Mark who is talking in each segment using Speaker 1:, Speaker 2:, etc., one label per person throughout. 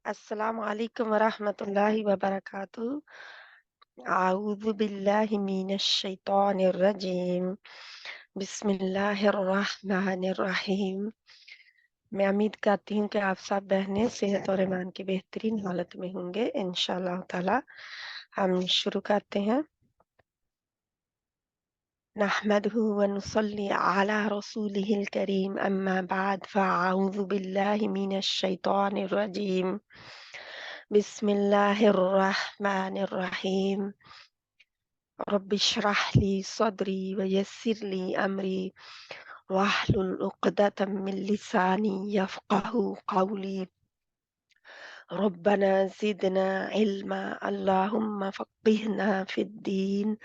Speaker 1: अस्सलामु अलैकुम वरहमतुल्लाहि वबरकातुहू। अऊज़ु बिल्लाहि मिनश शैतानिर रजीम। बिस्मिल्लाहिर रहमानिर रहीम। मैं उम्मीद करती हूँ कि आप सब बहनें सेहत और ईमान की बेहतरीन हालत में होंगे इंशाअल्लाह ताला। हम शुरू करते हैं। नहमदुहु व नुसल्ली अला रसूलिहिल करीम अम्मा बाद फ़अऊज़ु बिल्लाहि मिनश शैतानिर रजीम। बिस्मिल्लाहिर रहमानिर रहीम। रब्बि इश्रह ली सदरी व यस्सिर ली अमरी वाहलुल उक़दतम मिन लिसानी यफ़क़हू क़ौली। रब्बना ज़िदना इल्मा अल्लाहुम्मा फ़क़्क़िहना फ़िद्दीन।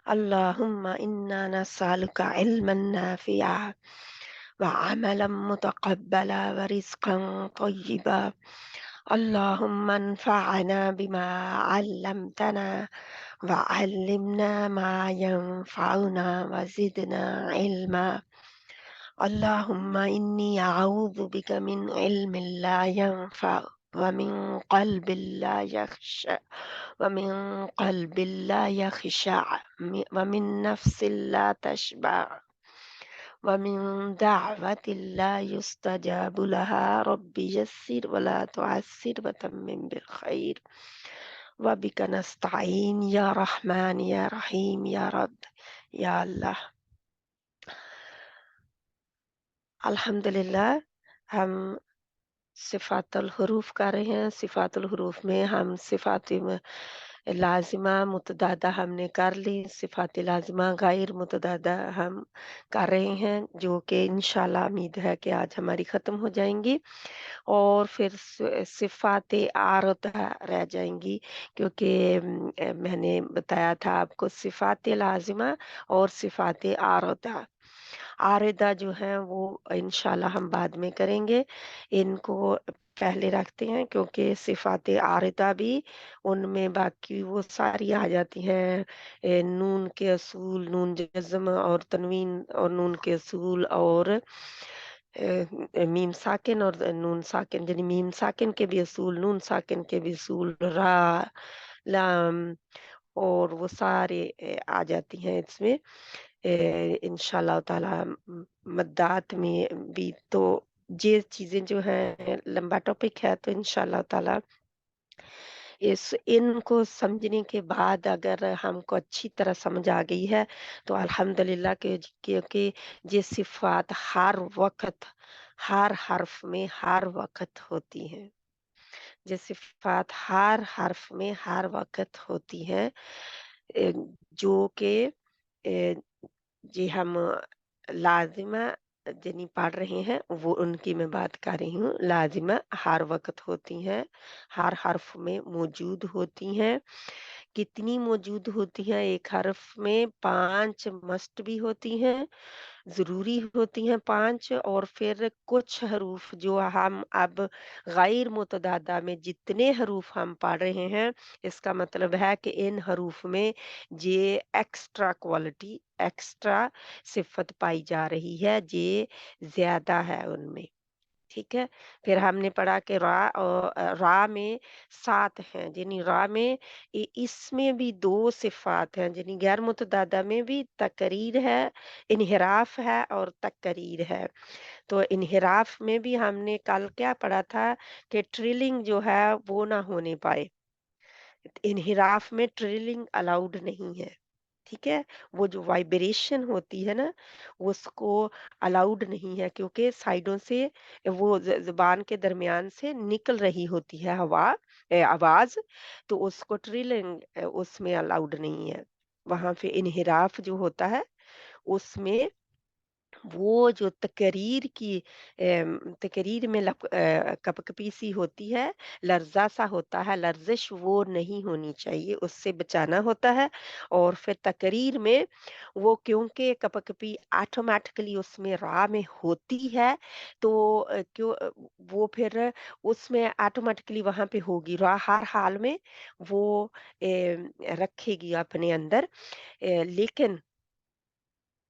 Speaker 1: अल्लाहुम्मा इन्ना नस्अलुका इल्मन नाफ़िआ व अमलन मुतक़ब्बला व रिज़्क़न तय्यिबा। अल्लाहुम्मा अन्फ़अना बिमा अल्लमतना व अल्लिमना मा यंफ़अुना व ज़िदना इल्मा। अल्लाहुम्मा इन्नी अऊज़ु बिका मिन इल्मिन ला यंफ़अ व मिन क़ल्बिन ला यख़्शअ व मिन क़ल्बिन ला यख़्शअ व मिन नफ़्सिन ला तशबअ व मिन दअवतिन ला युस्तजाबु लहा। रब्बि यस्सिर व ला तुअस्सिर व तम्मिम बिल ख़ैर व बिका नस्तईन या रहमान या रहीम या रब या अल्लाह। अल्हम्दुलिल्लाह हम सिफ़ातुल हुरूफ कर रहे हैं। सिफ़ातुल हुरूफ में हम सिफ़ात लाज़िमा मुतअद्दा हमने कर ली, सिफ़ात लाज़िमा गैर मुतअद्दा हम कर रहे हैं, जो कि इंशाअल्लाह उम्मीद है कि आज हमारी ख़त्म हो जाएँगी और फिर सिफ़ात आरदा रह जाएँगी, क्योंकि मैंने बताया था आपको सिफ़ात लाज़िमा और सिफ़ात आरदा। आरिदा जो है वो इंशाल्लाह हम बाद में करेंगे। इनको पहले रखते हैं क्योंकि सिफ़ात आरिदा भी उनमें बाकी वो सारी आ जाती हैं। नून के असूल, नून जज़्म और तनवीन और नून के असूल और मीम साकिन और नून साकिन, यानी मीम साकिन के भी असूल, नून साकिन के भी असूल, रा, लाम और वो सारे आ जाती हैं इसमें। इंशाअल्लाह ताला मद्दात में भी तो ये चीज़ें जो हैं लंबा टॉपिक है, तो इंशाअल्लाह ताला इस इनको समझने के बाद अगर हमको अच्छी तरह समझ आ गई है तो अल्हम्दुलिल्लाह के क्योंकि ये सिफ़ात हर वक़्त, हर हर्फ में, हर वक़्त होती हैं। ये सिफ़ात हर हर्फ में, हर वक़्त होती हैं। ए, जो कि जी हम लाज़िमा जिन्हीं पढ़ रहे हैं वो उनकी मैं बात कर रही हूँ। लाज़िमा हर वक़्त होती हैं, हर हर्फ में मौजूद होती हैं। कितनी मौजूद होती हैं? एक हर्फ में 5 मस्ट भी होती हैं, ज़रूरी होती हैं 5 और फिर कुछ हरूफ जो हम अब गैर मुतअद्दा में जितने हरूफ हम पढ़ रहे हैं, इसका मतलब है कि इन हरूफ में ये एक्स्ट्रा क्वालिटी, एक्स्ट्रा सिफ़त पाई जा रही है, ये ज़्यादा है उनमें। ठीक है? फिर हमने पढ़ा कि रा में 7 हैं, यानी रा में इसमें भी 2 सिफ़ात हैं, यानी गैर मुतअद्दा में भी तकरीर है, इन्हिराफ़ है और तकरीर है। तो इन्हिराफ़ में भी हमने कल क्या पढ़ा था कि ट्रिलिंग जो है वो ना होने पाए। इन्हिराफ़ में ट्रिलिंग अलाउड नहीं है। ठीक है? वो जो वाइब्रेशन होती है ना, उसको अलाउड नहीं है क्योंकि साइडों से वो ज़ुबान के दरमियान से निकल रही होती है आवाज़, तो उसको ट्रिलिंग उसमें अलाउड नहीं है। वहाँ पे इन्हिराफ़ जो होता है, उसमें वो जो तकरीर में कँपकँपी सी होती है, लर्ज़ा सा होता है, लर्ज़िश वो नहीं होनी चाहिए, उससे बचाना होता है। और फिर तकरीर में वो क्योंकि कँपकँपी ऑटोमैटिकली उसमें रा में होती है, तो वो फिर उसमें ऑटोमैटिकली वहाँ पे होगी, रा हर हाल में वो रखेगी अपने अंदर। लेकिन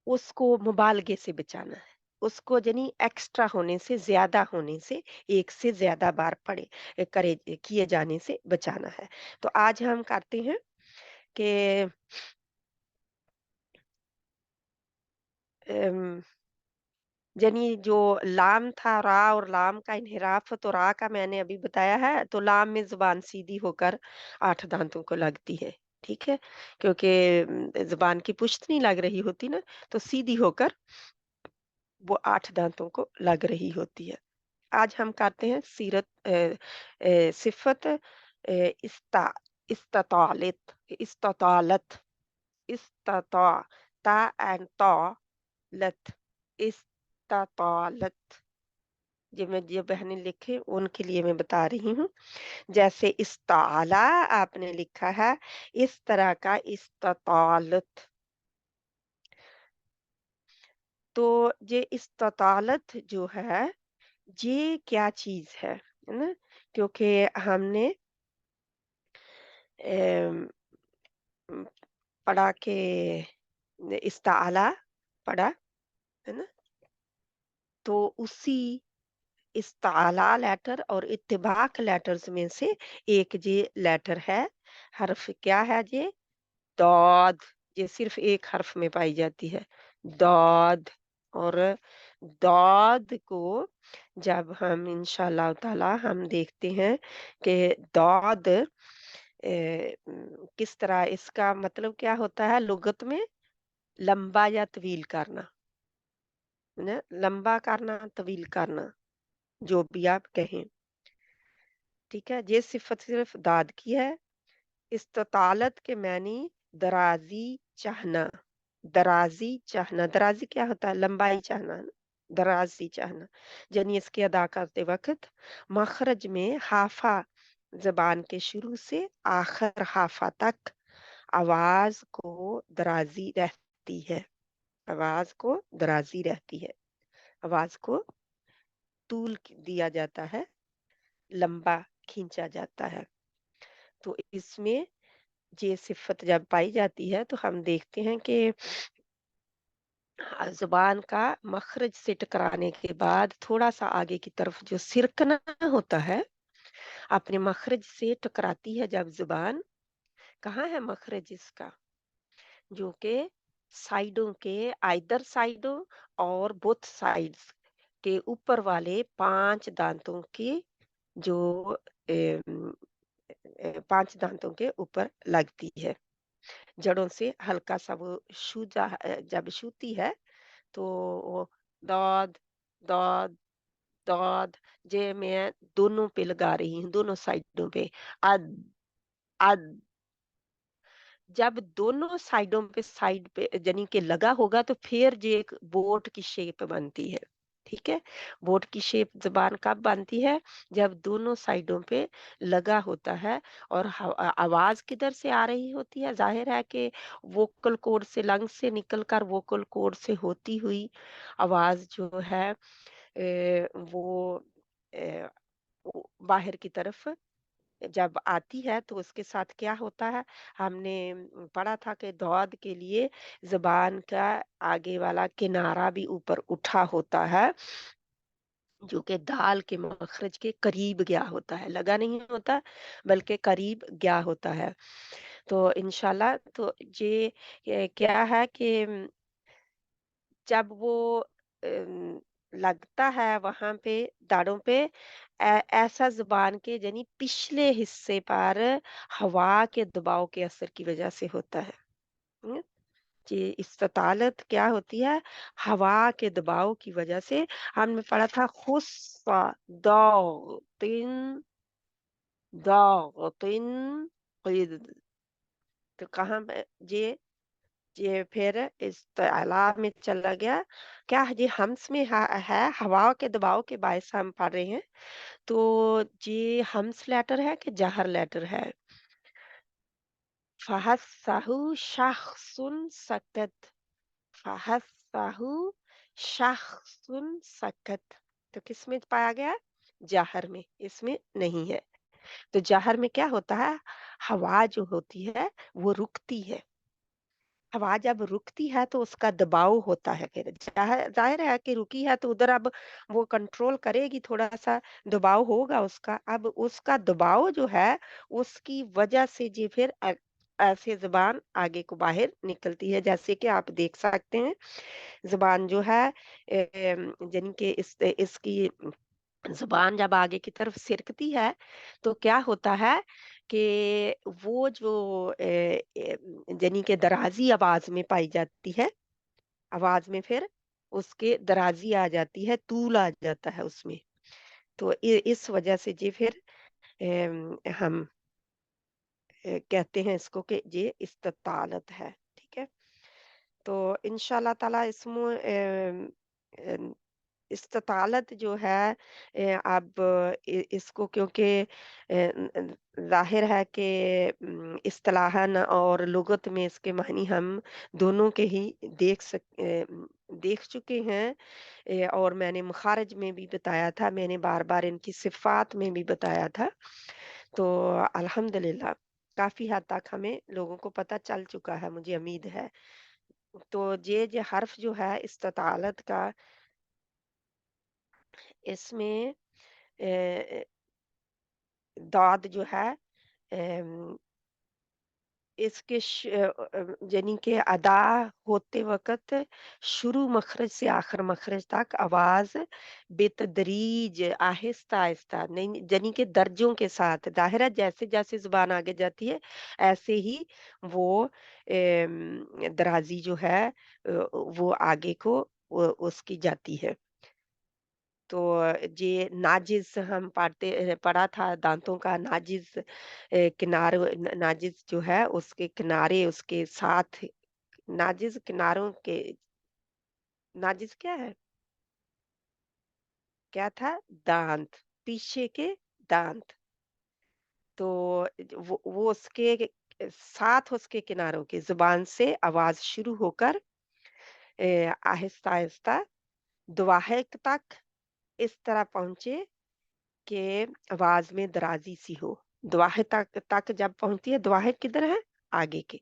Speaker 1: उसको मुबालगे से बचाना है। उसको यानी एक्स्ट्रा होने से, ज़्यादा होने से, एक से ज़्यादा बार पढ़े करे किए जाने से बचाना है। तो आज हम करते हैं कि अम, यानी जो लाम था, रा और लाम का इन्हिराफ, तो रा का मैंने अभी बताया है, तो लाम में ज़ुबान सीधी होकर 8 दाँतों को लगती है, ठीक है? क्योंकि ज़ुबान की पुश्त नहीं लग रही होती ना, तो सीधी होकर वो 8 दाँतों को लग रही होती है। आज हम करते हैं सिफ़त इस्तातालित इस्तातालत इस्ताता ता एंड ता लत इस्तातालत। जो बहनें लिखे उनके लिए मैं बता रही हूँ। जैसे इस्ताला आपने लिखा है, इस तरह का इस्तातालत। तो ये इस्तातालत जो है, ये क्या चीज़ है ना? क्योंकि हमने अम, उम, पढ़ा के इस्ताला पढ़ा, है ना? तो उसी इस्ताला लेटर और इत्तेबाक लेटर्स में से एक ये लेटर है। हर्फ क्या है ये? दौद। ये सिर्फ एक हर्फ में पाई जाती है, दौद। और दौद को जब हम इंशाअल्लाह ताला हम देखते हैं कि दौद किस तरह, इसका मतलब क्या होता है लुगत में? लंबा या तवील करना, है ना? लंबा करना, तवील करना, जो भी आप कहें, ठीक है? ये सिफ़त सिर्फ़ दाद की है। इस्तालत के मानी दराज़ी चाहना, दराज़ी चाहना। दराज़ी क्या होता है? लंबाई चाहना, है ना? दराज़ी चाहना। यानी इसके अदा करते वक़्त मखरज में हाफ़ा, ज़बान के शुरू से आखिर हाफ़ा तक आवाज़ को दराज़ी रहती है, आवाज़ को दराज़ी रहती है। आवाज़ को तूल दिया जाता है, लंबा खींचा जाता है। तो इसमें ये सिफ़त जब पाई जाती है, तो हम देखते हैं कि ज़ुबान का मखरज से टकराने के बाद थोड़ा-सा आगे की तरफ जो सिरकना होता है, अपने मखरज से टकराती है जब ज़ुबान, कहाँ है मखरज इसका? जो कि साइडों के, आइदर साइडों और बोथ साइड्स के ऊपर वाले 5 दाँतों के जो 5 दाँतों के ऊपर लगती है। जड़ों से हल्का-सा वो जब छूती है, तो वो दौद, दौद, दौद, जे मैं दोनों पे लगा रही हूँ, दोनों साइडों पे। अद, अद, जब दोनों साइडों पे साइड पे यानी कि लगा होगा, तो फिर ये एक बोट की शेप बनती है, ठीक है? बोट की शेप ज़ुबान कब बनती है? जब दोनों साइडों पे लगा होता है और आवाज़ किधर से आ रही होती है? ज़ाहिर है कि वोकल कॉर्ड से, लंग्स से निकल कर वोकल कॉर्ड से होती हुई आवाज़ जो है वो बाहर की तरफ जब आती है, तो उसके साथ क्या होता है? हमने पढ़ा था कि दौद के लिए ज़ुबान का आगे वाला किनारा भी ऊपर उठा होता है, जो कि दाल के मखरज के करीब गया होता है, लगा नहीं होता, बल्कि करीब गया होता है। तो इंशाल्लाह, तो ये क्या है कि जब वो लगता है वहाँ पे दाढ़ों पे, ऐसा ज़ुबान के यानी पिछले हिस्से पर हवा के दबाव के असर की वज़ह से होता है। हुँ? जी, इस्तालत क्या होती है? हवा के दबाव की वज़ह से। हमने पढ़ा था खुस्सा दातिन दातिन क़िद। तो कहाँ पे ये फिर इस्तिआला में चला गया। क्या ये हम्स में है? हवा के दबाव के बायस हम पढ़ रहे हैं। तो ये हम्स लेटर है कि जहर लेटर है? फहस्सहु शख्सुन सकत, फहस्सहु शख्सुन सकत। तो किसमें पाया गया? जहर में, इसमें नहीं है। तो जहर में क्या होता है? हवा जो होती है वो रुकती है, हवा जब रुकती है तो उसका दबाव होता है फिर। ज़ाहिर है कि रुकी है तो उधर अब वो कंट्रोल करेगी, थोड़ा-सा दबाव होगा उसका। अब उसका दबाव जो है उसकी वजह से जी फिर ऐसे ज़ुबान आगे को बाहर निकलती है। जैसे कि आप देख सकते हैं ज़ुबान जो है यानी कि इसकी ज़ुबान जब आगे की तरफ सिरकती है, तो क्या होता है कि वो जो यानी कि दराज़ी आवाज़ में पाई जाती है, आवाज़ में फिर उसके दराज़ी आ जाती है, तूल आ जाता है उसमें। तो इस वज़ह से जी फिर हम कहते हैं इसको कि ये इस्तितालत है, ठीक है? तो इंशाअल्लाह ताला इसमें इस्तितालत जो है अब इसको क्योंकि ज़ाहिर है कि इस्तिलाहन और लुगत में इसके मानी हम दोनों के ही देख चुके हैं। और मैंने मखारिज में भी बताया था, मैंने बार-बार इनकी सिफ़ात में भी बताया था। तो अल्हम्दुलिल्लाह काफ़ी हद तक हमें लोगों को पता चल चुका है, मुझे उम्मीद है। तो ये हर्फ जो है इस्तितालत का इसमें अ, दाद जो है अम, इसके यानी कि अदा होते वक़्त शुरू मखरज से आखिर मखरज तक आवाज़ बेतदरीज आहिस्ता-आहिस्ता नहीं यानी कि दर्जों के साथ ज़ाहिर है जैसे-जैसे ज़ुबान आगे जाती है, ऐसे ही वो दराज़ी जो है वो आगे को उसकी जाती है। तो ये नाजिज़ हम पढ़ा था दाँतों का नाजिज़ नाजिज़ जो है उसके किनारे उसके साथ नाजिज़ किनारों के नाजिज़ क्या है? क्या था? दाँत, पीछे के दाँत। तो वो उसके साथ उसके किनारों की ज़ुबान से आवाज़ शुरू होकर आहिस्ता-आहिस्ता दुआहिक तक इस तरह पहुँचे कि आवाज़ में दराज़ी सी हो। दुआहे तक जब पहुँचती है, दुआहे किधर है? आगे के,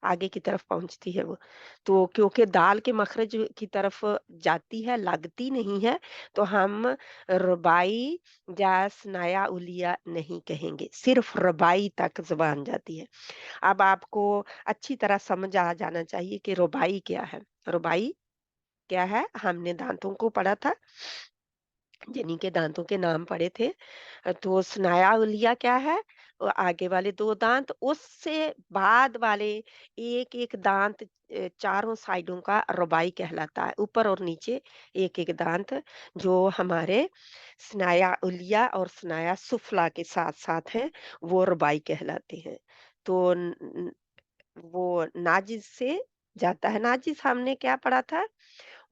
Speaker 1: आगे की तरफ पहुँचती है वो। तो क्योंकि दाल के मखरज की तरफ जाती है, लगती नहीं है, तो हम रुबाई या स्नाया उलिया नहीं कहेंगे, सिर्फ़ रुबाई तक ज़ुबान जाती है। अब आपको अच्छी तरह समझ आ जाना चाहिए कि रुबाई क्या है? रुबाई क्या है? हमने दाँतों को पढ़ा था जिन्हीं के दाँतों के नाम पड़े थे। तो स्नाया-उलिया क्या है? आगे वाले 2 दाँत, उससे बाद वाले 1-1 दाँत चारों साइडों का रुबाई कहलाता है। ऊपर और नीचे 1-1 दाँत जो हमारे स्नाया-उलिया और स्नाया-सुफ़ला के साथ-साथ हैं, वो रुबाई कहलाते हैं। तो न न वो नाजिज़ से जाता है। नाजिज़ हमने क्या पढ़ा था?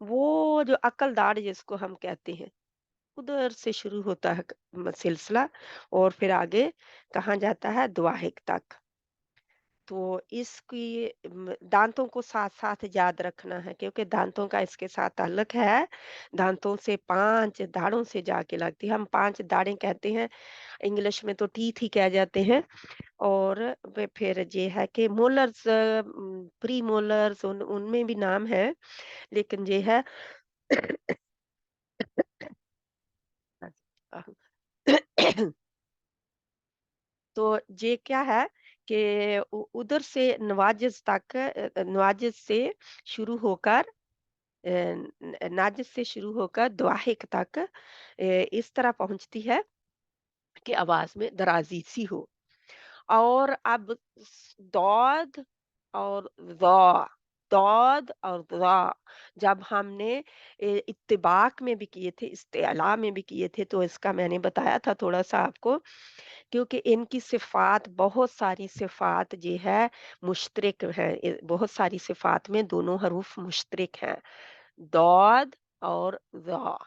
Speaker 1: वो जो अकल दाढ़ जिसको हम कहते हैं। उधर से शुरू होता है सिलसिला और फिर आगे कहाँ जाता है दुआहिक तक। तो इसकी दांतों को साथ-साथ याद रखना है क्योंकि दांतों का इसके साथ ताल्लुक है। दांतों से 5 दाढ़ों से जाके लगती है। हम 5 दाढ़ें कहते हैं, इंग्लिश में तो टीथ ही कह जाते हैं और वे फिर ये है कि मोलर्स प्री मोलर्स उनमें भी नाम है, लेकिन ये है तो ये क्या है कि उधर से नवाजिस तक नवाजिस से शुरू होकर नाजिस से शुरू होकर दुआहिक तक इस तरह पहुंचती है कि आवाज में दराजी सी हो और अब दौद और ज़ा, दौद और ज़ा जब हमने इत्तिबाक में भी किए थे, इस्तिअला में भी किए थे, तो इसका मैंने बताया था थोड़ा-सा आपको क्योंकि इनकी सिफ़ात बहुत सारी सिफ़ात ये है मुश्तरक है। बहुत सारी सिफ़ात में दोनों हरूफ मुश्तरक हैं, दौद और ज़ा।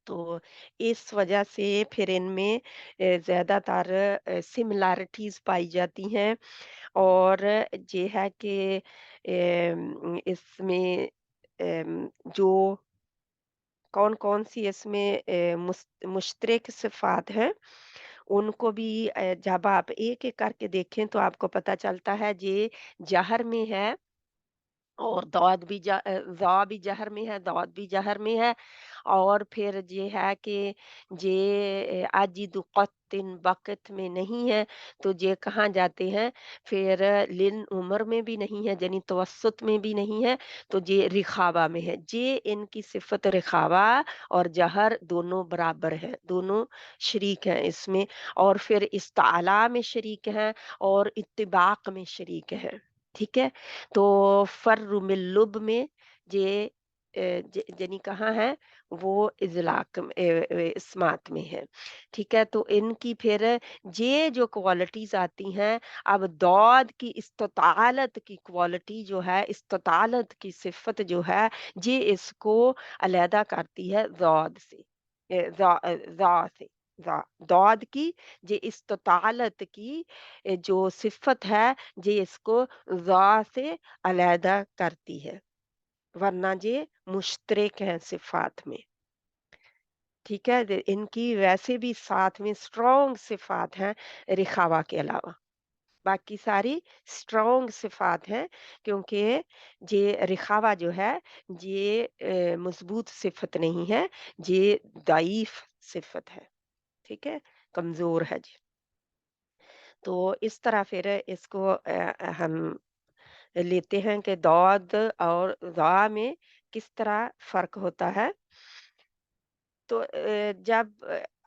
Speaker 1: तो इस वजह से फिर इनमें ज़्यादातर सिमिलैरिटीज़ पाई जाती हैं और ये है कि इसमें जो कौन-कौन सी इसमें मुश्तरक सिफ़ात हैं, उनको भी जब आप एक-एक करके देखें तो आपको पता चलता है ये जहर में है اور दौद भी ज़ा भी जहर में है, दौद भी जहर में है। और फिर ये है कि जे अजिदु क़त्तिन बक़त में नहीं है, तो ये कहाँ जाते हैं, फिर लिन उमर में भी नहीं है, यानी तवस्सुत में भी नहीं है, तो ये रिखावा में है। ये इनकी सिफ़त रिखावा और जहर दोनों बराबर हैं, दोनों शरीक हैं इसमें। और फिर इस्ताला में शरीक हैं और इत्तिबाक में शरीक हैं। ठीक है? तो फर्रु मिन लुब में ये यानी कहाँ है, वो इज़लाक में इस्मात में है। ठीक है? तो इनकी फिर ये जो क्वालिटीज़ आती हैं, अब दौद की इस्तितालत की क्वालिटी जो है, इस्तितालत की सिफ़त जो है, ये इसको अलहदा करती है ज़ौद से, ज़ा से। ज़ा दौद की ये इस्तितालत की जो सिफ़त है, ये इसको ज़ा से अलहदा करती है, वरना ये मुश्तरक हैं सिफ़ात में। ठीक है? इनकी वैसे भी साथ में स्ट्रॉन्ग सिफ़ात हैं रिखावा के अलावा। बाकी सारी स्ट्रॉन्ग सिफ़ात हैं, क्योंकि ये रिखावा जो है ये मज़बूत सिफ़त नहीं है, ये दईफ़ सिफ़त है। ठीक है? कमज़ोर है जी। तो इस तरह फिर इसको हम लेते हैं कि दौद और ज़ा में किस तरह फ़र्क होता है। तो जब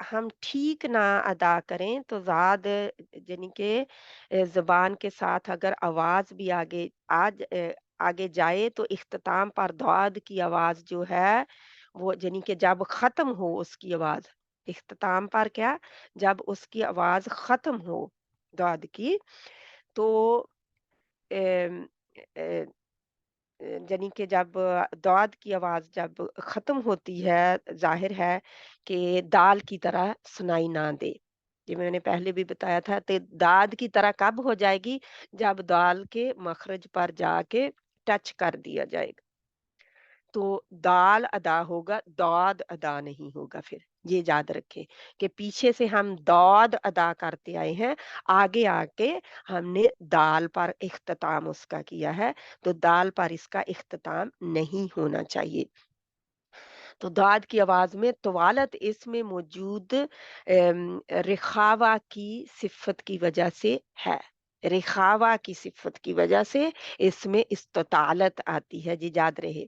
Speaker 1: हम ठीक ना अदा करें तो ज़ाद यानी कि ज़ुबान के साथ अगर आवाज़ भी आगे जाए तो इख्तिताम पर दौद की आवाज़ जो है वो यानी कि जब ख़त्म हो उसकी आवाज़, इख्तिताम पर क्या, जब उसकी आवाज़ ख़त्म हो दौद की, तो अम, अ यानी कि जब दौद की आवाज़ जब ख़त्म होती है, ज़ाहिर है कि दाल की तरह सुनाई ना दे। ये मैंने पहले भी बताया था, तो दाद की तरह कब हो जाएगी, जब दाल के मखरज पर जाके टच कर दिया जाएगा। तो दाल अदा होगा, दौद अदा नहीं होगा फिर। ये याद रखें कि पीछे से हम दौद अदा करते आए हैं, आगे आके हमने दाल पर इख्तिताम उसका किया है, तो दाल पर इसका इख्तिताम नहीं होना चाहिए। तो दाद की आवाज़ में तवालत इसमें मौजूद रिखावा की सिफ़त की वजह से है। रिखावा की सिफ़त की वजह से इसमें इस्तितालत आती है, जी याद रहे।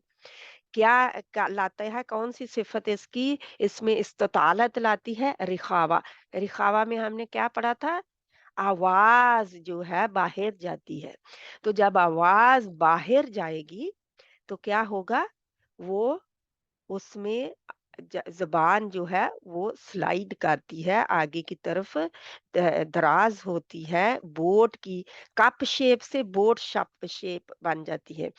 Speaker 1: क्या लाता है, कौन-सी सिफ़त इसकी इसमें इस्तितालत लाती है? रिखावा। रिखावा में हमने क्या पढ़ा था? आवाज़ जो है बाहर जाती है। तो जब आवाज़ बाहर जाएगी, तो क्या होगा? वो उसमें ज़ुबान जो है वो स्लाइड करती है आगे की तरफ, दराज़ होती है, बोट की कप शेप से बोट शप शेप बन जाती है।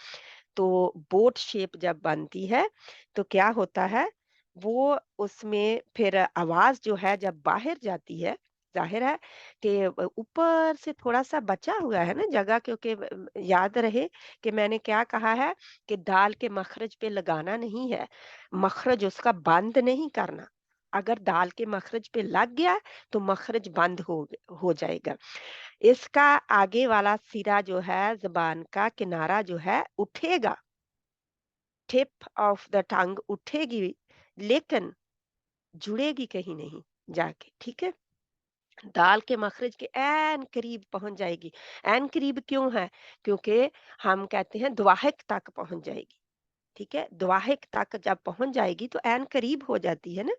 Speaker 1: तो बोट शेप जब बनती है, तो क्या होता है, वो उसमें फिर आवाज़ जो है जब बाहर जाती है, ज़ाहिर है कि ऊपर से थोड़ा-सा बचा हुआ है ना जगह, क्योंकि याद रहे कि मैंने क्या कहा है कि दाल के मखरज पे लगाना नहीं है, मखरज उसका बंद नहीं करना। अगर दाल के मखरज पे लग गया, तो मखरज बंद हो जाएगा। इसका आगे वाला सिरा जो है, ज़ुबान का किनारा जो है उठेगा, टिप ऑफ द टंग उठेगी, लेकिन जुड़ेगी कहीं नहीं जाके, ठीक है? दाल के मखरज के ऐन करीब पहुँच जाएगी। ऐन करीब क्यों है? क्योंकि हम कहते हैं दुआहिक तक पहुँच जाएगी, ठीक है? दुआहिक तक जब पहुँच जाएगी तो ऐन करीब हो जाती है ना?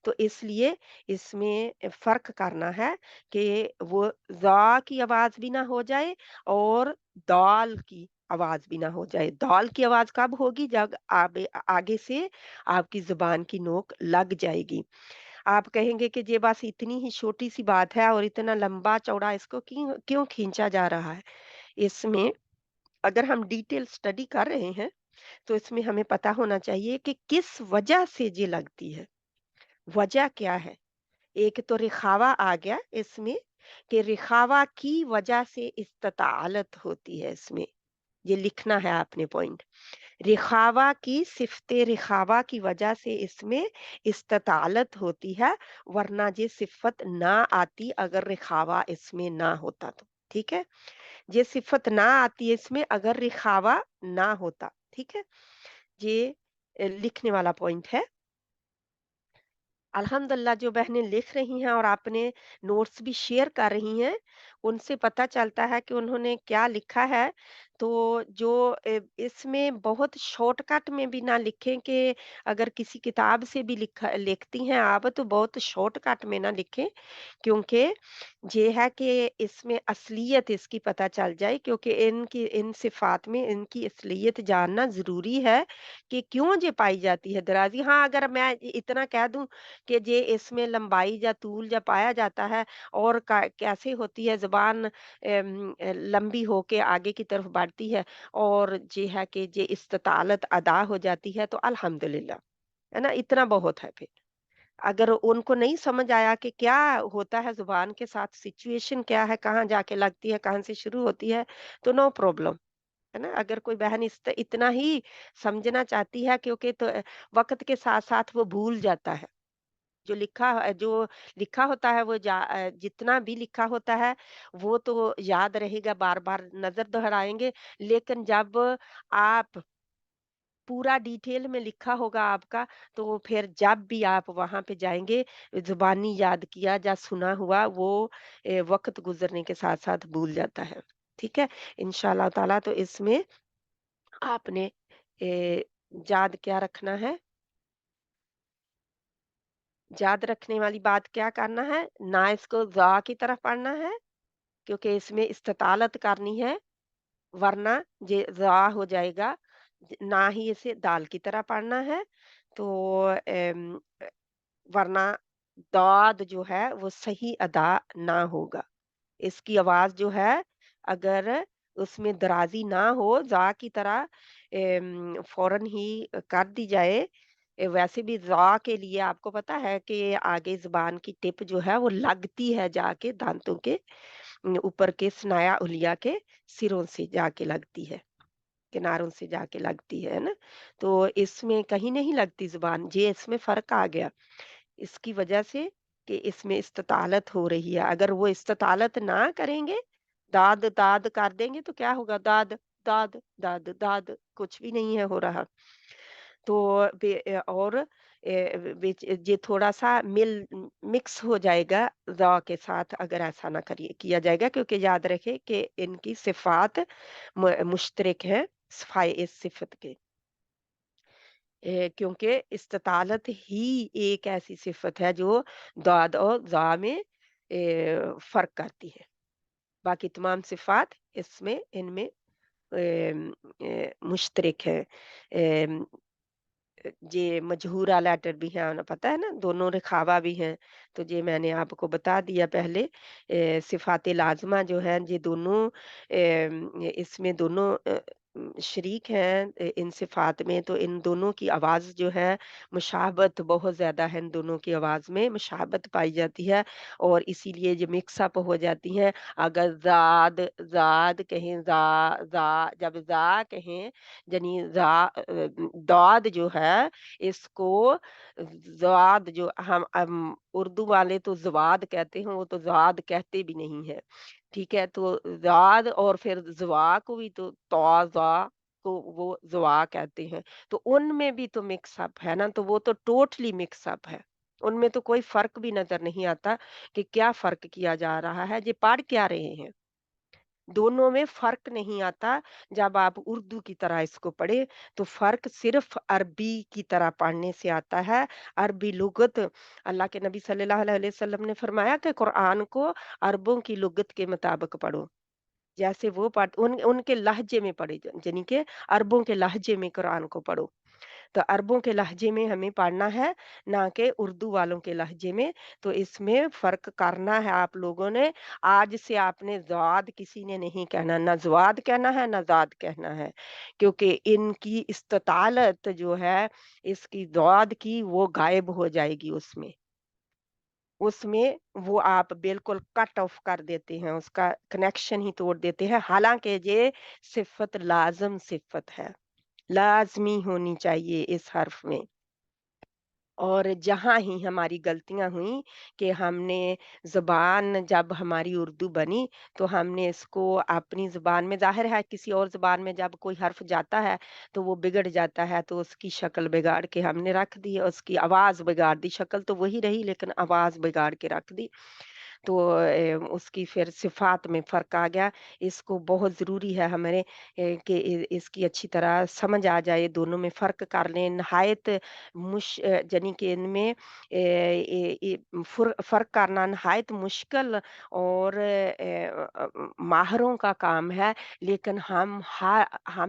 Speaker 1: तो इसलिए इसमें फ़र्क करना है कि वो ज़ा की आवाज़ भी ना हो जाए और दाल की आवाज़ भी ना हो जाए। दाल की आवाज़ कब होगी? जब आगे से आपकी ज़ुबान की नोक लग जाएगी। आप कहेंगे कि ये बस इतनी ही छोटी-सी बात है और इतना लंबा-चौड़ा इसको क्यों क्यों खींचा जा रहा है? इसमें अगर हम डिटेल स्टडी कर रहे हैं, तो इसमें हमें पता होना चाहिए कि किस वजह से ये लगती है। वजह क्या है? एक तो रिखावा आ गया इसमें कि रिखावा की वजह से इस्तितालत होती है इसमें, ये लिखना है आपने पॉइंट। रिखावा की सिफ़्ते रिखावा की वजह से इसमें इस्तितालत होती है, वरना ये सिफ़त ना आती अगर रिखावा इसमें ना होता तो। ठीक है? ये सिफ़त ना आती है इसमें अगर रिखावा ना होता, ठीक है? ये लिखने वाला पॉइंट है। अल्हम्दुलिल्लाह जो बहनें लिख रही हैं और आपने नोट्स भी शेयर कर रही हैं, उनसे पता चलता है कि उन्होंने क्या लिखा है। तो जो इसमें बहुत शॉर्टकट में भी ना लिखें कि अगर किसी किताब से भी लिखती हैं आप तो बहुत शॉर्टकट में ना लिखें, क्योंकि ये है कि इसमें असलियत इसकी पता चल जाए, क्योंकि इनकी इन सिफ़ात में इनकी असलियत जानना ज़रूरी है कि क्यों ये पाई जाती है दराज़ी। हाँ, अगर मैं इतना कह दूँ कि जे इसमें लंबाई या तूल जब पाया जाता है और कैसे होती है ज़ुबान लंबी होके आगे की तरफ बढ़ती है और ये है कि जे इस्तितालत अदा हो जाती है तो अल्हम्दुलिल्लाह, है ना? इतना बहुत है फिर। अगर उनको नहीं समझ आया कि क्या होता है ज़ुबान के साथ, सिचुएशन क्या है, कहाँ जाके लगती है, कहाँ से शुरू होती है, तो नो प्रॉब्लम, है ना? अगर कोई बहन इतना ही समझना चाहती है, क्योंकि तो वक़्त के साथ-साथ वो भूल जाता है। जो लिखा होता है वो जितना भी लिखा होता है वो तो याद रहेगा, बार-बार नज़र दोहराएँगे, लेकिन जब आप पूरा डिटेल में लिखा होगा आपका, तो फिर जब भी आप वहाँ पे जाएँगे, ज़ुबानी याद किया या सुना हुआ वो वक़्त गुज़रने के साथ-साथ भूल जाता है। ठीक है? इंशाअल्लाह ताला तो इसमें आपने याद क्या रखना है, याद रखने वाली बात क्या करना है, ना इसको ज़ा की तरह पढ़ना है, क्योंकि इसमें इस्तितालत करनी है, वरना ये ज़ा हो जाएगा। ना ही इसे दाल की तरह पढ़ना है, तो वरना दाद जो है वो सही अदा ना होगा। इसकी आवाज़ जो है अगर उसमें दराज़ी ना हो, ज़ा की तरह फ़ौरन ही कर दी जाए। वैसे भी ज़ा के लिए आपको पता है कि आगे ज़ुबान की टिप जो है वो लगती है जाके दाँतों के ऊपर के स्नाया उलिया के सिरों से जाके लगती है, किनारों से जाके लगती है ना? तो इसमें कहीं नहीं लगती ज़ुबान, ये इसमें फ़र्क आ गया। इसकी वजह से कि इसमें इस्तितालत हो रही है। अगर वो इस्तितालत ना करेंगे, दाद-दाद कर देंगे तो क्या होगा? दाद, दाद, दाद, दाद कुछ भी नहीं है हो रहा। तो और विच ये थोड़ा-सा मिक्स हो जाएगा ज़ के साथ, अगर ऐसा ना करिए किया जाएगा, क्योंकि याद रखें कि इनकी सिफ़ात मुश्तरक हैं, फ़ाए इस सिफ़त के। क्योंकि इस्तितालत ही एक ऐसी सिफ़त है जो दाद और ज़ा में फ़र्क करती है। बाकी तमाम सिफ़ात इसमें इनमें मुश्तरक हैं। अम जे मजहूरा लेटर भी है ना, पता है ना, दोनों रिखावा भी हैं। तो ये मैंने आपको बता दिया पहले। सिफ़ात लाज़िमा जो हैं ये दोनों इसमें दोनों शरीक हैं इन सिफ़ात में, तो इन दोनों की आवाज़ जो है मुशाबत बहुत ज़्यादा है, इन दोनों की आवाज़ में मुशाबत पाई जाती है और इसीलिए ये मिक्स अप हो जाती हैं। अगर ज़ाद ज़ाद कहें, जब ज़ा कहें, यानी दाद जो है इसको ज़ाद जो हम उर्दू वाले तो ज़वाद कहते हैं, वो तो ज़ाद कहते भी नहीं है। ठीक है? तो ज़ाद और फिर ज़वा को भी तो तौ-ज़ा को वो ज़वा कहते हैं। तो उनमें भी तो मिक्स अप है ना, तो वो तो टोटली मिक्स अप है। उनमें तो कोई फ़र्क भी नज़र नहीं आता कि क्या फ़र्क किया जा रहा है, ये पढ़ क्या रहे हैं। दोनों में फ़र्क नहीं आता। जब आप उर्दू की तरह इसको पढ़ें, तो फ़र्क सिर्फ़ अरबी की तरह पढ़ने से आता है। अरबी लुग़त, अल्लाह के नबी सल्लल्लाहु अलैहि वसल्लम ने फ़रमाया कि कुरान को अरबों की लुग़त के मुताबिक पढ़ो। जैसे वो उनके लहजे में पढ़े, यानी कि अरबों के लहजे में कुरान को पढ़ो। तो अरबों के लहजे में हमें पढ़ना है, ना कि उर्दू वालों के लहजे में। तो इसमें फ़र्क करना है आप लोगों ने। आज से आपने ज़ाद किसी ने नहीं कहना, ना ज़वाद कहना है, ना ज़ाद कहना है। क्योंकि इनकी इस्तितालत जो है, इसकी ज़ाद की वो गायब हो जाएगी उसमें। उसमें वो आप बिल्कुल कट ऑफ कर देते हैं, उसका कनेक्शन ही तोड़ देते हैं। हालाँकि ये सिफ़त लाज़िम सिफ़त है, लाज़मी होनी चाहिए इस हर्फ़ में। और जहाँ ही हमारी गलतियाँ हुई कि हमने ज़ुबान जब हमारी उर्दू बनी, तो हमने इसको अपनी ज़ुबान में, ज़ाहिर है किसी और ज़ुबान में जब कोई हर्फ़ जाता है, तो वो बिगड़ जाता है, तो उसकी शक्ल बिगाड़ के हमने रख दी, उसकी आवाज़ बिगाड़ दी, शक्ल तो वही रही लेकिन आवाज़ बिगाड़ के रख दी। तो उसकी फिर सिफ़ात में फ़र्क आ गया। इसको बहुत ज़रूरी है हमारे कि इसकी अच्छी तरह समझ आ जाए, दोनों में फ़र्क कर लें। नहायत जानी कि इनमें फ़र्क करना नहायत मुश्किल और माहिरों का काम है, लेकिन हम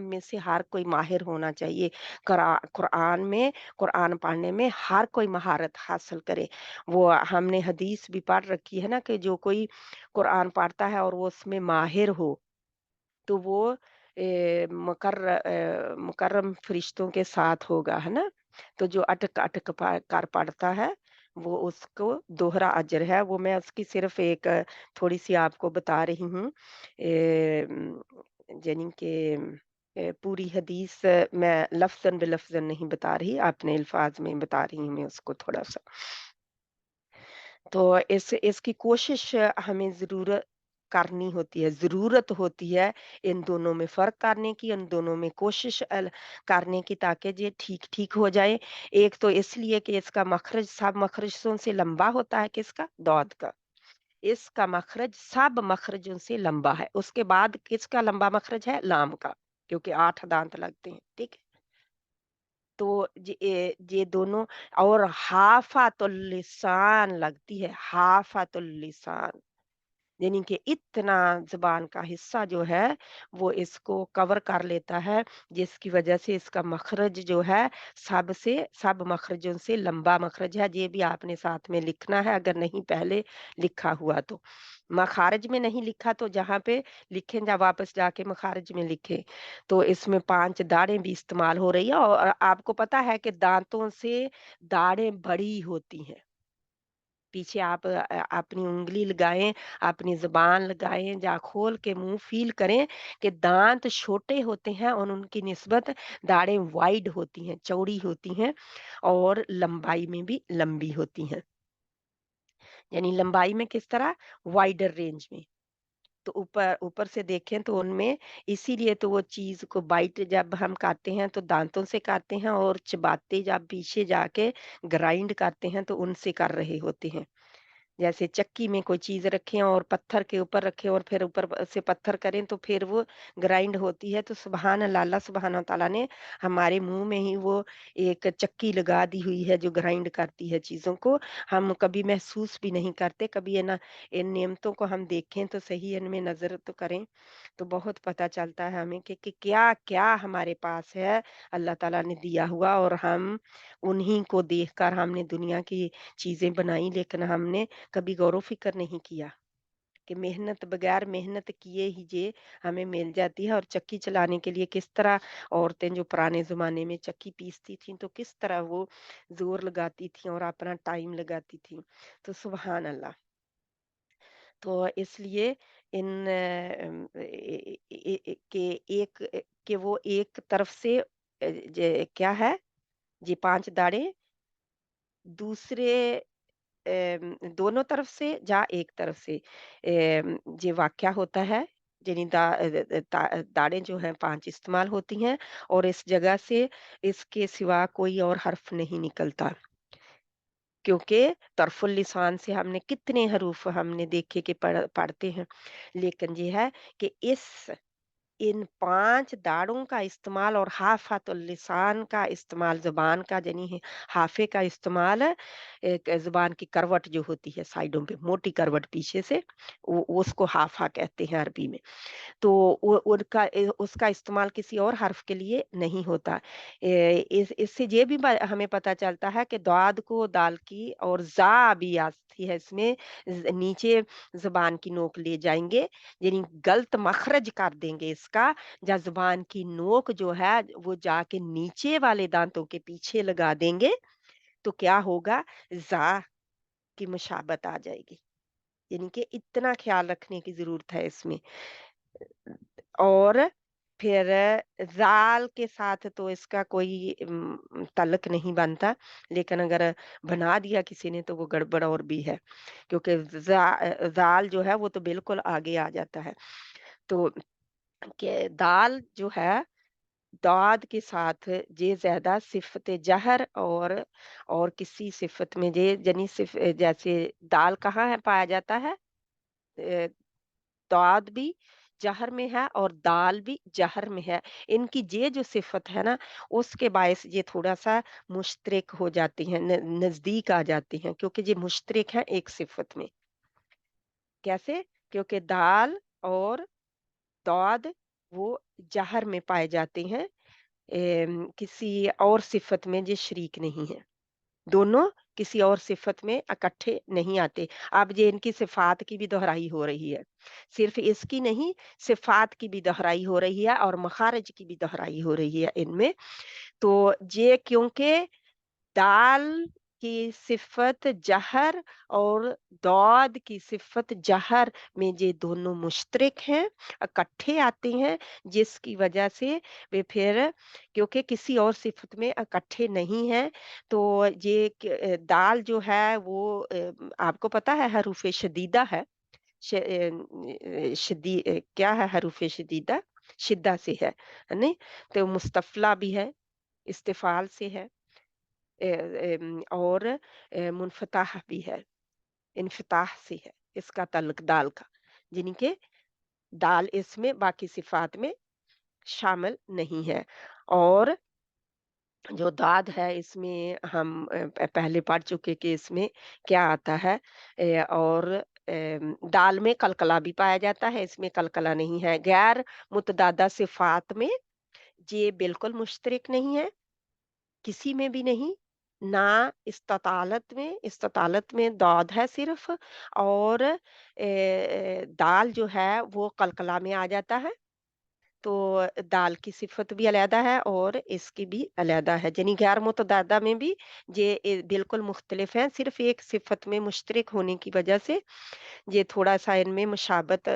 Speaker 1: में से हर कोई माहिर होना चाहिए। कुरान पढ़ने में हर कोई महारत हासिल करे। वो हमने हदीस भी पढ़ रखी है ना कि जो कोई कुरान पढ़ता है और वो उसमें माहिर हो, तो वो मुकर्रम फरिश्तों के साथ होगा, है ना? तो जो अटक-अटक कर पढ़ता है, वो उसको दोहरा अजर है। वो मैं उसकी सिर्फ़ एक थोड़ी-सी आपको बता रही हूँ। यानी कि पूरी हदीस मैं लफ़्ज़न-बे-लफ़्ज़न नहीं बता रही, अपने अल्फ़ाज़ में बता रही हूँ मैं उसको थोड़ा-सा। तो इसकी कोशिश हमें ज़रूर करनी होती है, ज़रूरत होती है इन दोनों में फ़र्क करने की, इन दोनों में कोशिश करने की ताकि ये ठीक-ठीक हो जाए। एक तो इसलिए कि इसका मख़रज सब मख़रजों से लंबा होता है किसका? दौद का। इसका मख़रज सब मख़रजों से लंबा है। उसके बाद किसका लंबा मख़रज है? लाम का, क्योंकि 8 दाँत लगते हैं, ठीक है? तो ये दोनों और हाफ़ातुल लिसान लगती है, हाफ़ातुल लिसान। यानी कि इतना ज़ुबान का हिस्सा जो है, वो इसको कवर कर लेता है, जिसकी वजह से इसका मख़रज जो है, सब मख़रजों से लंबा मख़रज है। ये भी आपने साथ में लिखना है, अगर नहीं पहले लिखा हुआ तो। मख़ारिज में नहीं लिखा तो जहाँ पे लिखें या वापस जाके मख़ारिज में लिखें। तो इसमें 5 दाढ़ें भी इस्तेमाल हो रही है और आपको पता है कि दाँतों से दाढ़ें बड़ी होती हैं। पीछे आप अपनी उँगली लगाएँ, अपनी ज़ुबान लगाएँ या खोल के मुँह फ़ील करें कि दाँत छोटे होते हैं और उनकी निस्बत दाढ़ें वाइड होती हैं, चौड़ी होती हैं और लंबाई में भी लंबी होती हैं। यानी लंबाई में किस तरह? वाइडर रेंज में। तो ऊपर ऊपर से देखें तो उनमें इसीलिए तो वो चीज़ को बाइट जब हम काटते हैं तो दाँतों से काटते हैं और चबाते जब पीछे जाके ग्राइंड करते हैं तो उनसे कर रहे होते हैं। जैसे चक्की में कोई चीज़ रखें और पत्थर के ऊपर रखें और फिर ऊपर से पत्थर करें तो फिर वो ग्राइंड होती है। तो सुभान अल्लाह, अल्लाह सुब्हानहू तआला ने हमारे मुँह में ही वो एक चक्की लगा दी हुई है जो ग्राइंड करती है चीज़ों को। हम कभी महसूस भी नहीं करते, कभी इन नेमतों को हम देखें तो सही, इनमें नज़र तो करें, तो बहुत पता चलता है हमें कि क्या-क्या हमारे पास है, अल्लाह ताला ने दिया हुआ और हम उन्हीं को देखकर हमने दुनिया की चीज़ें बनाई, लेकिन हमने कभी गौर-फ़िक्र नहीं किया कि मेहनत बगैर मेहनत किए ही ये हमें मिल जाती है। और चक्की चलाने के लिए किस तरह औरतें जो पुराने ज़माने में चक्की पीसती थीं, तो किस तरह वो ज़ोर लगाती थीं और अपना टाइम लगाती थीं। तो सुभान अल्लाह! तो इसलिए इन के कि वो एक तरफ से जे क्या है, ये 5 दाढ़ें दूसरे दोनों तरफ से या एक तरफ से ये वाक़या होता है, यानी दाड़ें जो हैं 5 इस्तेमाल होती हैं और इस जगह से इसके सिवा कोई और हर्फ नहीं निकलता। क्योंकि तर्फ़ुल लिसान से हमने कितने हरूफ हमने देखे कि पढ़ते हैं। लेकिन ये है कि इन 5 दाढ़ों का इस्तेमाल और हाफ़ातुल लिसान का इस्तेमाल, ज़ुबान का यानी हाफ़े का इस्तेमाल एक ज़ुबान की करवट जो होती है साइडों पे, मोटी करवट पीछे से, वो उसको हाफ़ा कहते हैं अरबी में। तो वो उसका इस्तेमाल किसी और हर्फ के लिए नहीं होता। इससे ये भी हमें पता चलता है कि दाद को दाल की और ज़ा भी आती है इसमें, नीचे ज़ुबान की नोक ले जाएँगे, यानी गलत मखरज कर देंगे इसका, या ज़ुबान की नोक जो है वो जाके नीचे वाले दांतों के पीछे लगा देंगे, तो क्या होगा? ज़ा की मुशाबत आ जाएगी। यानी कि इतना ख़्याल रखने की ज़रूरत है इसमें। और फिर ज़ाल के साथ तो इसका कोई तल्लुक नहीं बनता, लेकिन अगर बना दिया किसी ने तो वो गड़बड़ और भी है, क्योंकि ज़ाल जो है वो तो बिल्कुल आगे आ जाता है। तो के दाल जो है, दाद के साथ जे ज़्यादा सिफ़त जहर और किसी सिफ़त में जे जनी जैसे दाल कहाँ है पाया जाता है? अ, दाद भी जहर में है और दाल भी जहर में है। इनकी ये जो सिफ़त है ना, उसके बायस ये थोड़ा-सा मुश्तरक हो जाती हैं, नज़दीक आ जाती हैं, क्योंकि ये मुश्तरक हैं एक सिफ़त में। कैसे? क्योंकि दाल और दाद वो जहर में पाए जाते हैं, किसी और सिफ़त में ये शरीक नहीं है। दोनों किसी और सिफ़त में इकट्ठे नहीं आते। अब ये इनकी सिफ़ात की भी दोहराई हो रही है। सिर्फ़ इसकी नहीं, सिफ़ात की भी दोहराई हो रही है और मख़ारिज की भी दोहराई हो रही है इनमें। तो ये क्योंकि दाल की सिफ़त जहर और दौद की सिफ़त जहर में ये दोनों मुश्तरक हैं, इकट्ठे आते हैं, जिसकी वजह से वे फिर क्योंकि किसी और सिफ़त में इकट्ठे नहीं हैं, तो ये दाल जो है वो आपको पता है हरूफ़े शदीदा है। क्या है हरूफ़े शदीदा? शिद्दा से है नहीं? तो मुस्तफ़ला भी है, इस्तिफ़ाल से है। और मुनफ़ताह भी है, इन्फ़िताह से है, इसका ताल्लुक दाल का, यानी कि दाल इसमें बाकी सिफ़ात में शामिल नहीं है। और जो दाद है इसमें हम पहले पढ़ चुके कि इसमें क्या आता है, और दाल में कलकला भी पाया जाता है, इसमें कलकला नहीं है। गैर मुतदादा सिफ़ात में ये बिल्कुल मुश्तरक नहीं है। किसी में भी नहीं, ना इस्तालत में दौद है सिर्फ़, और दाल जो है वो कलकला में आ जाता है। तो दाल की सिफ़त भी अलहदा है और इसकी भी अलहदा है। यानी गैर मुतदादा में भी ये बिल्कुल मुख्तलिफ हैं, सिर्फ़ एक सिफ़त में मुश्तरक होने की वजह से ये थोड़ा-सा इनमें मुशाबत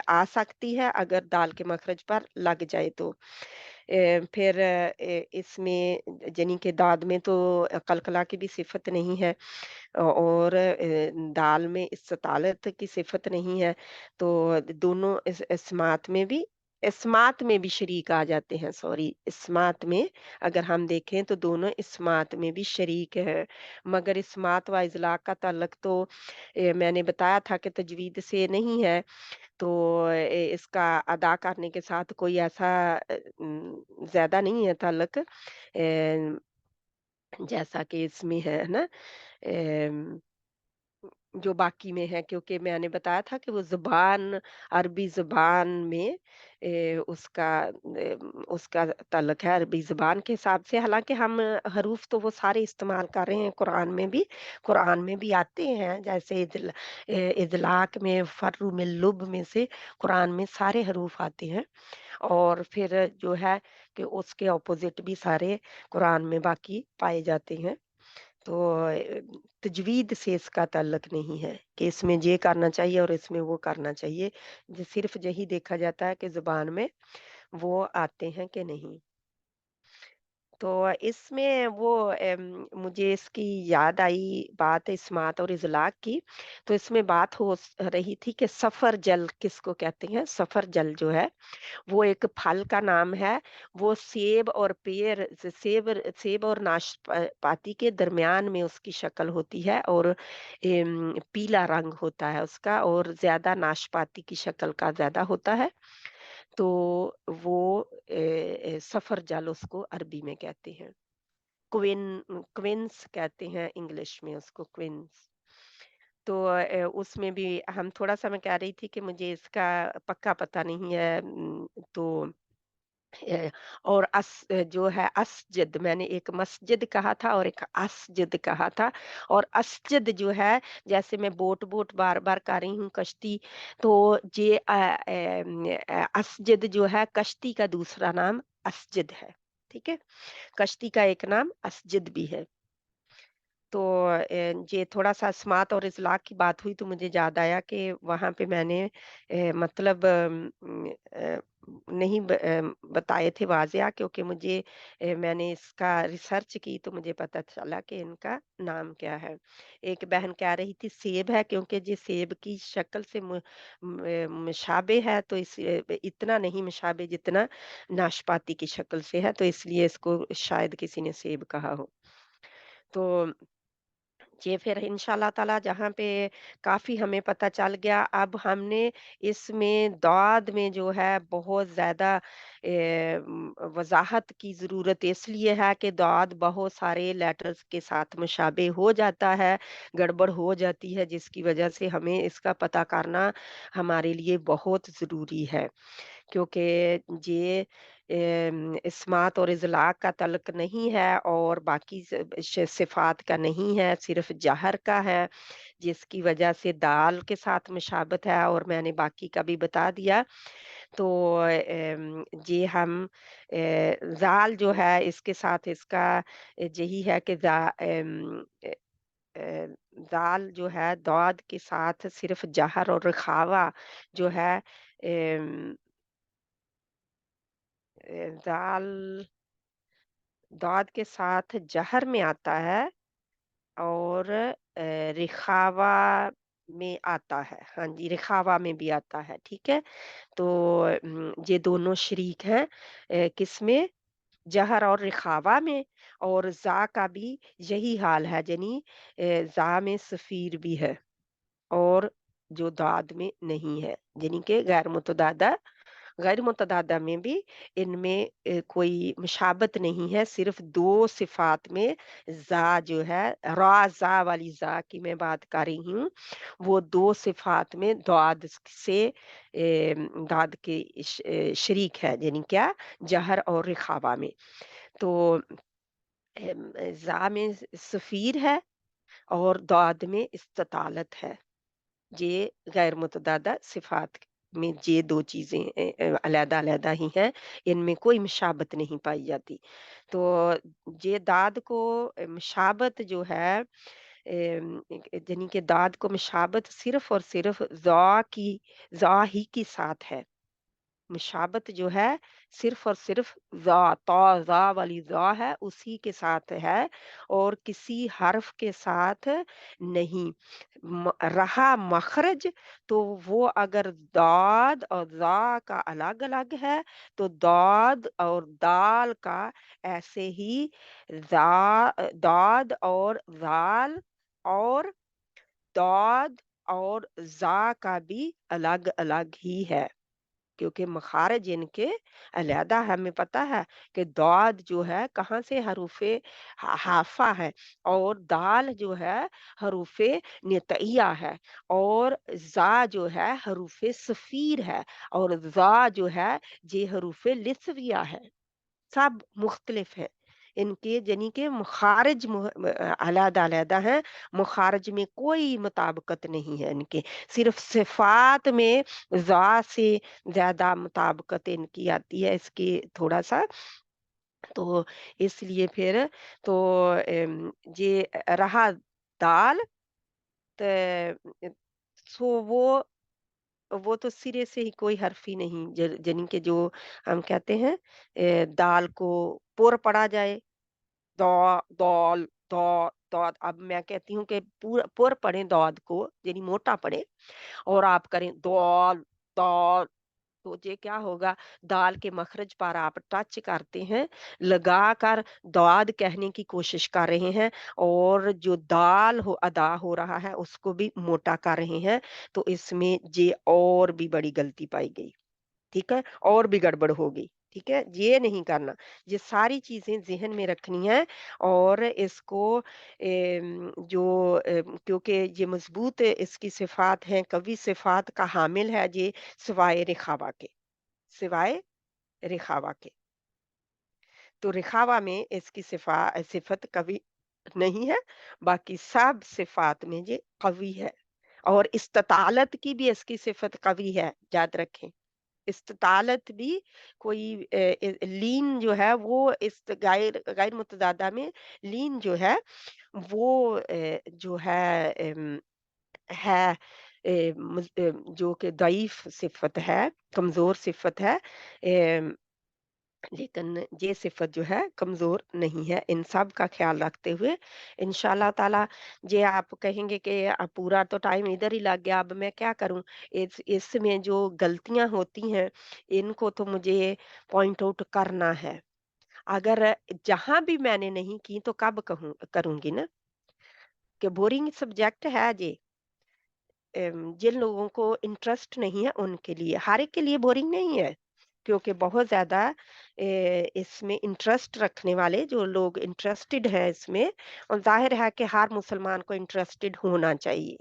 Speaker 1: आ सकती है अगर दाल के मखरज पर लग जाए तो। फिर इसमें यानी कि दाद में तो कलकला की भी सिफ़त नहीं है, और दाल में इस्तालत की सिफ़त नहीं है, तो दोनों इस्मात में भी शरीक आ जाते हैं, सॉरी, इस्मात में अगर हम देखें तो दोनों इस्मात में भी शरीक हैं। मगर इस्मात व इज़लाक़ का ताल्लुक तो मैंने बताया था कि तजवीद से नहीं है, तो इसका अदा करने के साथ कोई ऐसा ज़्यादा नहीं है ताल्लुक, जैसा कि इसमें है ना? अम जो बाकी में है, क्योंकि मैंने बताया था कि वो ज़ुबान अरबी ज़ुबान में उसका ताल्लुक है अरबी ज़ुबान के हिसाब से। हालाँकि हम हरूफ तो वो सारे इस्तेमाल कर रहे हैं कुरान में भी आते हैं, जैसे इज़लाक में फ़र्रु मिन लुब में से कुरान में सारे हरूफ आते हैं, और फिर जो है कि उसके अपोज़िट भी सारे कुरान में बाकी पाए जाते हैं। तो तजवीद से इसका ताल्लुक नहीं है कि इसमें ये करना चाहिए और इसमें वो करना चाहिए। सिर्फ़ यही देखा जाता है कि ज़ुबान में वो आते हैं कि नहीं। तो इसमें वो मुझे इसकी याद आई बात इस्मात और इज़लाक़ की, तो इसमें बात हो रही थी कि सफ़र जल किसको कहते हैं? सफ़र जल जो है वो एक फल का नाम है। वो सेब और सेब और पाती के दरमियान में उसकी शक्ल होती है, और पीला रंग होता है उसका, और ज़्यादा नाशपाती की शक्ल का ज़्यादा होता है। तो वो सफ़र जल उसको अरबी में कहते हैं। क्विन्स कहते हैं इंग्लिश में उसको, क्विन्स। तो उसमें भी हम थोड़ा-सा, मैं कह रही थी कि मुझे इसका पक्का पता नहीं है, तो अ, और जो है असजद, मैंने एक मस्जिद कहा था और एक असजद कहा था, और असजद जो है, जैसे मैं बोट बार-बार कर रही हूँ कश्ती, तो ये असजद जो है कश्ती का दूसरा नाम असजद है, ठीक है? कश्ती का एक नाम असजद भी है। तो ये थोड़ा-सा अस्मात और इज़लाक़ की बात हुई तो मुझे याद आया कि वहाँ पे मैंने मतलब नहीं बताए थे वाज़िया, क्योंकि मुझे मैंने इसका रिसर्च की तो मुझे पता चला कि इनका नाम क्या है। एक बहन कह रही थी सेब है, क्योंकि ये सेब की शक्ल से मुशाबे है, तो इतना नहीं मुशाबे जितना नाशपाती की शक्ल से है, तो इसलिए इसको शायद किसी ने सेब कहा हो। तो जी, फिर इंशाअल्लाह ताला जहाँ पे काफ़ी हमें पता चल गया, अब हमने इसमें दौद में जो है बहुत ज़्यादा वज़ाहत की ज़रूरत इसलिए है कि दौद बहुत सारे लेटर्स के साथ मुशाबे हो जाता है, गड़बड़ हो जाती है, जिसकी वजह से हमें इसका पता करना हमारे लिए बहुत ज़रूरी है। क्योंकि ये इस्मात और इज़लाक़ का तल्क नहीं है और बाकी सिफ़ात का नहीं है, सिर्फ़ जहर का है, जिसकी वजह से दाल के साथ मुशाबत है, और मैंने बाकी का भी बता दिया। तो ये हम ज़ाल जो है इसके साथ इसका यही है कि ज़ाल जो है दौद के साथ सिर्फ़ जहर और रखावा जो है दाल दाद के साथ जहर में आता है, और रिखावा में आता है। हाँ जी, रिखावा में भी आता है, ठीक है? तो ये दोनों शरीक हैं किसमें? जहर और रिखावा में, और ज़ा का भी यही हाल है, यानी ज़ा में सफ़ीर भी है, और जो दाद में नहीं है, यानी कि गैर मुतदादा में भी इनमें कोई मुशाबत नहीं है, सिर्फ़ 2 सिफ़ात में ज़ा जो है, रा ज़ा वाली ज़ा की मैं बात कर रही हूँ, वो 2 सिफ़ात में दाद से दाद के शरीक है, यानी क्या? जहर और रिखावा में। तो ज़ा में सफ़ीर है, और दाद में इस्तितालत है। ये गैर मुतदादा सिफ़ात में ये 2 चीज़ें अलग-अलग ही हैं, इनमें कोई मुशाबत नहीं पाई जाती। तो ये दाद को मुशाबत जो है यानी कि दाद को मुशाबत सिर्फ़ और सिर्फ़ ज़ा ही के साथ है। मुशाबत जो है सिर्फ़ और सिर्फ़ ज़ा, तौ, ज़ा वाली ज़ा है, उसी के साथ है, और किसी हर्फ़ के साथ नहीं। रहा मख़रज, तो वो अगर दाद और ज़ा का अलग-अलग है, तो दाद और दाल का ऐसे ही दाद और ज़ाल, और दाद और ज़ा का भी अलग-अलग ही है। क्योंकि मखारज इनके अलहदा है। हमें पता है कि दाद जो है कहाँ से हरूफे हाफा है, और दाल जो है हरूफे नितइया है, और जा जो है हरूफे सफीर है, और जा जो है ये हरूफे लिस्विया है। सब मुख्तलिफ है। इनके यानी कि मखारिज अलग-अलग हैं, मखारिज में कोई मुताबिकत नहीं है इनके। सिर्फ़ सिफ़ात में ज़ा से ज़्यादा मुताबिकत इनकी आती है, इसकी थोड़ा-सा। तो इसलिए फिर तो ये रहा दाल, त सो वो तो सिरे से ही कोई हर्फ ही नहीं, यानी कि जो हम कहते हैं दाल को पुर पढ़ा जाए, दौ दौल दौ दौद, अब मैं कहती हूँ कि पुर पढ़ें दौद को, यानी मोटा पढ़ें, और आप करें दौल दौल, तो ये क्या होगा? दाल के मखरज पर आप टच करते हैं, लगाकर दाद कहने की कोशिश कर रहे हैं, और जो दाल हो अदा हो रहा है उसको भी मोटा कर रहे हैं, तो इसमें ये और भी बड़ी गलती पाई गई। ठीक है? और भी गड़बड़ होगी, ठीक है? ये नहीं करना। ये सारी चीज़ें ज़हन में रखनी है, और इसको क्योंकि ये मज़बूत इसकी सिफ़ात हैं, कवी सिफ़ात का हामिल है ये, सिवाय रिखावा के, सिवाय रिखावा के। तो रिखावा में इसकी सिफ़त कवी नहीं है, बाकी सब सिफ़ात में ये कवी है, और इस्तितालत की भी इसकी सिफ़त कवी है, याद रखें। इस्तितालत भी कोई लीन जो है वो गैर गैर मुतज़ादा में लीन जो है वो जो है है जो कि दईफ़ सिफ़त है, कमज़ोर सिफ़त है। लेकिन ये सिफ़त जो है कमज़ोर नहीं है। इन सब का ख़्याल रखते हुए इंशाअल्लाह ताला, जे आप कहेंगे कि पूरा तो टाइम इधर ही लग गया, अब मैं क्या करूँ? इसमें जो गलतियाँ होती हैं, इनको तो मुझे पॉइंट आउट करना है। अगर जहाँ भी मैंने नहीं की तो कब कहूँ करूँगी ना? कि बोरिंग सब्जेक्ट है ये। जिन लोगों को इंटरेस्ट नहीं है उनके लिए, हर एक के लिए बोरिंग नहीं है, क्योंकि बहुत ज़्यादा इसमें इंटरेस्ट रखने वाले जो लोग इंटरेस्टेड हैं इसमें, और ज़ाहिर है कि हर मुसलमान को इंटरेस्टेड होना चाहिए।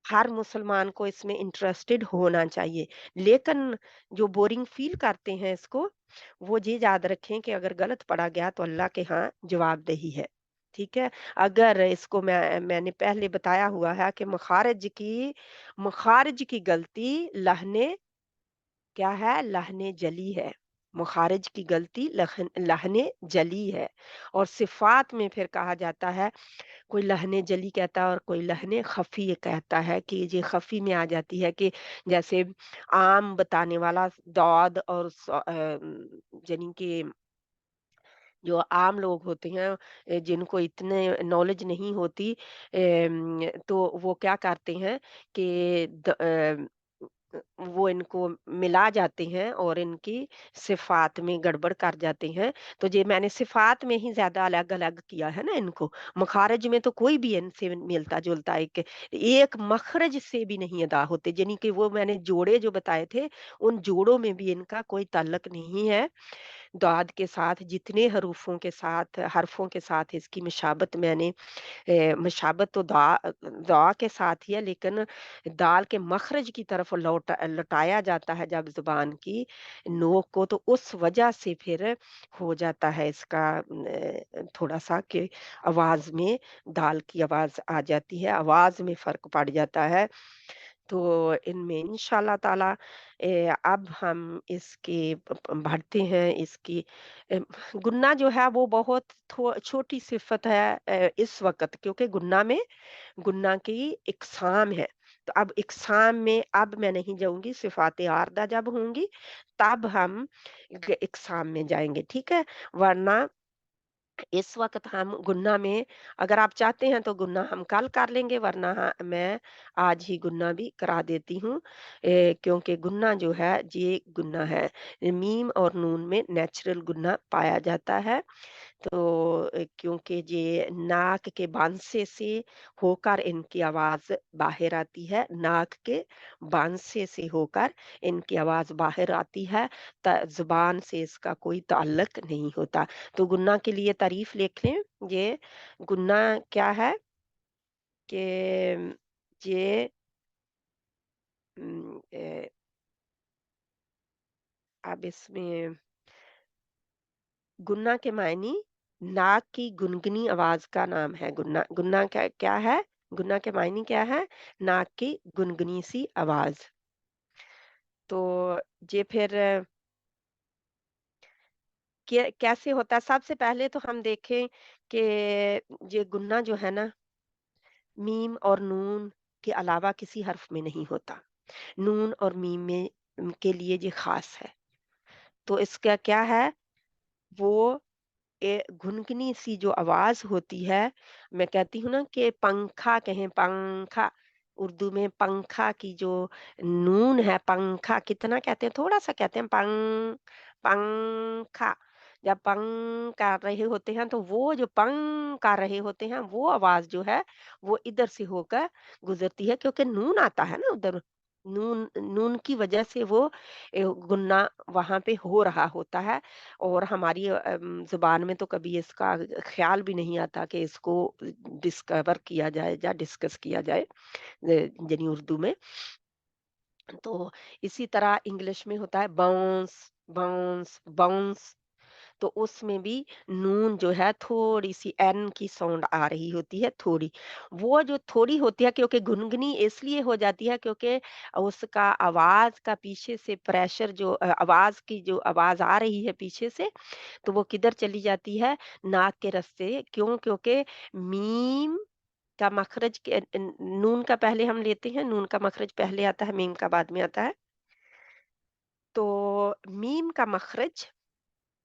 Speaker 1: हर मुसलमान को इसमें इंटरेस्टेड होना चाहिए। लेकिन जो बोरिंग फ़ील करते हैं इसको, वो ये याद रखें कि अगर गलत पढ़ा गया तो अल्लाह के यहाँ जवाबदेही है। ठीक है? अगर इसको मैंने पहले बताया हुआ है कि मखारिज की गलती लहने क्या है? लहने जली है। मखारिज की गलती लहने जली है। और सिफ़ात में फिर कहा जाता है, कोई लहने जली कहता है और कोई लहने ख़फ़ी कहता है, कि ये ख़फ़ी में आ जाती है, कि जैसे आम बताने वाला दौद और यानी कि जो आम लोग होते हैं, जिनको इतने नॉलेज नहीं होती, तो वो क्या करते हैं कि वो इनको मिला जाते हैं और इनकी सिफ़ात में गड़बड़ कर जाते हैं। तो ये मैंने सिफ़ात में ही ज़्यादा अलग-अलग किया है ना इनको। मखारिज में तो कोई भी इनसे मिलता-जुलता एक एक मखरज से भी नहीं अदा होते, यानी कि वो मैंने जोड़े जो बताए थे, उन जोड़ों में भी इनका कोई ताल्लुक नहीं है। दाद के साथ जितने हरूफों के साथ हरफ़ों के साथ इसकी मुशाबत मैंने, मुशाबत तो दवा के साथ ही है, लेकिन दाल के मखरज की तरफ लौटाया जाता है जब ज़ुबान की नोक को, तो उस वजह से फिर हो जाता है इसका थोड़ा-सा कि आवाज़ में दाल की आवाज़ आ जाती है, आवाज़ में फ़र्क पड़ जाता है। तो इनमें इंशाअल्लाह ताला अब हम इसके बढ़ते हैं, इसकी अ, गुन्ना जो है वो बहुत छोटी सिफ़त है इस वक़्त, क्योंकि गुन्ना की इक़साम है। तो अब इक़साम में अब मैं नहीं जाऊँगी, सिफ़ात आरदा जब होंगी तब हम इक़साम में जाएँगे, ठीक है? वरना इस वक़्त हम गुन्ना में, अगर आप चाहते हैं तो गुन्ना हम कल कर लेंगे, वरना मैं आज ही गुन्ना भी करा देती हूँ। क्योंकि गुन्ना जो है ये गुन्ना है, मीम और नून में नेचुरल गुन्ना पाया जाता है। तो क्योंकि ये नाक के बांसे से होकर इनकी आवाज़ बाहर आती है, नाक के बांसे से होकर इनकी आवाज़ बाहर आती है, ज़ुबान से इसका कोई ताल्लुक नहीं होता। तो गुन्ना के लिए तारीफ़ लिख लें, ये गुन्ना क्या है कि ये उम, ए अब इसमें गुन्ना के मायनी नाक की गुनगुनी आवाज़ का नाम है गुन्ना। गुन्ना क्या क्या है? गुन्ना के मायने क्या है? नाक की गुनगुनी सी आवाज़। तो ये फिर कैसे होता है? सबसे पहले तो हम देखें कि ये गुन्ना जो है ना, मीम और नून के अलावा किसी हर्फ में नहीं होता। नून और मीम में के लिए ये ख़ास है। तो इसका क्या है? वो गुनगुनी सी जो आवाज़ होती है, मैं कहती हूँ ना कि पंखा कहें, पंखा, उर्दू में पंखा की जो नून है, पंखा कितना कहते हैं, थोड़ा-सा कहते हैं पंखा। जब कर रहे होते हैं तो वो जो कर रहे होते हैं, वो आवाज़ जो है वो इधर से होकर गुज़रती है, क्योंकि नून आता है ना उधर। नून नून की वज़ह से वो गुन्ना वहाँ पे हो रहा होता है। और हमारी ज़ुबान में तो कभी इसका ख़्याल भी नहीं आता कि इसको डिस्कवर किया जाए या डिस्कस किया जाए, यानी उर्दू में। तो इसी तरह इंग्लिश में होता है बाउंस, बाउंस, बाउंस। तो उसमें भी नून जो है थोड़ी-सी एन की साउंड आ रही होती है थोड़ी। वो जो थोड़ी होती है, क्योंकि गुनगुनी इसलिए हो जाती है क्योंकि उसका आवाज़ का पीछे से प्रेशर जो आवाज़ की जो आवाज़ आ रही है पीछे से, तो वो किधर चली जाती है? नाक के रास्ते। क्यों? क्योंकि मीम का मखरज नून का पहले हम लेते हैं, नून का मखरज पहले आता है, मीम का बाद में आता है। तो मीम का मखरज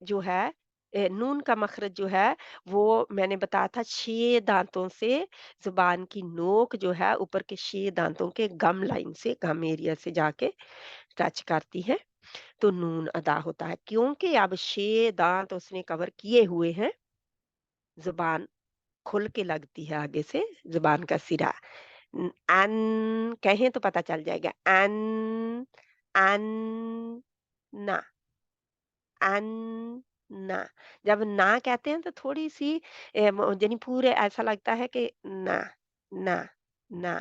Speaker 1: जो है, नून का मखरज जो है, वो मैंने बताया था 6 दांतों से ज़ुबान की नोक जो है ऊपर के 6 दांतों के गम लाइन से, गम एरिया से जाके टच करती है, तो नून अदा होता है। क्योंकि अब 6 दांत उसने कवर किए हुए हैं, ज़ुबान खुल के लगती है आगे से, ज़ुबान का सिरा। अन कहें तो पता चल जाएगा। अन, अन, ना, अन, ना। जब ना कहते हैं तो थोड़ी-सी यानी पूरे ऐसा लगता है कि ना, ना, ना,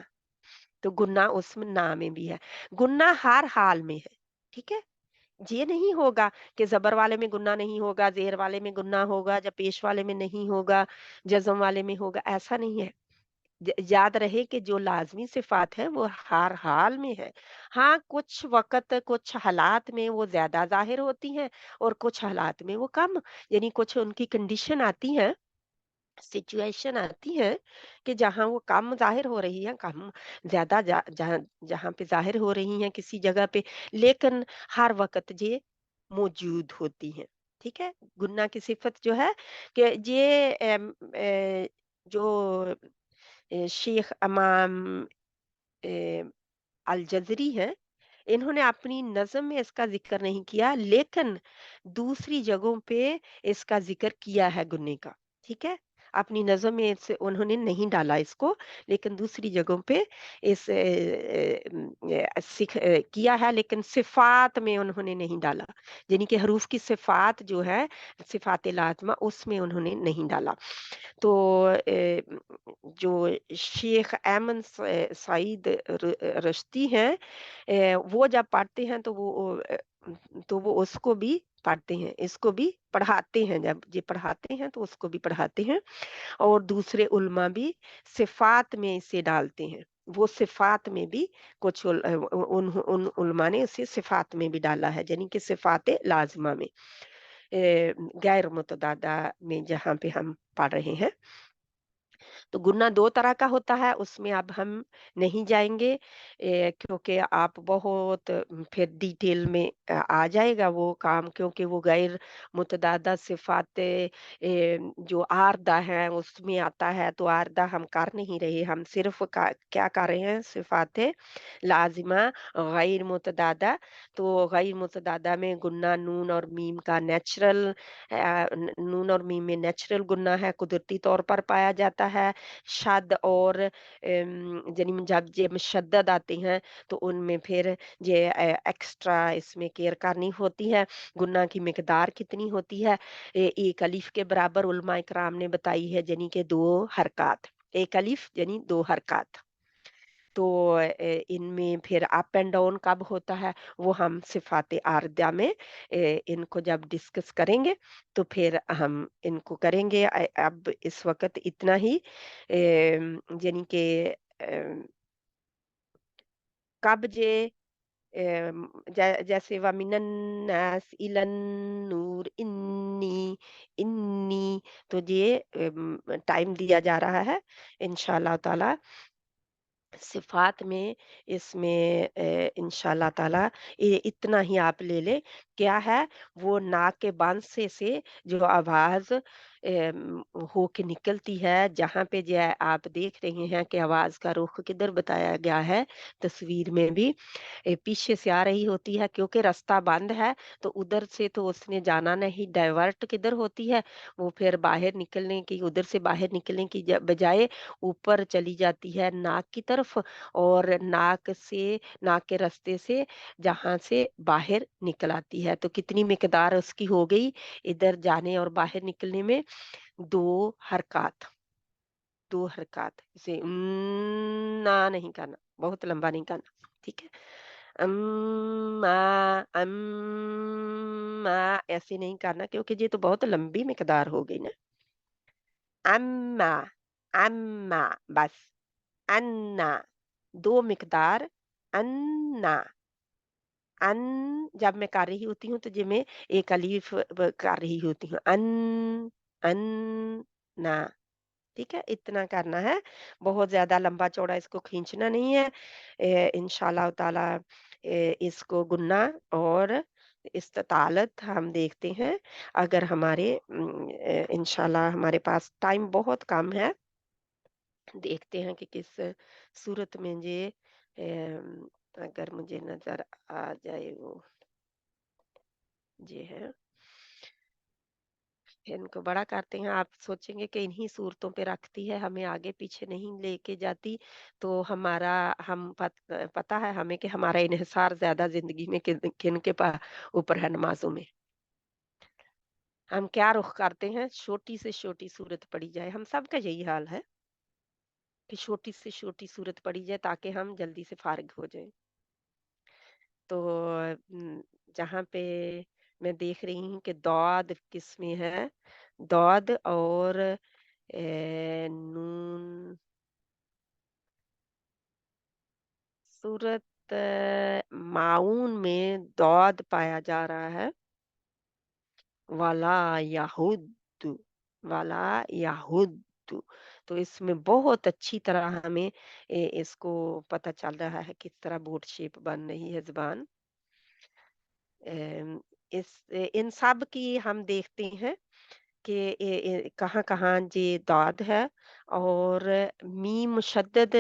Speaker 1: तो गुन्ना उसमें ना में भी है। गुन्ना हर हाल में है, ठीक है? ये नहीं होगा कि ज़बर वाले में गुन्ना नहीं होगा, ज़ेर वाले में गुन्ना होगा, या पेश वाले में नहीं होगा, जज़म वाले में होगा, ऐसा नहीं है। याद रहे कि जो लाज़मी सिफ़ात हैं वो हर हाल में है। हाँ, कुछ वक़्त कुछ हालात में वो ज़्यादा ज़ाहिर होती हैं और कुछ हालात में वो कम, यानी कुछ उनकी कंडीशन आती हैं, सिचुएशन आती है कि जहाँ वो कम ज़ाहिर हो रही है, कम ज़्यादा जहाँ जहाँ पे ज़ाहिर हो रही हैं किसी जगह पे, लेकिन हर वक़्त ये मौजूद होती हैं। ठीक है? गुन्ना की सिफ़त जो है कि ये जो शेख इमाम अल-जज़री हैं, इन्होंने अपनी नज़्म में इसका ज़िक्र नहीं किया, लेकिन दूसरी जगहों पे इसका ज़िक्र किया है गुन्ने का, ठीक है? अपनी नज़्म में इसे उन्होंने नहीं डाला इसको, लेकिन दूसरी जगहों पे इस किया है, लेकिन सिफ़ात में उन्होंने नहीं डाला। यानी कि हरूफ की सिफ़ात जो है, सिफ़ात लाज़िमा उसमें उन्होंने नहीं डाला। तो जो शेख अहमद सईद रश्ती हैं, वो जब पढ़ते हैं तो वो उसको भी पढ़ते हैं, इसको भी पढ़ाते हैं, जब ये पढ़ाते हैं तो उसको भी पढ़ाते हैं, और दूसरे उलमा भी सिफ़ात में इसे डालते हैं। वो सिफ़ात में भी कुछ उन उलमा ने इसे सिफ़ात में भी डाला है, यानी कि सिफ़ात लाज़िमा में, गैर मुतदादा में जहाँ पे हम पढ़ रहे हैं। तो गुना 2 तरह का होता है, उसमें अब हम नहीं जाएँगे, क्योंकि आप बहुत फिर डिटेल में आ जाएगा वो काम, क्योंकि वो गैर मुतदादा सिफ़ातें जो आर्दा हैं उसमें आता है, तो आर्दा हम कर नहीं रहे, हम सिर्फ़ का क्या कर रहे हैं, सिफ़ातें लाज़िमा गैर मुतदादा। तो गैर मुतदादा में गुन्ना नून और मीम का नेचुरल नून और मीम में नेचुरल गुन्ना है, कुदरती तौर पर पाया जाता है। शद और यानी जब ये मुशद्दद आते हैं तो उनमें फिर ये एक्स्ट्रा इसमें केयर करनी होती है। गुन्ना की मिकदार कितनी होती है? एक अलिफ के बराबर उलमा इकराम ने बताई है, यानी कि 2 हरकत। एक अलिफ यानी 2 हरकत। तो इनमें फिर अप एंड डाउन कब होता है, वो हम सिफ़ात आरदा में इनको जब डिस्कस करेंगे, तो फिर हम इनको करेंगे। अब इस वक़्त इतना ही, यानी कि कब जे जैसे व मिनन नास इलन नूर इन्नी इन्नी, तो ये टाइम दिया जा रहा है इंशाअल्लाह ताला सिफ़ात में, इसमें इंशाअल्लाह ताला इतना ही आप ले लें। क्या है, वो नाक के बांसे से जो आवाज़ हो के निकलती है, जहाँ पे जो है आप देख रहे हैं कि आवाज़ का रुख किधर बताया गया है, तस्वीर में भी पीछे से आ रही होती है, क्योंकि रास्ता बंद है, तो उधर से तो उसने जाना नहीं, डाइवर्ट किधर होती है, वो फिर बाहर निकलने की, उधर से बाहर निकलने की बजाय ऊपर चली जाती है नाक की तरफ, और नाक के रास्ते से जहाँ से बाहर निकल आती है, तो कितनी मिकदार उसकी हो गई इधर जाने और बाहर निकलने में, 2 हरकत, 2 हरकत इसे ना नहीं करना, बहुत लंबा नहीं करना, ठीक है? अम्मा, अम्मा ऐसे नहीं करना, क्योंकि ये तो बहुत लंबी मिकदार हो गई ना। अम्मा, अम्मा बस, अन्ना, 2 मिकदार, अन्ना, अन जब मैं कर रही होती हूँ तो जे मैं एक अलीफ कर रही होती हूँ, अन, अन, ना, ठीक है, इतना करना है, बहुत ज़्यादा लंबा चौड़ा इसको खींचना नहीं है। इंशाअल्लाह ताला इसको गुन्ना और इस्तालत हम देखते हैं, अगर हमारे इंशाअल्लाह हमारे पास टाइम बहुत कम है, देखते हैं कि किस सूरत में ये अगर मुझे नज़र आ जाए वो ये है। इनको बड़ा करते हैं, आप सोचेंगे कि इन्हीं सूरतों पे रखती है, हमें आगे पीछे नहीं लेके जाती, तो हमारा पता है हमें कि हमारा इन्हिसार ज़्यादा ज़िंदगी में किन के ऊपर है नमाज़ों में। हम क्या रुख करते हैं, छोटी से छोटी सूरत पड़ी जाए, हम सबका यही हाल है कि छोटी से छोटी सूरत पड़ी जाए ताकि हम जल्दी से फारिग हो जाएँ। तो जहाँ पे मैं देख रही हूँ कि दौद किसमें है, दौद और नून सूरत माऊन में दौद पाया जा रहा है, वाला याहुद वाला याहुद। तो इसमें बहुत अच्छी तरह हमें इसको पता चल रहा है किस तरह बोट शेप बन रही है ज़ुबान। इस इन सब की हम देखते हैं कि कहाँ-कहाँ ये दाद है, और मीम मुशद्दद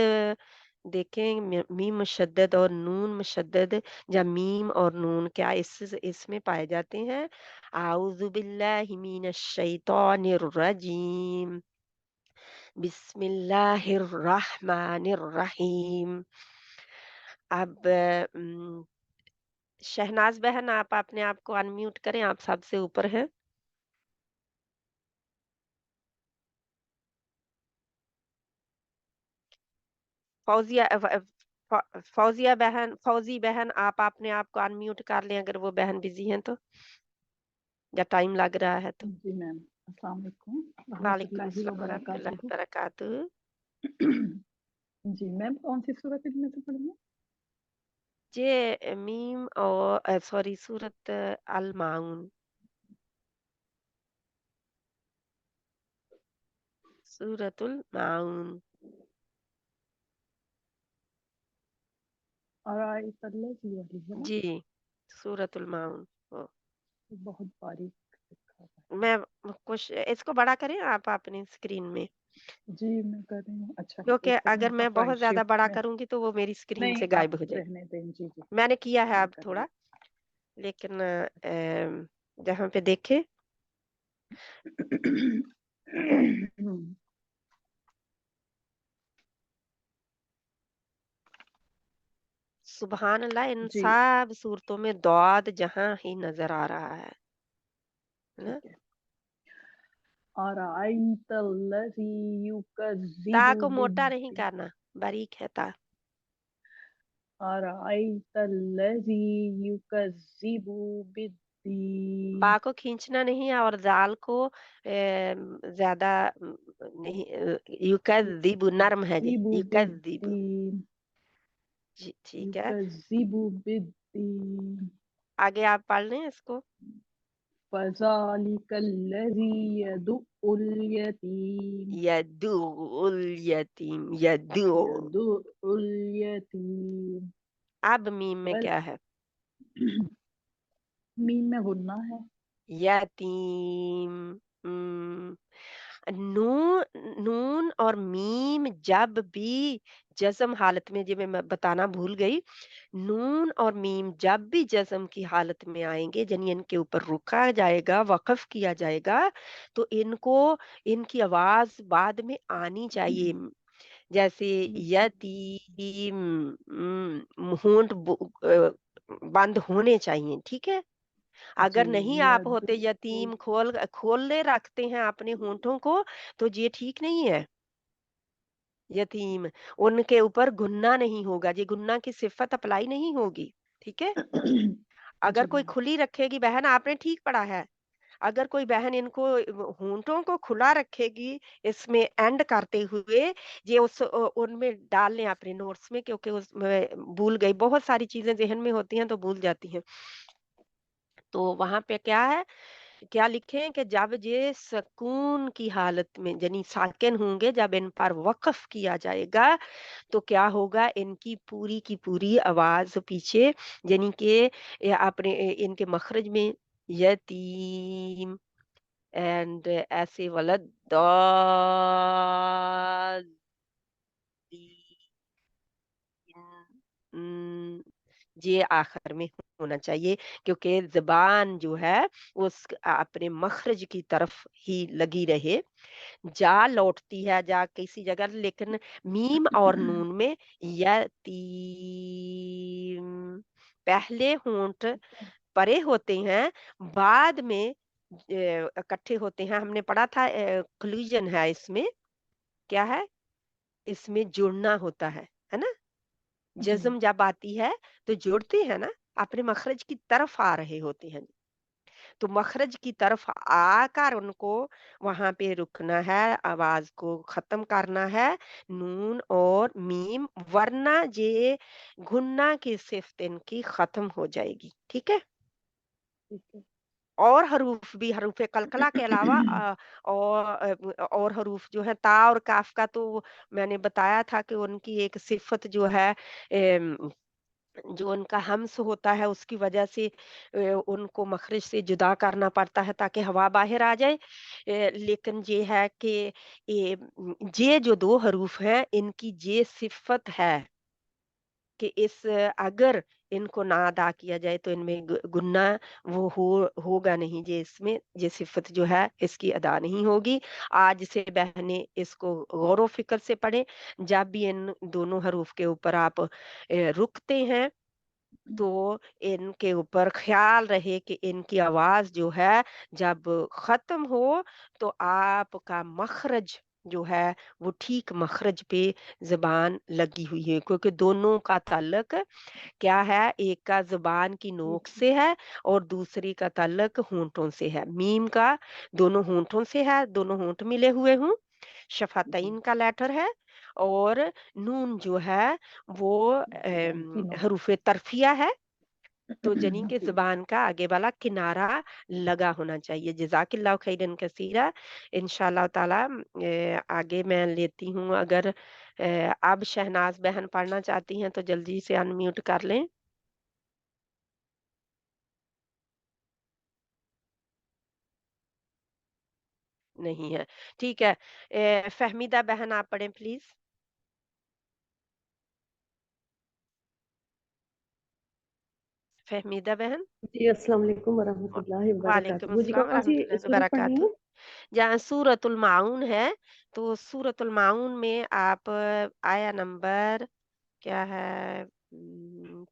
Speaker 1: देखें, मीम मुशद्दद और नून मुशद्दद, या मीम और नून क्या इसमें पाए जाते हैं। आऊज़ु बिल्लाहि मिनश शैतानिर रजीम, बिस्मिल्लाहिर रहमानिर रहीम। अब शहनाज बहन, आप अपने आप को अनम्यूट करें, आप सबसे ऊपर हैं। फौजिया फौजी बहन, आप अपने आप को अनम्यूट कर लें अगर वो बहन बिजी हैं तो, या टाइम लग रहा है तो।
Speaker 2: जी मैम, अस्सलाम वालेकुम
Speaker 1: वालेकुम
Speaker 2: रहमतुल्लाहि व
Speaker 1: अस्सलाम रहमतुल्लाहि
Speaker 2: बरकातुहू।
Speaker 1: बरकातुहू।
Speaker 2: जी मैम, कौन सी सूरत इनमें से पढ़नी है?
Speaker 1: ये मीम और सॉरी, सूरत अल माउन, सूरतुल माउन।
Speaker 2: और आयतल्लाजी वाली है ना?
Speaker 1: जी, सूरतुल माउन। ओ,
Speaker 2: ये बहुत बारीक लिखा हुआ
Speaker 1: मैं कुछ इसको बड़ा करें आप अपनी स्क्रीन में,
Speaker 2: है। जी मैं कर रही हूँ। अच्छा,
Speaker 1: क्योंकि
Speaker 2: एक सेकंड
Speaker 1: अगर मैं बहुत ज्यादा
Speaker 2: अप्रेंटिसशिप
Speaker 1: बड़ा
Speaker 2: में।
Speaker 1: करूंगी तो वो मेरी स्क्रीन
Speaker 2: नहीं,
Speaker 1: से
Speaker 2: आप
Speaker 1: गायब हो जाएगी।
Speaker 2: रहने दें। जी जी,
Speaker 1: मैंने किया है
Speaker 2: मैं
Speaker 1: अब
Speaker 2: कर रही
Speaker 1: थोड़ा, लेकिन जहाँ पे देखे
Speaker 2: हूँ।
Speaker 1: सुबहान अल्लाह, इन
Speaker 2: जी
Speaker 1: सब सूरतों में दौद जहाँ ही नजर आ रहा है ना।
Speaker 2: ठीक है। और आयतल्लाजी
Speaker 1: ता
Speaker 2: युकज़िबु
Speaker 1: को मोटा नहीं
Speaker 2: बिद्दीन।
Speaker 1: करना, बारीक है ता।
Speaker 2: और आयतल्लाजी युकज़िबु
Speaker 1: बा
Speaker 2: बिद्दीन।
Speaker 1: को खींचना नहीं है, और जाल को ज्यादा नहीं, युकज़्ज़िबु नर्म है जी,
Speaker 2: युकज़िबु
Speaker 1: युकज़्ज़िबु।
Speaker 2: बिद्दीन।
Speaker 1: जी ठीक है,
Speaker 2: युकज़िबु बिद्दीन।
Speaker 1: आगे आप पढ़ लें इसको।
Speaker 2: फ़ज़ालिकल्लज़ी यदुउल यतीम।
Speaker 1: यदुल यतीम, यदु।
Speaker 2: यदुउल यतीम।
Speaker 1: अब मीम में
Speaker 2: वल
Speaker 1: क्या है?
Speaker 2: मीम में गुन्ना है।
Speaker 1: यतीम। नून, नून और मीम जब भी जज़म हालत में, जी मैं बताना भूल गई, नून और मीम जब भी जज़म की हालत में आएंगे, यानी इनके ऊपर रुका जाएगा, वक़्फ़ किया जाएगा, तो इनको, इनकी आवाज बाद में आनी चाहिए। जैसे यतीम, होंठ बंद होने चाहिए, ठीक है।
Speaker 2: जी
Speaker 1: अगर नहीं आप होते,
Speaker 2: यदुउल।
Speaker 1: यतीम खोले रखते हैं अपने होंठों को, तो ये ठीक नहीं है। यतीम, उनके ऊपर गुन्ना नहीं होगा, ये गुन्ना की सिफ़त अप्लाई नहीं होगी, ठीक है? अगर
Speaker 2: जी
Speaker 1: कोई
Speaker 2: मैम।
Speaker 1: खुली रखेगी बहन, आपने ठीक पढ़ा है। अगर कोई बहन इनको होंठों को खुला रखेगी, इसमें एंड करते हुए, ये उनमें डाल लें अपने नोट्स में, क्योंकि उसमें भूल गई, बहुत सारी चीज़ें ज़हन में होती हैं तो भूल जाती हैं। तो वहाँ पे क्या है, क्या लिखें कि जब ये सकून की हालत में यानी साकिन होंगे, जब इन पर वक़्फ़ किया जाएगा तो क्या होगा, इनकी पूरी की पूरी आवाज़ पीछे यानी कि अपने इनके मखरज में यतीम एंड ऐसे वलद दाल उम, ये आखिर में होना चाहिए, क्योंकि ज़बान जो है उस अपने मखरज की तरफ ही लगी रहे। जा लौटती है, जा किसी जगह, लेकिन मीम और नून में यतीम पहले होंठ परे होते हैं, बाद में इकट्ठे होते हैं। हमने पढ़ा था कोलिजन है इसमें, क्या है? इसमें जुड़ना होता है ना?
Speaker 2: जी।
Speaker 1: जज़्म जब आती है तो जुड़ते हैं ना, अपने मखरज की तरफ आ रहे होते हैं। तो मखरज की तरफ आकर उनको वहाँ पे रुकना है, आवाज़ को ख़त्म करना है, नून और मीम, वरना ये गुन्ना की सिफ़्त इनकी ख़त्म हो जाएगी, ठीक है?
Speaker 2: ठीक है।
Speaker 1: और हरूफ भी, हरूफ़े कलकला के अलावा और हरूफ जो है ता और काफ़ का तो मैंने बताया था कि उनकी एक सिफ़त जो है जो उनका हम्स होता है उसकी वजह से उनको मखरिज से जुदा करना पड़ता है ताकि हवा बाहर आ जाए। लेकिन ये है कि ये जो 2 हरूफ हैं इनकी ये सिफ़त है कि अगर इनको ना अदा किया जाए तो इनमें गुन्ना वो होगा नहीं, ये इसमें ये सिफ़त जो है इसकी अदा नहीं होगी। आज से बहनें इसको गौर व फ़िक्र से पढ़ें, जब भी इन दोनों हरूफ के ऊपर आप रुकते हैं तो इनके ऊपर ख़्याल रहे कि इनकी आवाज़ जो है जब ख़त्म हो तो आपका मख़रज जो है वो ठीक मख़रज पे ज़ुबान लगी हुई है, क्योंकि दोनों का ताल्लुक क्या है, एक का ज़ुबान की नोक से है और दूसरी का ताल्लुक होंठों से है। मीम का दोनों होंठों से है, दोनों होंठ मिले हुए हों,
Speaker 2: जी।
Speaker 1: शफ़ातैन का लेटर है, और नून जो है वो
Speaker 2: ज़ुबान की नोक।
Speaker 1: हरूफ़े तरफ़िया है। तो जनी के
Speaker 2: जी।
Speaker 1: ज़ुबान का आगे वाला किनारा लगा होना चाहिए। जज़ाकिल्लाहु खैरन कसीरा। इंशाअल्लाह ताला आगे मैं लेती हूँ। अगर अब शहनाज़ बहन पढ़ना चाहती हैं तो जल्दी से अनम्यूट कर लें। नहीं है, ठीक है। फ़हमीदा बहन आप पढ़ें प्लीज़। फ़हमीदा बहन।
Speaker 2: जी, अस्सलाम वालेकुम
Speaker 1: व
Speaker 2: वरहमतुल्लाहि
Speaker 1: वालेकुम
Speaker 2: वबरकातुहू। जी,
Speaker 1: अस्सलाम
Speaker 2: कौन-सी
Speaker 1: रहमतुल्लाहि व
Speaker 2: सूरत पढ़नी
Speaker 1: बरकातुह।
Speaker 2: है?
Speaker 1: जहाँ सूरतुल माऊन है, तो सूरतुल माऊन में आप आया नंबर क्या है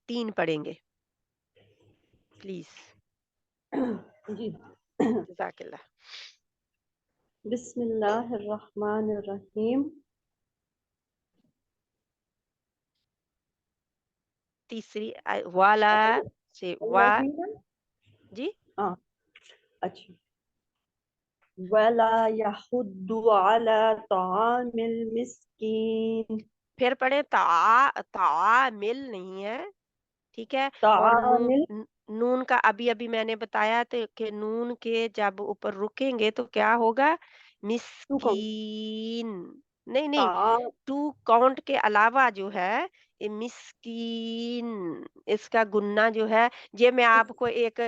Speaker 1: 3 पढ़ेंगे, प्लीज़।
Speaker 2: जी।
Speaker 1: जज़ाकिल्लाह।
Speaker 2: बिस्मिल्लाहिर्रहमानिर्रहीम।
Speaker 1: तीसरी वाला से वा
Speaker 2: वल्लज़ीना।
Speaker 1: जी,
Speaker 2: हाँ, अच्छा। वला यहुद्दु अला तआमिल मिस्कीन।
Speaker 1: फिर पढ़ें तामिल नहीं है, ठीक है? और
Speaker 2: तआमिल
Speaker 1: नून का अभी-अभी मैंने बताया तो कि नून के जब ऊपर रुकेंगे तो क्या होगा?
Speaker 2: To count.
Speaker 1: मिस्कीन। नहीं, नहीं,
Speaker 2: ता
Speaker 1: 2 काउंट के अलावा जो है ये मिस्कीन, इसका गुन्ना जो है, ये मैं आपको एक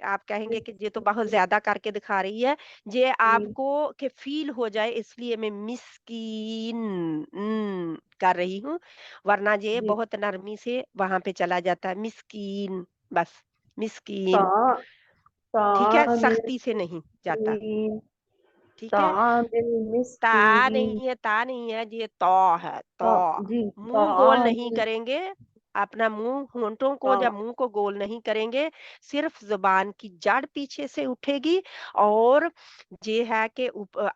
Speaker 1: आप कहेंगे कि ये तो बहुत ज़्यादा करके दिखा रही है। ये
Speaker 2: मिस्कीन।
Speaker 1: आपको कि फ़ील हो जाए इसलिए मैं मिस्कीन कर रही हूँ, वरना ये
Speaker 2: जी।
Speaker 1: बहुत नरमी से वहाँ पे चला जाता है, मिस्कीन, बस
Speaker 2: ता
Speaker 1: मिस्कीन, ठीक है?
Speaker 2: तामिल
Speaker 1: सख्ती से नहीं जाता,
Speaker 2: मिस्कीन।
Speaker 1: ठीक है?
Speaker 2: तामिल
Speaker 1: ता
Speaker 2: मिस्कीन।
Speaker 1: नहीं है, ता नहीं है, ये तौ है,
Speaker 2: ता
Speaker 1: तौ।
Speaker 2: जी।
Speaker 1: मुँह गोल नहीं
Speaker 2: तामिल
Speaker 1: करेंगे, अपना मुँह होंठों को
Speaker 2: ता
Speaker 1: या मुँह को गोल नहीं करेंगे, सिर्फ़ ज़ुबान की जड़ पीछे से उठेगी और ये है कि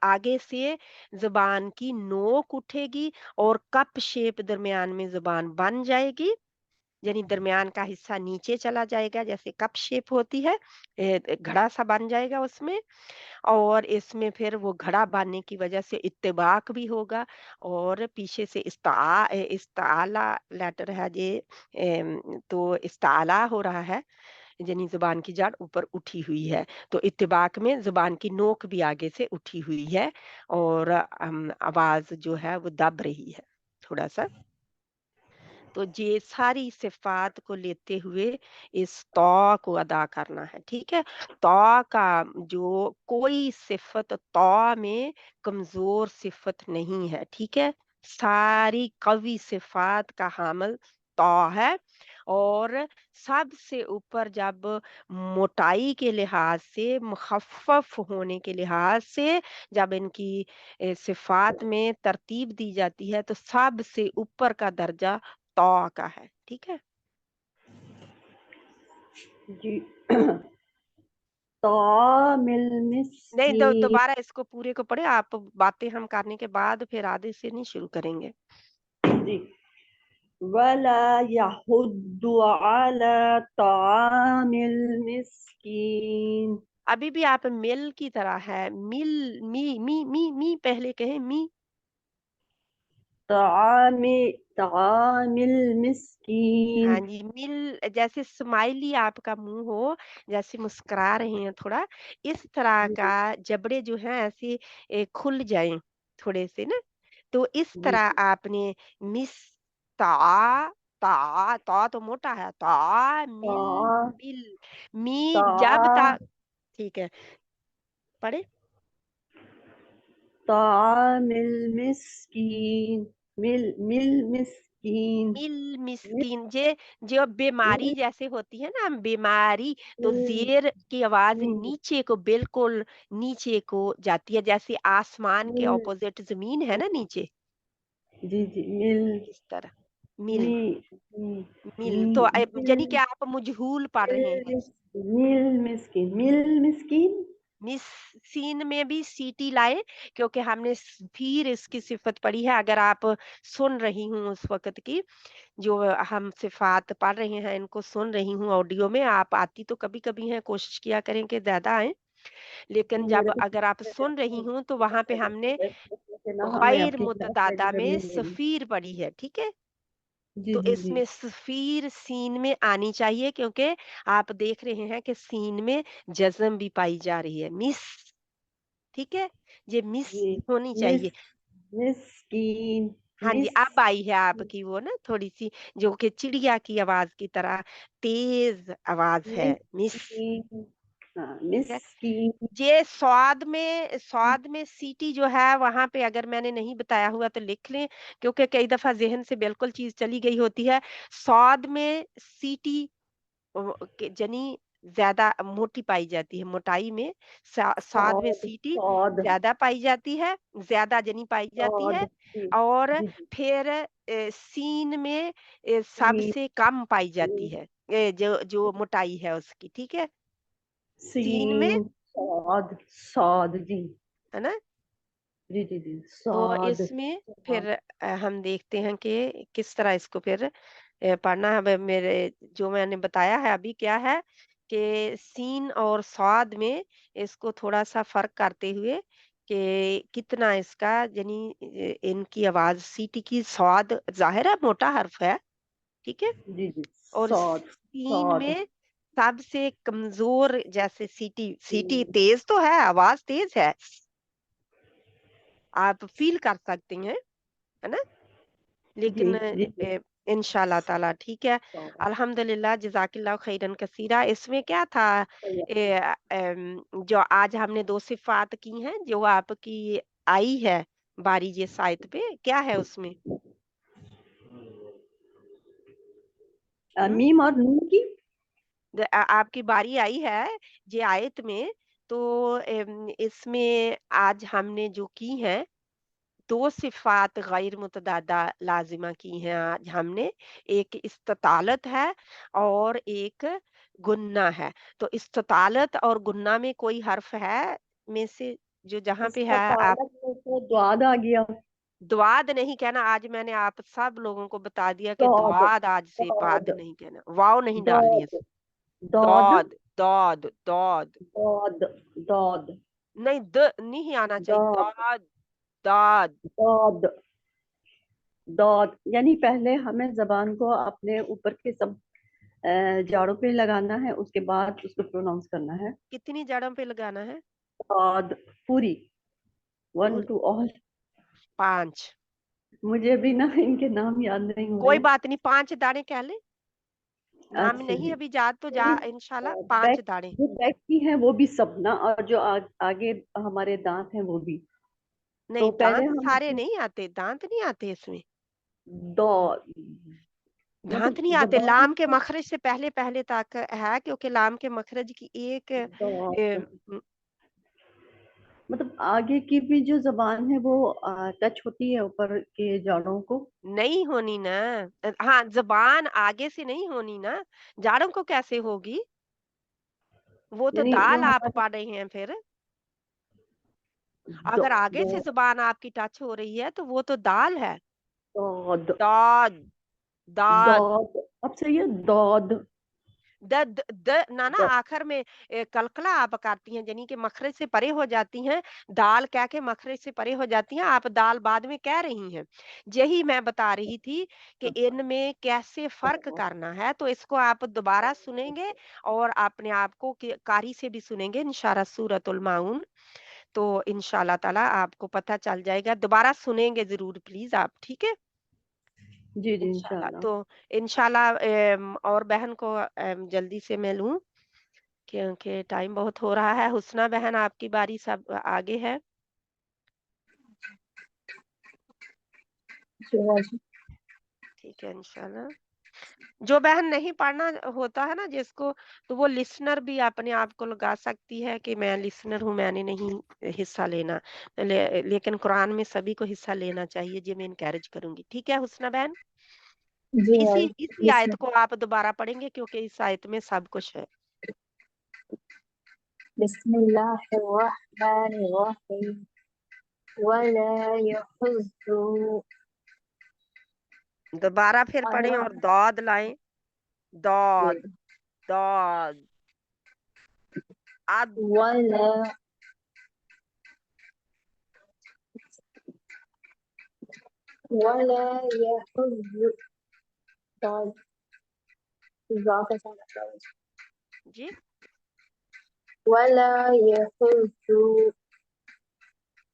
Speaker 1: आगे से ज़ुबान की नोक उठेगी और कप शेप दरमियान में ज़ुबान बन जाएगी, यानी दरमियान का हिस्सा नीचे चला जाएगा, जैसे कप शेप होती है, घड़ा-सा बन जाएगा उसमें। और इसमें फिर वो घड़ा बाँधने की वजह से इत्तेबाक भी होगा और पीछे से इस्ताला लेटर है ये तो इस्ताला हो रहा है। यानी जुबान की जड़ ऊपर उठी हुई है, तो इत्तिबाक में जुबान की नोक भी आगे से उठी हुई है और आवाज जो है वो दब रही है थोड़ा सा। तो ये सारी सिफात को लेते हुए इस तौ को अदा करना है, ठीक है। तौ का जो कोई सिफत तौ में कमजोर सिफत नहीं है, ठीक है। सारी कवी सिफात का हामिल तौ है। और सबसे ऊपर जब मोटाई के लिहाज से, मुखफ़्फ़फ़ होने के लिहाज से जब इनकी सिफात में तरतीब दी जाती है, तो सबसे ऊपर का दर्जा तौ का है, ठीक है।
Speaker 2: जी। तामिल
Speaker 1: नहीं,
Speaker 2: मिस्की।
Speaker 1: दोबारा इसको पूरे को पढ़े आप, बातें हम करने के बाद फिर आधे से नहीं शुरू करेंगे।
Speaker 2: जी। वला यहुद्दु अला तामिल मिस्कीन।
Speaker 1: अभी भी आप मिल की तरह है, मिल, मी पहले कहें, मी।
Speaker 2: तामी तामिल मिस्कीन।
Speaker 1: हाँ जी, मिल जैसे स्माइली आपका मुंह हो, जैसे मुस्कुरा रहे हैं थोड़ा, इस तरह
Speaker 2: जी
Speaker 1: का जबड़े जो हैं ऐसे खुल जाएं थोड़े से ना, तो इस
Speaker 2: जी
Speaker 1: तरह
Speaker 2: जी।
Speaker 1: आपने मिस ता ता ता तो मोटा है, ता
Speaker 2: ता
Speaker 1: मिल मिल मी
Speaker 2: ता
Speaker 1: जब ता, ठीक है, पढ़े।
Speaker 2: तामिल मिस्कीन। मिल मिल मिस्कीन।
Speaker 1: मिल
Speaker 2: मिल
Speaker 1: मिस्कीन, जे जो बीमारी
Speaker 2: मिल
Speaker 1: जैसे होती है ना, बीमारी, तो
Speaker 2: मिल
Speaker 1: जेर की आवाज
Speaker 2: मिल
Speaker 1: नीचे को, बिल्कुल नीचे को जाती है, जैसे आसमान के
Speaker 2: मिल।
Speaker 1: ऑपोजिट जमीन है ना नीचे,
Speaker 2: जी जी। मिल
Speaker 1: इस तरह मिल।
Speaker 2: मी मी
Speaker 1: मिल तो यानी कि
Speaker 2: मिल
Speaker 1: आप मजहूल पढ़ रहे हैं।
Speaker 2: मिल मिस्कीन। मिल मिस्कीन।
Speaker 1: मिस सीन में भी सीटी लाए, क्योंकि हमने फिर इसकी सिफत पढ़ी है। अगर आप सुन रही हूँ उस वक्त की, जो हम सिफात पढ़ रहे हैं, इनको सुन रही हूँ ऑडियो में, आप आती तो कभी कभी हैं, कोशिश किया करें कि ज्यादा आए, लेकिन
Speaker 2: मेरे
Speaker 1: जब
Speaker 2: को
Speaker 1: अगर आप सुन रही हूँ तो वहां पे हमने
Speaker 2: ना, हाँ मैं
Speaker 1: गैर
Speaker 2: अपनी क्लास
Speaker 1: मुतदादा
Speaker 2: रेगुलरली
Speaker 1: में
Speaker 2: ले रही।
Speaker 1: सफीर पढ़ी है, ठीक है।
Speaker 2: जी
Speaker 1: तो
Speaker 2: जी जी।
Speaker 1: इसमें सफीर सीन में आनी चाहिए, क्योंकि आप देख रहे हैं कि सीन में जज्म भी पाई जा रही है, मिस, ठीक है, ये मिस
Speaker 2: जी।
Speaker 1: होनी
Speaker 2: मिस
Speaker 1: चाहिए।
Speaker 2: मिस्कीन।
Speaker 1: हाँ जी,
Speaker 2: मिस
Speaker 1: अब आई है आपकी वो ना थोड़ी सी, जो कि चिड़िया की आवाज की तरह तेज आवाज है, मिस,
Speaker 2: मिस्कीन। हाँ
Speaker 1: ठीक है।
Speaker 2: मिस्कीन।
Speaker 1: ये स्वाद में सीटी जो है वहां पे, अगर मैंने नहीं बताया हुआ तो लिख लें, क्योंकि कई दफा जहन से बिल्कुल चीज चली गई होती है। स्वाद में सीटी जनी ज्यादा मोटी पाई जाती है, मोटाई में स्वाद में
Speaker 2: सौद
Speaker 1: सीटी
Speaker 2: सौद
Speaker 1: ज्यादा पाई जाती है, ज्यादा जनी पाई जाती
Speaker 2: सौद।
Speaker 1: है।
Speaker 2: जी
Speaker 1: और
Speaker 2: जी जी।
Speaker 1: फिर सीन में
Speaker 2: सीन
Speaker 1: सबसे कम पाई जाती है, जो जो मोटाई है उसकी, ठीक है, सीन में,
Speaker 2: सीन सौद सौद। जी
Speaker 1: है ना।
Speaker 2: जी जी जी।
Speaker 1: तो
Speaker 2: सौद
Speaker 1: इसमें
Speaker 2: सौद।
Speaker 1: फिर हम देखते हैं कि किस तरह इसको फिर पढ़ना है। अब मेरे जो मैंने बताया है अभी क्या है, कि सीन और स्वाद में इसको थोड़ा सा फर्क करते हुए, कि कितना इसका यानी इनकी आवाज सीटी की, स्वाद जाहिर है मोटा हर्फ है, ठीक है।
Speaker 2: जी जी।
Speaker 1: और
Speaker 2: सौद
Speaker 1: सीन
Speaker 2: सौद।
Speaker 1: में सबसे कमजोर, जैसे सीटी, सीटी
Speaker 2: हम्म।
Speaker 1: तेज तो है, आवाज तेज है, आप फील कर सकती हैं, है ना।
Speaker 2: जी
Speaker 1: लेकिन
Speaker 2: जी जी।
Speaker 1: इंशाल्लाह ताला ठीक है।
Speaker 2: सौद।
Speaker 1: अल्हम्दुलिल्लाह, जज़ाकिल्लाह खैरन कसीरा। इसमें क्या था, जो आज हमने दो सिफ़ात की हैं, जो आपकी आई है बारी ये साइट पे, क्या है उसमें? हुँ?
Speaker 2: मीम और नून की।
Speaker 1: आपकी बारी आई है ये आयत में, तो इसमें आज हमने जो की हैं, 2 सिफ़ात गैर मुतदादा लाज़िमा की हैं आज हमने। एक इस्तितालत है और एक गुन्ना है। तो इस्तितालत और गुन्ना में कोई हर्फ है में से, जो जहाँ पे
Speaker 2: इसका
Speaker 1: है आप
Speaker 2: तालक में तो द्वाद आ गया।
Speaker 1: दुआद नहीं कहना। आज मैंने आप सब लोगों को बता दिया कि
Speaker 2: दौद
Speaker 1: दुआद आज से बाद
Speaker 2: दौद
Speaker 1: नहीं कहना, वाव नहीं डालनी है।
Speaker 2: दौद दौद
Speaker 1: दौद, दौद, दौद,
Speaker 2: दौद दौद
Speaker 1: नहीं द नहीं आना चाहिए,
Speaker 2: दौद
Speaker 1: दौद, दाद।
Speaker 2: दौद दौद। यानी पहले हमें जबान को अपने ऊपर के सब جڑوں پہ لگانا ہے، اس کے بعد اس کو پروناؤنس کرنا ہے.
Speaker 1: कितनी जड़ों पे लगाना है?
Speaker 2: ضاد پوری 1
Speaker 1: पूरी
Speaker 2: to all.
Speaker 1: 5.
Speaker 2: مجھے ابھی نا ان کے نام یاد نہیں ہو
Speaker 1: कोई
Speaker 2: رہے.
Speaker 1: बात नहीं, 5 दाने कह ले. नाम
Speaker 2: اچھا
Speaker 1: नहीं
Speaker 2: جی.
Speaker 1: अभी याद तो जा इंशाल्लाह, 5
Speaker 2: بیک
Speaker 1: दाने.
Speaker 2: جو بیک کی ہیں وہ بھی سب نا، اور جو آگے ہمارے دانت ہیں وہ بھی.
Speaker 1: नहीं,
Speaker 2: تو پہلے
Speaker 1: दांत
Speaker 2: ہم
Speaker 1: सारे नहीं आते, दांत नहीं आते इसमें.
Speaker 2: دو
Speaker 1: दांत नहीं
Speaker 2: مطلب
Speaker 1: आते.
Speaker 2: زبان
Speaker 1: लाम के मखरज से पहले पहले तक है, क्योंकि लाम के मखरज की एक
Speaker 2: دو مطلب آگے کی بھی جو زبان ہے وہ ٹچ ہوتی ہے اوپر کے جوڑوں کو.
Speaker 1: नहीं होनी ना. हाँ, जबान आगे से नहीं होनी ना. जाड़ों को कैसे होगी? वो तो
Speaker 2: یعنی جو
Speaker 1: दाल आप
Speaker 2: ہمارے
Speaker 1: पढ़ रहे हैं फिर.
Speaker 2: دو
Speaker 1: अगर आगे
Speaker 2: دو
Speaker 1: से जुबान आपकी टच हो रही है तो वो तो दाल है.
Speaker 2: دود
Speaker 1: दाद. दाद.
Speaker 2: دود اب صحیح ہے دود.
Speaker 1: ना ना आखिर में कलकला आप करती हैं, यानी कि मखरज से परे हो जाती हैं. दाल कह के मखरज से परे हो जाती हैं, आप दाल बाद में कह रही हैं. यही मैं बता रही थी कि इनमें कैसे फर्क करना है. तो इसको आप दोबारा सुनेंगे और अपने आप को कारी से भी सुनेंगे इंशाल्लाह सूरतुल माउन. तो इंशाल्लाह ताला आपको पता चल जाएगा. दोबारा सुनेंगे जरूर प्लीज आप, ठीक है.
Speaker 2: جی جی
Speaker 1: इंशाल्लाह.
Speaker 2: انشاءاللہ.
Speaker 1: तो इंशाल्लाह और बहन को जल्दी से मैं लूं, क्योंकि टाइम बहुत हो रहा है. हुस्ना बहन आपकी बारी सब आगे है. ठीक है इंशाल्लाह. जो बहन नहीं पढ़ना होता है ना जिसको, तो वो लिसनर भी अपने आप को लगा सकती है कि मैं लिसनर हूँ, मैंने नहीं हिस्सा लेना. लेकिन कुरान में सभी को हिस्सा लेना चाहिए, ये मैं इनकरेज करूंगी. ठीक है हुस्ना बहन.
Speaker 3: जी
Speaker 1: इसी आयत को आप दोबारा पढ़ेंगे क्योंकि इस आयत में सब कुछ है.
Speaker 3: बिस्मिल्लाहिर्रहमानिर्रहीम वला यहुज़्ज़ु
Speaker 1: दोबारा फिर पढ़ें और दौद लाएं. दौद. दौद. अद.
Speaker 3: वला वला यहुज़्ज़ु दाल इजाफा सा
Speaker 1: जी.
Speaker 3: वला यहुज़्ज़ु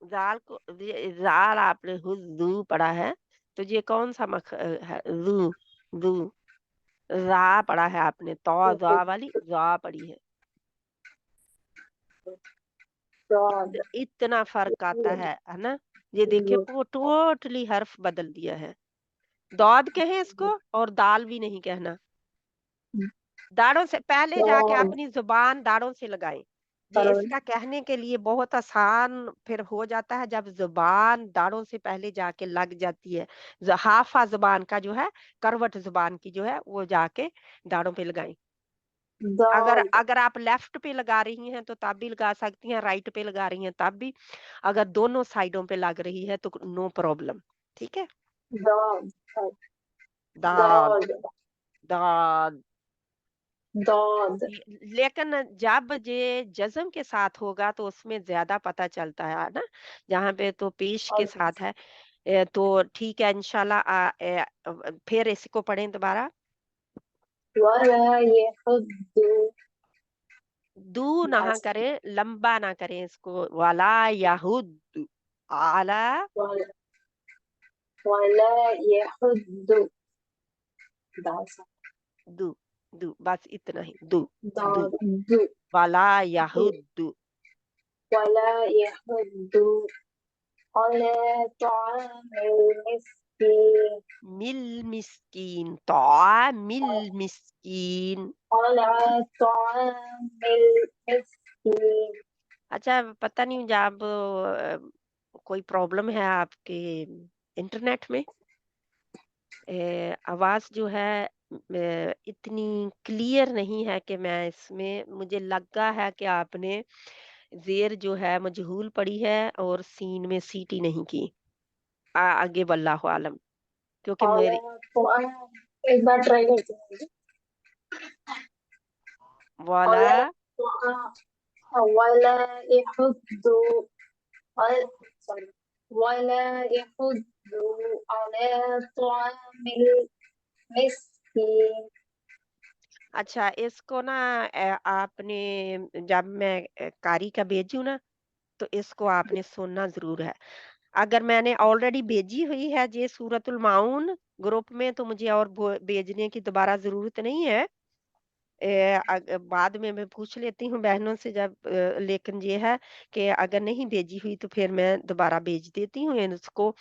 Speaker 1: जाल को जाल आपने हुजू पढ़ा है, तो ये कौन सा है? जू. जू. रा पढ़ा है आपने, तो जा वाली जा पढ़ी है.
Speaker 3: दाल
Speaker 1: इतना फर्क आता है ना. ये देखिए टोटली हर्फ बदल दिया है. दौद कहें इसको और दाल भी नहीं कहना. दाढ़ों से पहले जाके अपनी जुबान दाढ़ों से लगाएं. ये इसका कहने के लिए बहुत आसान फिर हो जाता है जब जुबान दाढ़ों से पहले जाके लग जाती है. हाफा जुबान का जो है, करवट जुबान की जो है, वो जाके दाढ़ों पे लगाएं. अगर
Speaker 3: दाल
Speaker 1: अगर आप लेफ्ट पे लगा रही हैं तो तब भी लगा सकती हैं, राइट पे लगा रही हैं तब भी. अगर दोनों साइडों पे लग रही है तो नो प्रॉब्लम. ठीक है.
Speaker 3: दाल
Speaker 1: दाद.
Speaker 3: दाल
Speaker 1: दाद.
Speaker 3: दाल
Speaker 1: लेकिन जब ये जज्म के साथ होगा तो उसमें ज्यादा पता चलता है ना. जहाँ पे तो पेश के साथ है. तो ठीक है इंशाल्लाह. फिर इसको पढ़ें दोबारा.
Speaker 3: वला यहुज़्ज़ु
Speaker 1: दू ना करें, लंबा ना करें इसको. वाला याहुद आला.
Speaker 3: वला यहुज़्ज़ु दाल
Speaker 1: दू. दू बस इतना ही. दू. दू.
Speaker 3: दाल दु
Speaker 1: वाला याहुद.
Speaker 3: ولا يحض على طعام المسكين
Speaker 1: मिल मिस्कीन. तो मिल मिस्कीन.
Speaker 3: على طعام المسكين
Speaker 1: अच्छा पता नहीं जब कोई प्रॉब्लम है आपके इंटरनेट में. आवाज जो है इतनी क्लियर नहीं है कि मैं इसमें, मुझे लगा है कि आपने जेर जो है मजहूल पढ़ी है और सीन में सीटी नहीं की. आगे वल्लाहु आलम. क्योंकि मेरी
Speaker 3: على طعام एक बार ट्राई करते हैं
Speaker 1: वाला
Speaker 3: على طعام ولا يحض sorry ولا يحض على طعام المسكين
Speaker 1: अच्छा, इसको ना आपने जब मैं कारी का भेजूँ ना, तो इसको आपने सुनना ज़रूर है। अगर मैंने ऑलरेडी भेजी हुई है ये सूरतुल माऊन ग्रुप में, तो मुझे और भेजने की दोबारा ज़रूरत नहीं है। बाद में मैं पूछ लेती हूँ बहनों से जब लेकिन ये है कि अगर नहीं भेजी हुई तो फिर मैं दोबारा भेज देती हूँ इसको।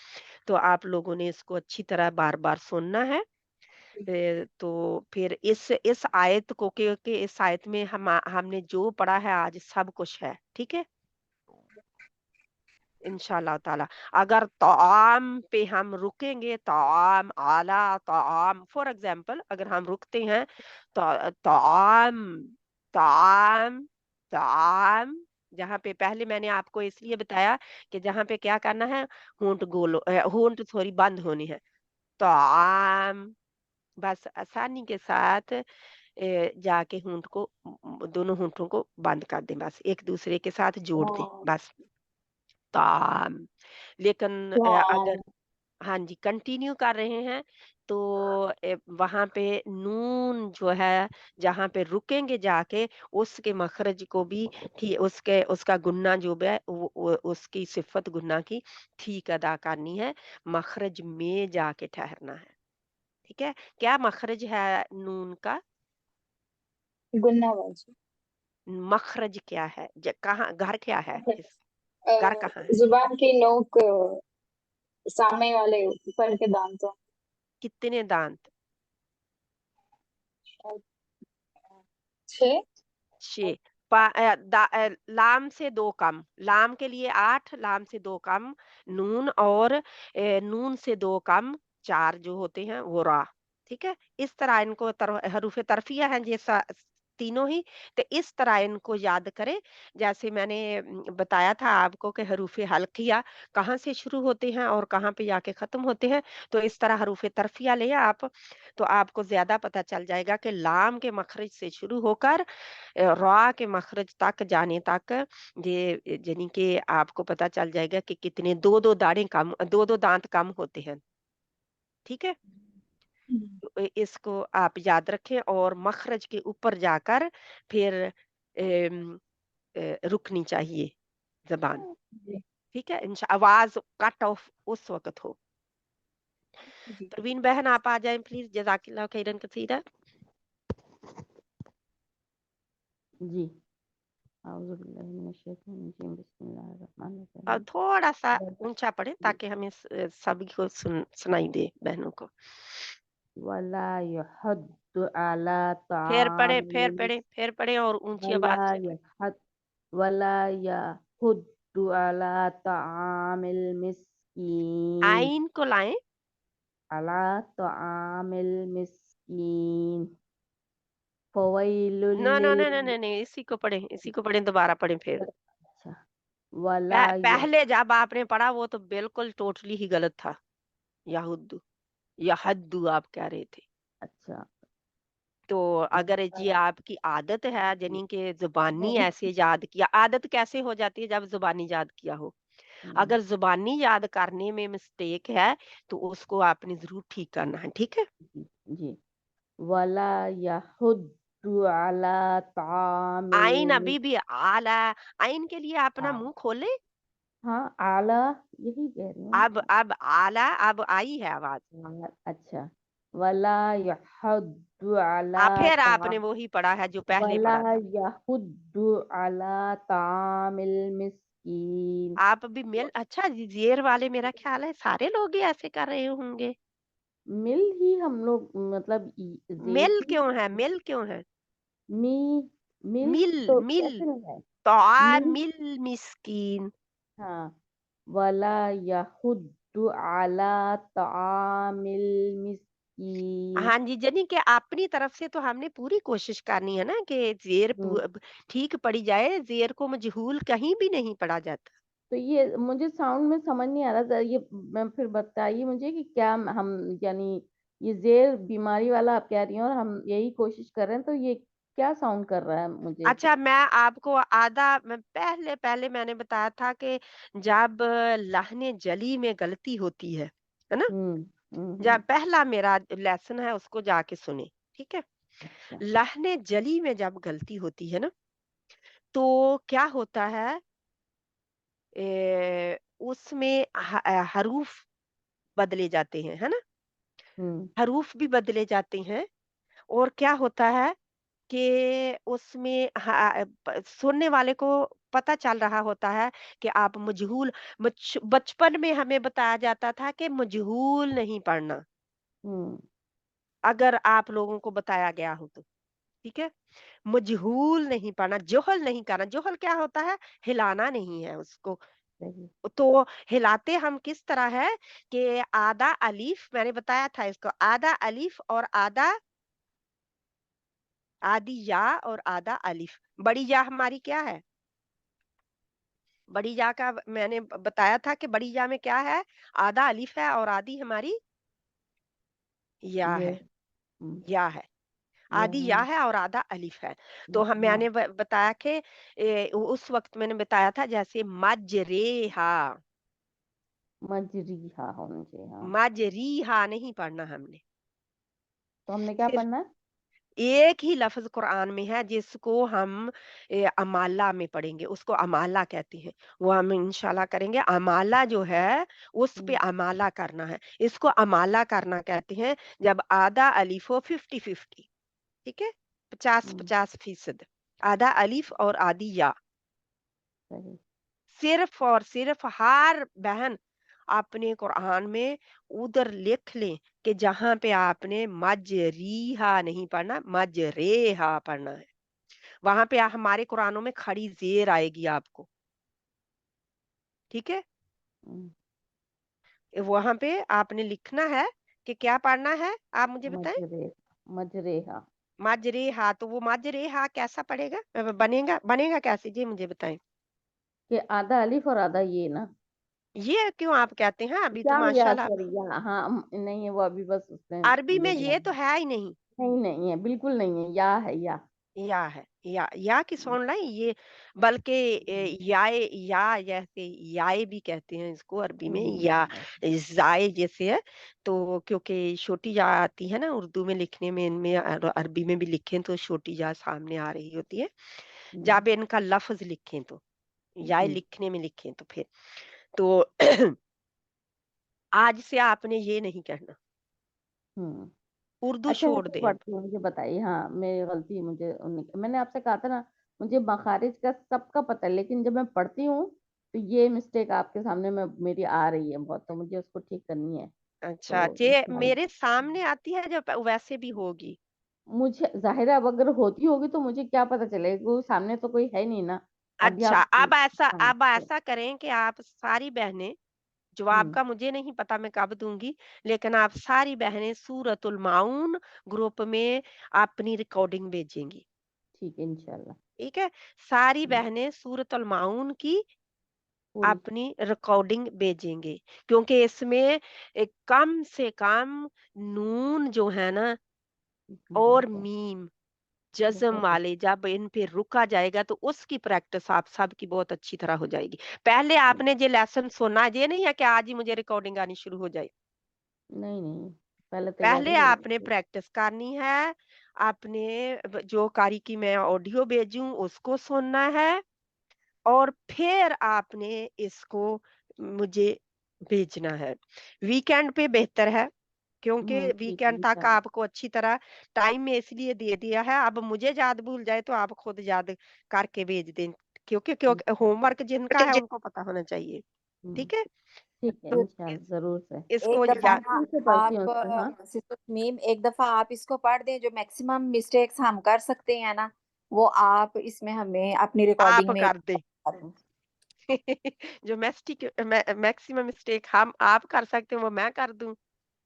Speaker 1: तो आप लोगों ने इसको अच्छी तरह बार-बार सुनना है। तो फिर इस आयत को, क्योंकि इस आयत में हमने जो पढ़ा है आज सब कुछ है, ठीक है? इंशाल्लाह ताला। अगर तआम पे हम रुकेंगे, तआम, आला, तआम फॉर एग्जांपल अगर हम रुकते हैं तो तआम, तआम, तआम, जहाँ पे पहले मैंने आपको इसलिए बताया कि जहाँ पे क्या करना है, होंठ सॉरी बंद होनी है। तआम, बस आसानी के साथ जाके होंठ को दोनों होंठों को बंद कर दें, बस एक दूसरे के साथ जोड़ दें,
Speaker 2: हाँ,
Speaker 1: बस। ताम। लेकिन अगर
Speaker 3: ताम,
Speaker 1: हाँ जी, कंटिन्यू कर रहे हैं तो वहाँ पे नून जो है, जहाँ पे रुकेंगे जाके उसके मखरज को भी उसके उसका गुन्ना जो भी है वो उसकी सिफ़त गुन्ना की ठीक अदा करनी है, मखरज में जाके ठहरना है, ठीक है? क्या मखरज है नून का?
Speaker 3: गुन्ना बाजी।
Speaker 1: मखरज क्या है? कहाँ घर क्या है इस घर कहाँ है?
Speaker 3: जुबान की नोक सामने वाले ऊपर के दांतों।
Speaker 1: कितने दांत?
Speaker 3: छह।
Speaker 1: छः। लाम से 2 कम, लाम के लिए 8, लाम से 2 कम नून, और नून से 2 कम 4 जो होते हैं वो रा, ठीक है? इस तरह इनको हरूफ़े तरफ़िया हैं ये तीनों ही, तो इस तरह इनको याद करें। जैसे मैंने बताया था आपको कि हरूफ़े हल्क़िया कहाँ से शुरू होते हैं और कहाँ पे जाके ख़त्म होते हैं, तो इस तरह हरूफ़े तरफ़िया लें आप, तो आपको ज़्यादा पता चल जाएगा कि लाम के मखरज से शुरू होकर रॉ के मखरज तक जाने तक ये यानी कि आपको पता चल जाएगा कि कितने 2-2 दाढ़ें कम 2-2 दाँत कम होते हैं, ठीक है? तो इसको आप याद रखें और मखरज के ऊपर जाकर फिर रुकनी चाहिए ज़बान,
Speaker 3: जी।
Speaker 1: ठीक है? आवाज़ कट ऑफ उस वक़्त हो।
Speaker 3: जी।
Speaker 1: परवीन बहन आप आ जाएँ प्लीज़, जज़ाकिल्लाह खैरन कसीरा।
Speaker 4: जी। आऊज़ु बिल्लाहि मिनश शैतानिर रजीम, बिस्मिल्लाहिर रहमानिर रहीम।
Speaker 1: थोड़ा-सा
Speaker 4: वल
Speaker 1: ऊँचा पढ़ें ताकि हमें सभी को सुनाई दे बहनों को।
Speaker 4: वला यहुद्दु अला
Speaker 1: फिर
Speaker 4: तामिल
Speaker 1: पढ़ें, फिर पढ़ें और ऊँची
Speaker 4: वला
Speaker 1: आवाज़ से पढ़ें।
Speaker 4: यहद वला यहुद्दु अला तामिल मिस्कीन
Speaker 1: आइन को लाएँ।
Speaker 4: अला तामिल मिस्कीन फवैलुल
Speaker 1: नो, नो,
Speaker 4: लिल
Speaker 1: नो, नो, नो, नहीं, इसी को पढ़ें, दोबारा पढ़ें फिर।
Speaker 4: अच्छा वला यह
Speaker 1: पहले जब आपने पढ़ा वो तो बिल्कुल टोटली ही गलत था। यहुद्दू, यहद्दू आप कह रहे थे।
Speaker 4: अच्छा
Speaker 1: तो अगर ये आपकी आदत है यानी कि ज़ुबानी ऐसे याद किया, आदत कैसे हो जाती है जब ज़ुबानी याद किया हो?
Speaker 4: हम्म,
Speaker 1: अगर ज़ुबानी याद करने में मिस्टेक है, तो उसको आपने ज़रूर ठीक करना है, ठीक है?
Speaker 4: जी जी वला यहुद्दु अला तामिल
Speaker 1: आइन अभी भी आला, आइन के लिए अपना
Speaker 4: मिस्कान
Speaker 1: मुँह खोलें।
Speaker 4: हाँ आला यही कह रही हूँ
Speaker 1: अब आला, अब आई है आवाज़।
Speaker 4: अच्छा वला यहुद्दु अला
Speaker 1: फिर
Speaker 4: ता
Speaker 1: आपने वो ही पढ़ा है जो पहले
Speaker 4: वला
Speaker 1: पढ़ा था।
Speaker 4: यहुद्दु अला तामिल मिस्कीन
Speaker 1: आप भी अच्छा ज़ेर वाले मेरा ख़्याल है सारे लोग ही ऐसे कर रहे होंगे।
Speaker 4: मिल ही हम लोग मतलब जेर
Speaker 1: मिल
Speaker 4: ही
Speaker 1: क्यों है? मिल क्यों है?
Speaker 4: मी मिल
Speaker 1: मिल,
Speaker 4: तो
Speaker 1: मिल,
Speaker 4: कैसे नहीं है मिल
Speaker 1: तआमिल मिस्कीन।
Speaker 4: हाँ वला यहुद्दु अला तामिल मिस्कीन
Speaker 1: हाँ जी, यानी कि अपनी तरफ से तो हमने पूरी कोशिश करनी है ना कि ज़ेर
Speaker 4: हम्म,
Speaker 1: ठीक पढ़ी जाए, ज़ेर को मजहूल कहीं भी नहीं पढ़ा जाता।
Speaker 4: तो ये मुझे साउंड में समझ नहीं आ रहा था ये मैं फिर बताइए मुझे कि क्या हम यानी ये जेर बीमारी वाला आप कह रही हैं और हम यही कोशिश कर रहे हैं तो ये क्या साउंड कर रहा है मुझे
Speaker 1: अच्छा, मैं आपको पहले मैंने बताया था कि जब लहने जली में गलती होती है ना?
Speaker 4: हम्म हम्म
Speaker 1: जब
Speaker 4: हम्म
Speaker 1: पहला मेरा लेसन है उसको जाके सुने, ठीक है?
Speaker 4: अच्छा
Speaker 1: लहने जली में जब गलती होती है ना, तो क्या होता है, उसमें हरूफ बदले जाते हैं, है ना?
Speaker 4: हम्म
Speaker 1: हरूफ भी बदले जाते हैं, और क्या होता है कि उसमें सुनने वाले को पता चल रहा होता है कि आप मजहूल, बचपन में हमें बताया जाता था कि मजहूल नहीं पढ़ना,
Speaker 4: हम्म
Speaker 1: अगर आप लोगों को बताया गया हो तो, ठीक है? मजहूल नहीं पढ़ना, जोहल नहीं करना। जोहल क्या होता है? हिलाना नहीं है उसको।
Speaker 4: सही
Speaker 1: तो हिलाते हम किस तरह है कि आधा अलीफ, मैंने बताया था इसको, आधा अलीफ और आधी या और आधा अलीफ। बड़ी या हमारी क्या है? बड़ी या का मैंने बताया था कि बड़ी या में क्या है? आधा अलीफ है और आधी हमारी या
Speaker 4: ये
Speaker 1: है। या है,
Speaker 4: ये
Speaker 1: आधी या है और आधा अलीफ है। तो हम,
Speaker 4: हाँ
Speaker 1: मैंने बताया कि उस वक्त मैंने बताया था जैसे मजरेहा,
Speaker 4: मजरीहा होना चाहिए हाँ।
Speaker 1: मजरीहा नहीं पढ़ना हमने।
Speaker 4: तो हमने क्या
Speaker 1: सिर्फ
Speaker 4: पढ़ना है?
Speaker 1: एक ही लफ्ज कुरान में है जिसको हम अमाला में पढ़ेंगे, उसको अमाला कहते हैं। वो हम इंशाल्लाह करेंगे। अमाला जो है उस पे
Speaker 4: हम्म
Speaker 1: अमाला करना है, इसको अमाला करना कहते हैं। जब आधा अलीफ हो 50-50, ठीक है, 50-50%, आधा अलीफ और आधी या।
Speaker 4: सही
Speaker 1: सिर्फ और सिर्फ हर बहन अपने कुरान में उधर लिख लें कि जहां पे आपने मजरीहा नहीं पढ़ना, मजरेहा पढ़ना है। वहां पे हमारे कुरानों में खड़ी जेर आएगी आपको, ठीक है?
Speaker 4: हम्म,
Speaker 1: वहां पे आपने लिखना है कि क्या पढ़ना है, आप मुझे बताएं।
Speaker 4: मजरे मजरेहा
Speaker 1: मजरेहा, तो वो मजरेहा कैसा पड़ेगा, बनेगा बनेगा कैसे जी, मुझे बताएं।
Speaker 4: कि आधा अलीफ और आधा ये ना,
Speaker 1: ये क्यों आप कहते हैं? अभी तो
Speaker 4: या
Speaker 1: माशाल्लाह
Speaker 4: सॉरी या हाँ नहीं है वो अभी बस उसने
Speaker 1: अरबी में
Speaker 4: ये
Speaker 1: ये
Speaker 4: बनाया
Speaker 1: तो है ही नहीं।
Speaker 4: नहीं नहीं है बिल्कुल नहीं है या है या
Speaker 1: या है, या की सुन रहे हैं ये, बल्कि याए, या जैसे याए भी कहते हैं इसको अरबी में, या जाए जैसे है। तो क्योंकि छोटी या आती है ना उर्दू में लिखने में, इनमें अरबी में भी लिखें तो छोटी या सामने आ रही होती है। जब इनका लफ्ज लिखें तो, याए
Speaker 4: जी
Speaker 1: लिखने में लिखें तो फिर, तो आज से आपने ये नहीं कहना,
Speaker 4: हम्म
Speaker 1: उर्दू
Speaker 4: अच्छा मैं
Speaker 1: छोड़
Speaker 4: तो
Speaker 1: दें अब।
Speaker 4: पढ़ती हूँ मुझे बताइए हाँ मेरी गलती है मैंने आपसे कहा था ना मुझे मखारिज का सबका पता है लेकिन जब मैं पढ़ती हूँ तो ये मिस्टेक आपके सामने में मेरी आ रही है बहुत तो मुझे उसको ठीक करनी है
Speaker 1: अच्छा,
Speaker 4: तो
Speaker 1: जे
Speaker 4: इंशाल्लाह
Speaker 1: मेरे सामने आती है जब वैसे भी होगी।
Speaker 4: मुझे जाहिर है अब अगर होती होगी तो मुझे क्या पता चलेगा वो सामने तो कोई है नहीं ना अभी
Speaker 1: अच्छा,
Speaker 4: आप हाँ
Speaker 1: अब ऐसा करें कि आप सारी बहनें, जवाब
Speaker 4: हम्म
Speaker 1: का मुझे नहीं पता मैं कब दूंगी, लेकिन आप सारी बहनें सूरतुल माउन ग्रुप में अपनी रिकॉर्डिंग भेजेंगी,
Speaker 4: ठीक है इंशाल्लाह
Speaker 1: ठीक है? सारी
Speaker 4: हम्म,
Speaker 1: बहनें सूरतुल माउन की
Speaker 4: पूरी
Speaker 1: अपनी रिकॉर्डिंग भेजेंगे, क्योंकि इसमें कम से कम नून जो है ना और
Speaker 4: बहुत है
Speaker 1: मीम जज़म
Speaker 4: बहुत है
Speaker 1: वाले जब इन पे रुका जाएगा तो उसकी प्रैक्टिस आप सबकी बहुत अच्छी तरह हो जाएगी। पहले आपने ये लेसन सुना, ये नहीं है कि आज ही मुझे रिकॉर्डिंग आनी शुरू हो जाए।
Speaker 4: नहीं नहीं पहले तैयारी
Speaker 1: पहले
Speaker 4: करनी
Speaker 1: आपने
Speaker 4: चाहिए।
Speaker 1: प्रैक्टिस करनी है, आपने जो कारी की मैं ऑडियो भेजूँ उसको सुनना है, और फिर आपने इसको मुझे भेजना है। वीकेंड पे बेहतर है, क्योंकि
Speaker 4: ठीक है
Speaker 1: वीकेंड तक
Speaker 4: इंशाल्लाह
Speaker 1: आपको अच्छी तरह टाइम में इसलिए दे दिया है। अब मुझे याद भूल जाए तो आप खुद याद करके भेज दें, क्योंकि क्योंकि होमवर्क जिनका है उनको पता होना चाहिए।
Speaker 4: हम्म,
Speaker 1: ठीक है?
Speaker 4: ठीक है
Speaker 1: तो
Speaker 4: इंशाल्लाह जरूर से
Speaker 1: इसको
Speaker 3: एक दफा
Speaker 1: या
Speaker 3: ना
Speaker 4: से पढ़ती हूँ
Speaker 3: आप
Speaker 4: उसको हाँ
Speaker 3: सिस्टर मीम एक दफा आप इसको पढ़ दें, जो मैक्सिमम मिस्टेक्स हम कर सकते हैं ना वो आप इसमें हमें अपनी
Speaker 1: आप
Speaker 3: रिकॉर्डिंग में
Speaker 1: कर दें। जो मैक्सिमम मिस्टेक हम आप कर सकते हैं वो मैं कर दूं।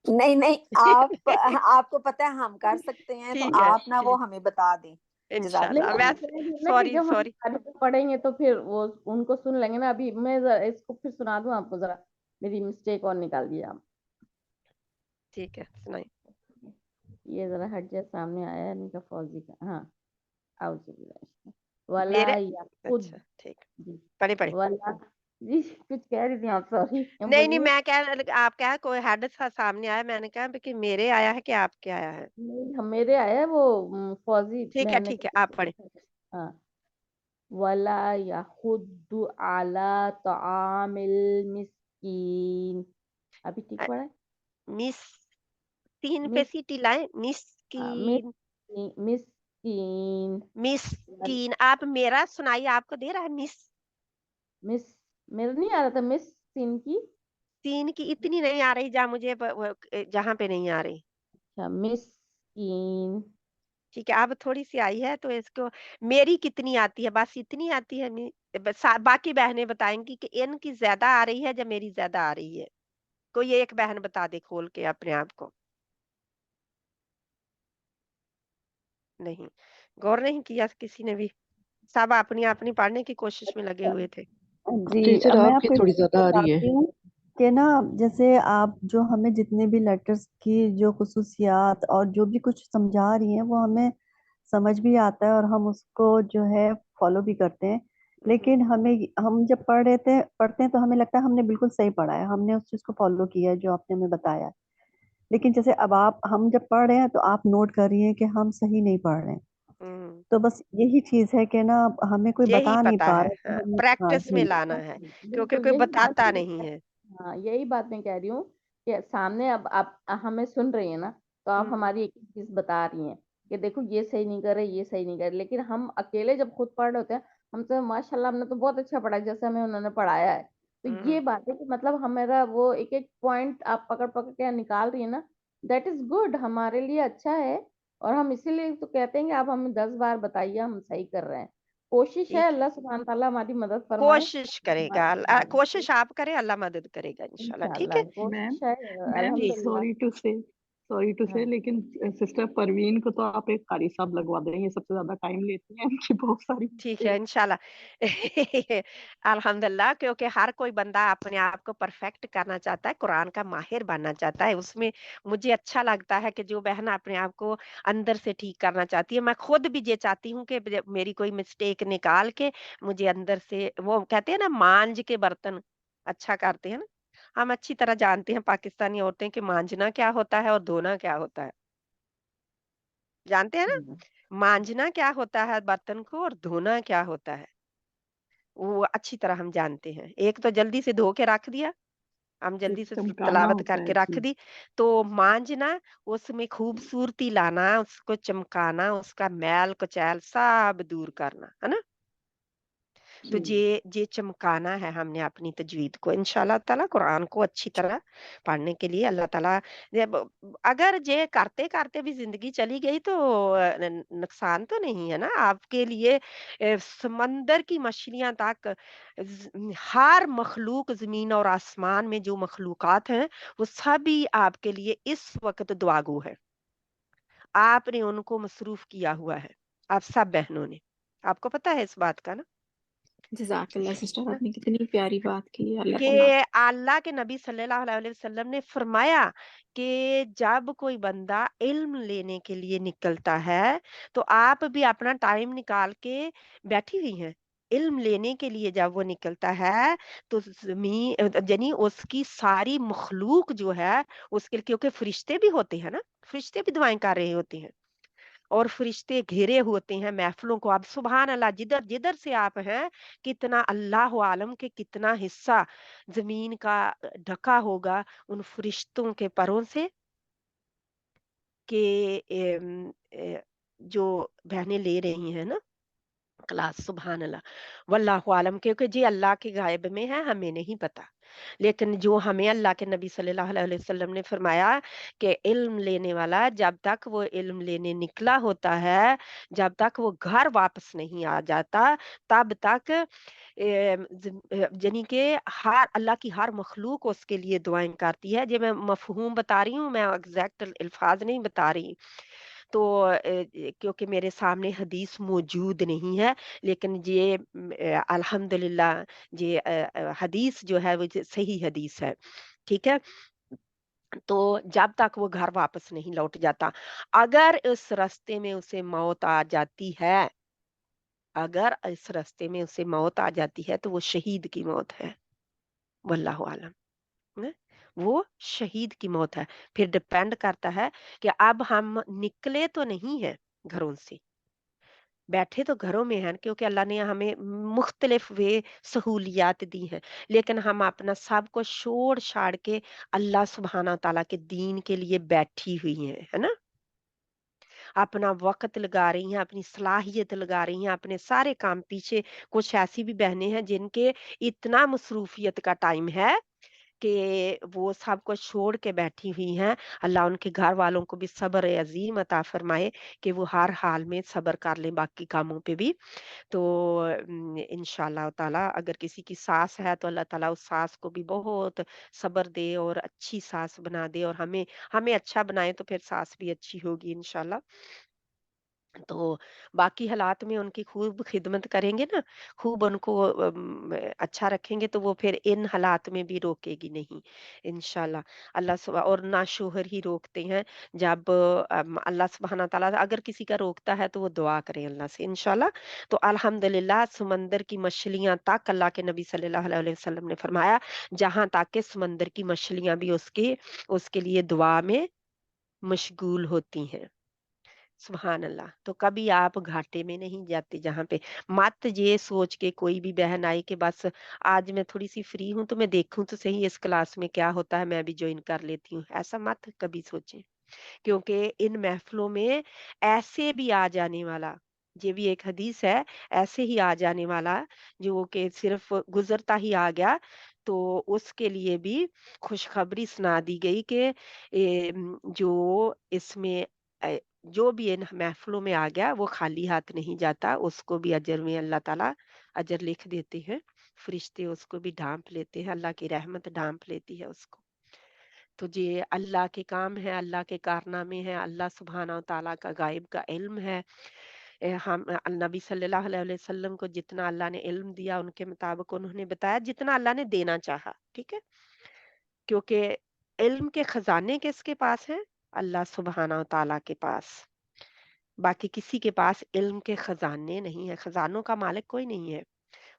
Speaker 3: नहीं नहीं, आप आपको पता है हम कर सकते हैं तो
Speaker 1: ठीक है,
Speaker 3: आप ना वो हमें बता दें।
Speaker 1: इंशाल्लाह।
Speaker 3: जजाकल्ला।
Speaker 4: लेकिन
Speaker 1: वैसे
Speaker 4: कह रही हूँ ना कि
Speaker 1: सॉरी
Speaker 4: जब हम
Speaker 1: सॉरी
Speaker 4: सारी को पढ़ेंगे तो फिर वो उनको सुन लेंगे ना अभी मैं इसको फिर सुना दूं आपको जरा मेरी मिस्टेक और निकाल दिया आप
Speaker 1: ठीक है, सुनाइए।
Speaker 4: ये जरा हट जाए सामने आया है इनका फौजी का हाँ आउज़ बिल्लाह वाला
Speaker 1: मेरे
Speaker 4: याकुद
Speaker 1: अच्छा ठीक,
Speaker 4: जी
Speaker 1: पढ़े पढ़े।
Speaker 4: वाला جی कुछ कह रही थी आप, सॉरी
Speaker 1: नहीं नहीं,
Speaker 4: बोलिए।
Speaker 1: मैं आप क्या कोई हेड सामने आया, मैंने कहा कि मेरे आया है कि आपके आया है।
Speaker 4: नहीं, हम मेरे आया है वो फौजी मैंने
Speaker 1: ठीक है, आप पढ़े।
Speaker 4: हाँ, वला यहुद्दु अला तआमिल मिस्कीन, अभी ठीक
Speaker 1: अ,
Speaker 4: पढ़ा है?
Speaker 1: मिस, तीन पे
Speaker 4: मिस
Speaker 1: सीटी लाए,
Speaker 4: मिस
Speaker 1: मिस्कीन।
Speaker 4: मिस्कीन
Speaker 1: मिस्कीन, आप मेरा सुनाइए, आपको दे रहा है मिस।
Speaker 4: मिस, मेरा नहीं आ रहा था मिस सीन की।
Speaker 1: तीन की इतनी नहीं आ रही जहाँ मुझे जहाँ पे नहीं आ रही।
Speaker 4: अच्छा, मिस्कीन,
Speaker 1: ठीक है, अब थोड़ी सी आई है तो इसको, मेरी कितनी आती है, बस इतनी आती है। बाकी बहनें बताएंगी कि इनकी ज्यादा आ रही है या मेरी ज्यादा आ रही है। कोई एक बहन बता दे खोल के अपने आप को। नहीं, गौर नहीं किया किसी ने भी। सब अपनी अपनी पढ़ने की कोशिश में लगे हुए थे।
Speaker 2: जी,
Speaker 5: टीचर
Speaker 2: अब मैं
Speaker 5: आपकी
Speaker 2: आपको
Speaker 5: थोड़ी
Speaker 2: एक चीज़
Speaker 5: ज्यादा आ रही है।
Speaker 2: बताती हूँ कि ना, जैसे आप जो हमें जितने भी लेटर्स की जो खुसूसियात और जो भी कुछ समझा रही हैं वो हमें समझ भी आता है और हम उसको जो है फॉलो भी करते हैं। लेकिन हमें, हम जब पढ़ते हैं तो हमें लगता है हमने बिल्कुल सही पढ़ा है, हमने उस चीज़ को फॉलो किया है जो आपने हमें बताया है। लेकिन जैसे अब हम जब पढ़ रहे हैं तो आप नोट कर रही हैं कि हम सही नहीं पढ़ रहे हैं।
Speaker 1: हम्म,
Speaker 2: तो बस यही चीज़ है कि ना, हमें कोई
Speaker 1: यही
Speaker 2: बता नहीं
Speaker 1: पता
Speaker 2: पा
Speaker 1: है,
Speaker 2: रहा कि
Speaker 1: हाँ,
Speaker 2: हमें, हाँ
Speaker 1: प्रैक्टिस में
Speaker 2: जी,
Speaker 1: लाना है, क्योंकि
Speaker 4: बिल्कुल
Speaker 1: कोई
Speaker 4: यही बात
Speaker 1: बताता नहीं
Speaker 4: मैं,
Speaker 1: है।
Speaker 4: हाँ यही बात मैं कह रही हूँ कि सामने अब आप हमें सुन रही है ना, तो आप
Speaker 1: हम्म,
Speaker 4: हमारी एक एक चीज बता रही हैं कि देखो ये सही नहीं कर रहे, ये सही नहीं कर रहे, लेकिन हम अकेले जब खुद पढ़ रहे होते हैं, हम तो माशाल्लाह हमने तो बहुत अच्छा पढ़ा है, जैसे हमें उन्होंने पढ़ाया है। तो ये
Speaker 1: हम्म,
Speaker 4: बात है कि मतलब हमारा वो एक एक पॉइंट आप पकड़ पकड़ के निकाल रही है ना, दैट इज गुड, हमारे लिए अच्छा है। और हम इसीलिए तो कहते हैं कि आप हमें 10 बार बताइए, हम सही कर रहे हैं। कोशिश है,
Speaker 1: ठीक है,
Speaker 4: अल्लाह सुब्हान ताला हमारी मदद फरमाए।
Speaker 1: कोशिश करेगा कोशिश आप करें, अल्लाह मदद करेगा इंशाल्लाह। ठीक
Speaker 4: इंशाल्लाह
Speaker 1: है।
Speaker 5: मैम,
Speaker 4: कोशिश है,
Speaker 5: मैम
Speaker 1: ठीक।
Speaker 4: अल्हम्दुलिल्लाह।
Speaker 5: सॉरी टू से,
Speaker 4: हाँ
Speaker 5: लेकिन सिस्टर परवीन को तो आप एक कारी साहब लगवा दें, ये सबसे ज्यादा टाइम लेती हैं, इनकी बहुत सारी
Speaker 1: ठीक है इंशाल्लाह। अल्हम्दुलिल्लाह, क्योंकि हर कोई बंदा अपने आप को परफेक्ट करना चाहता है, कुरान का माहिर बनना चाहता है। उसमें मुझे अच्छा लगता है कि जो बहन अपने आप को अंदर से ठीक करना चाहती है। मैं खुद भी ये चाहती हूँ कि मेरी कोई मिस्टेक निकाल के मुझे अंदर से, वो कहते हैं ना मांज के बर्तन अच्छा करते हैं ना, हम अच्छी तरह जानते हैं पाकिस्तानी औरतें कि मांजना क्या होता है और धोना क्या होता है। जानते हैं ना, मांजना क्या होता है बर्तन को और धोना क्या होता है, वो अच्छी तरह हम जानते हैं। एक तो जल्दी से धो के रख दिया, हम
Speaker 5: एक
Speaker 1: जल्दी से
Speaker 5: चमकाना
Speaker 1: तलावत
Speaker 5: होता
Speaker 1: करके
Speaker 5: है
Speaker 1: रख
Speaker 5: जी।
Speaker 1: दी। तो मांजना, उसमें खूबसूरती लाना, उसको चमकाना, उसका मैल कुचैल सब दूर करना, है ना। तो
Speaker 5: जी
Speaker 1: ये चमकाना है हमने अपनी तजवीद को इंशाल्लाह ताला, कुरान को अच्छी तरह पढ़ने के लिए अल्लाह ताला। जब अगर ये करते करते भी जिंदगी चली गई तो नुकसान तो नहीं है ना आपके लिए। समंदर की मछलियां तक, हर मखलूक जमीन और आसमान में जो मखलूकात हैं, वो सभी आपके लिए इस वक्त दुआगो है। आपने उनको मसरूफ किया हुआ है, आप सब बहनों ने। आपको पता है इस बात का ना,
Speaker 6: जज़ाकल्लाह सिस्टर, आपने कितनी प्यारी बात की है। अल्लाह
Speaker 1: कि
Speaker 6: ताला
Speaker 1: अल्लाह के नबी सल्लल्लाहु अलैहि वसल्लम ने फरमाया कि जब कोई बंदा इल्म लेने के लिए निकलता है, तो आप भी अपना टाइम निकाल के बैठी हुई हैं। इल्म लेने के लिए जब वो निकलता है, तो यानी उसकी सारी मखलूक जो है उसके लिए, क्योंकि फरिश्ते भी होते हैं ना, फरिश्ते भी दुआएं कर रहे होते हैं और फरिश्ते घेरे होते हैं महफिलों को। अब सुभान अल्लाह, जिधर जिधर से आप हैं, कितना अल्लाह आलम के कितना हिस्सा जमीन का ढका होगा उन फरिश्तों के परों से, कि जो बहनें ले रही हैं ना क्लास, सुभान अल्लाह, वल्लाहु आलम, क्योंकि जी अल्लाह के गायब में है, हमें नहीं पता। लेकिन जो हमें अल्लाह के नबी सल्लल्लाहु अलैहि वसल्लम ने फरमाया कि इल्म लेने वाला जब तक वो इल्म लेने निकला होता है, जब तक वो घर वापस नहीं आ जाता, तब तक यानी कि हर अल्लाह की हर मखलूक उसके लिए दुआएं करती है। जो मैं मफहूम बता रही हूँ, मैं एग्जैक्ट अल्फाज नहीं बता रही। तो क्योंकि मेरे सामने हदीस मौजूद नहीं है, लेकिन ये अल्हम्दुलिल्लाह ये हदीस जो है वो सही हदीस है। ठीक है। तो जब तक वो घर वापस नहीं लौट जाता, अगर इस रास्ते में उसे मौत आ जाती है, अगर इस रास्ते में उसे मौत आ जाती है तो वो शहीद की मौत है। वल्लाहु आलम। ने? वो शहीद की मौत है। फिर डिपेंड करता है कि अब हम निकले तो नहीं है घरों से, बैठे तो घरों में हैं क्योंकि अल्लाह ने हमें मुख्तलिफ वे सहूलियात दी हैं, लेकिन हम अपना सब कुछ छोड़ छाड़ के अल्लाह सुबहाना ताला के दीन के लिए बैठी हुई हैं, है ना? अपना वक़्त लगा रही हैं, अपनी सलाहियत लगा रही हैं, अपने सारे काम पीछे। कुछ ऐसी भी बहनें हैं जिनके इतना मसरूफियत का टाइम है कि वो सब कुछ छोड़ के बैठी हुई हैं। अल्लाह उनके घर वालों को भी सब्र अज़ीम अता फ़रमाए कि वो हर हाल में सब्र कर लें बाकी कामों पे भी। तो इंशाअल्लाह ताला अगर किसी की सास है तो अल्लाह ताला उस सास को भी बहुत सब्र दे और अच्छी सास बना दे, और हमें हमें अच्छा बनाए तो फिर सास भी अच्छी होगी इंशाअल्लाह। तो बाकी हालात में उनकी खूब खिदमत करेंगे ना, खूब उनको अच्छा रखेंगे तो वो फिर इन हालात में भी रोकेगी नहीं इंशाल्लाह। अल्लाह सुबह और ना शोहर ही रोकते हैं, जब अल्लाह सुब्हाना ताला अगर किसी का रोकता है तो वो दुआ करें अल्लाह से इंशाल्लाह। तो अल्हम्दुलिल्लाह समंदर की मछलियां तक अल्लाह के नबी सल्लल्लाहु अलैहि वसल्लम ने फरमाया, जहां तक के समंदर की मछलियां भी उसके लिए दुआ में मशगूल होती हैं। सुभान अल्लाह। तो कभी आप घाटे में नहीं जाते जहाँ पे, मत ये सोच के कोई भी बहन आई कि बस आज मैं थोड़ी सी फ्री हूं तो मैं देखूं तो सही इस क्लास में क्या होता है, मैं भी ज्वाइन कर लेती हूँ, ऐसा मत कभी सोचें। क्योंकि इन महफिलों में ऐसे भी आ जाने वाला, ये भी एक हदीस है, ऐसे ही आ जाने वाला जो कि सिर्फ गुजरता ही आ गया, तो उसके लिए भी खुशखबरी सुना दी गई कि जो इसमें जो भी इन महफिलों में आ गया वो खाली हाथ नहीं जाता, उसको भी अजर में अल्लाह ताला अजर लिख देते हैं, फरिश्ते उसको भी ढांप लेते हैं, अल्लाह की रहमत ढांप लेती है उसको। तो ये अल्लाह के काम है, अल्लाह के कारनामे हैं, अल्लाह सुब्हाना व तआला का गायब का इल्म है। हम नबी सल्लल्लाहु अलैहि वसल्लम को जितना अल्लाह ने इल्म दिया उनके मुताबिक उन्होंने बताया जितना अल्लाह ने देना चाहा, ठीक है? क्योंकि इल्म के खजाने किसके पास हैं? अल्लाह सुब्हाना व तआला के पास। बाकी किसी के पास इल्म के खजाने नहीं है, खजानों का मालिक कोई नहीं है।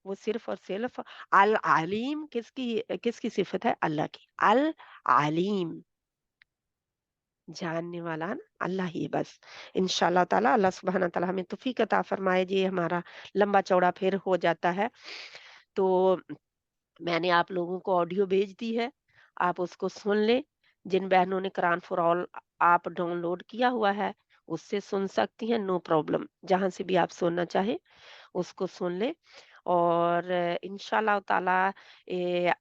Speaker 1: वो सिर्फ और सिर्फ अल आलीम किसकी किसकी सिफत है? अल्लाह की। अल आलीम, जानने वाला ना अल्लाह ही है बस। इंशाअल्लाह ताला अल्लाह सुब्हाना ताला हमें तौफीक अता फरमाए। ये हमारा लंबा चौड़ा फिर हो जाता है। तो मैंने आप लोगों को ऑडियो भेज दी है, आप उसको सुन लें। जिन बहनों ने कुरान फॉर ऑल आप डाउनलोड किया हुआ है, उससे सुन सकती हैं, नो प्रॉब्लम। जहाँ से भी आप सुनना चाहें उसको सुन लें। और इंशाल्लाह ताला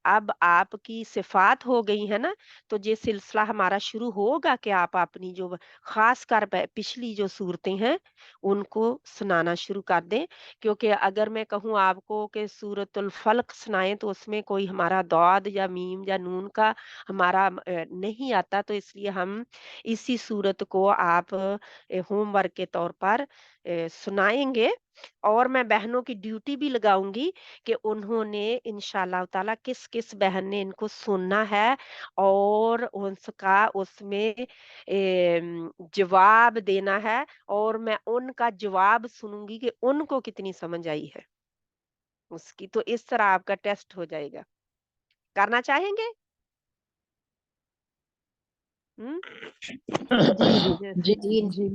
Speaker 1: अब आपकी सिफात हो गई है ना, तो ये सिलसिला हमारा शुरू होगा कि आप अपनी जो खास कर पिछली जो सूरतें हैं उनको सुनाना शुरू कर दें। क्योंकि अगर मैं कहूँ आपको कि सूरतुल फल्क सुनाएं तो उसमें कोई हमारा दौद या मीम या नून का हमारा नहीं आता, तो इसलिए हम इसी सूरत को आप होमवर्क के तौर पर सुनाएंगे। और मैं बहनों की ड्यूटी भी लगाऊंगी कि उन्होंने इंशाल्लाह ताला किस किस बहन ने इनको सुनना है और उसका उसमें जवाब देना है, और मैं उनका जवाब सुनूंगी कि उनको कितनी समझ आई है उसकी। तो इस तरह आपका टेस्ट हो जाएगा। करना चाहेंगे? हम्म।
Speaker 5: जी
Speaker 6: जी
Speaker 3: जी
Speaker 5: जी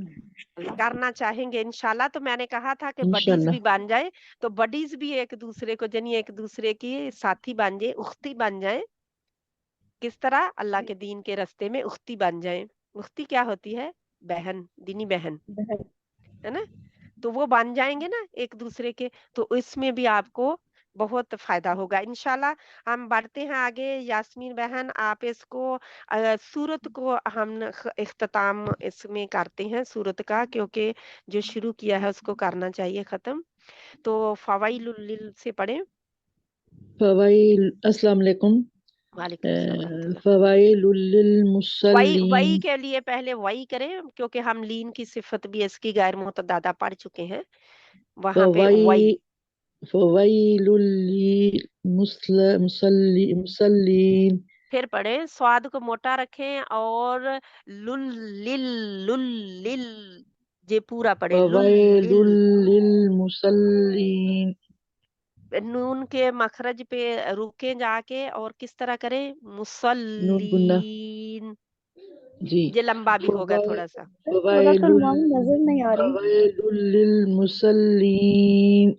Speaker 1: करना चाहेंगे इंशाल्लाह। तो मैंने कहा था कि बडीज
Speaker 6: इंशाल्लाह।
Speaker 1: भी बन जाए, तो बडीज भी एक दूसरे को जनी एक दूसरे की साथी बन जाए, उख्ती बन जाए। किस तरह? अल्लाह के दीन के रास्ते में उख्ती बन जाए। उख्ती क्या होती है? बहन, दीनी बहन, है ना? तो वो बन जाएंगे ना एक दूसरे के, तो इसमें भी आपको बहुत फायदा होगा इंशाल्लाह। हम बढ़ते हैं आगे। यास्मीन बहन आप इसको सूरत को हम इख्तिताम इसमें करते हैं सूरत का, क्योंकि जो शुरू किया है उसको करना चाहिए खत्म। तो फवाइलुल लिल से पढ़ें।
Speaker 7: फवाइल अस्सलाम वालेकुम।
Speaker 1: वालेकुम अस्सलाम रहमतुल्लाह।
Speaker 7: फवाइलुल लिल
Speaker 1: वही वही
Speaker 7: मुसल्लीन।
Speaker 1: के लिए पहले वही करें, क्योंकि हम लीन की सिफत भी इसकी गैर मुतदादा पढ़ चुके हैं, वहां पे
Speaker 7: फवाई
Speaker 1: वही।
Speaker 7: फवाइलुल मुसल्लीन।
Speaker 1: फिर पढ़ें, स्वाद को मोटा रखें और लुल लिल लुल लिल, ये पूरा पढ़े लुल लिल।
Speaker 7: फवाइलुल लिल मुसल्लीन।
Speaker 1: नून के मखरज पे रुके जाके और किस तरह करें,
Speaker 7: नून गुन्ना
Speaker 1: मुसल्लीन,
Speaker 7: जी।
Speaker 1: ये लंबा भी होगा थोड़ा सा।
Speaker 2: सूरतुल माउन नजर नहीं आ रही।
Speaker 7: फवैलुल लिल मुसल्लीन।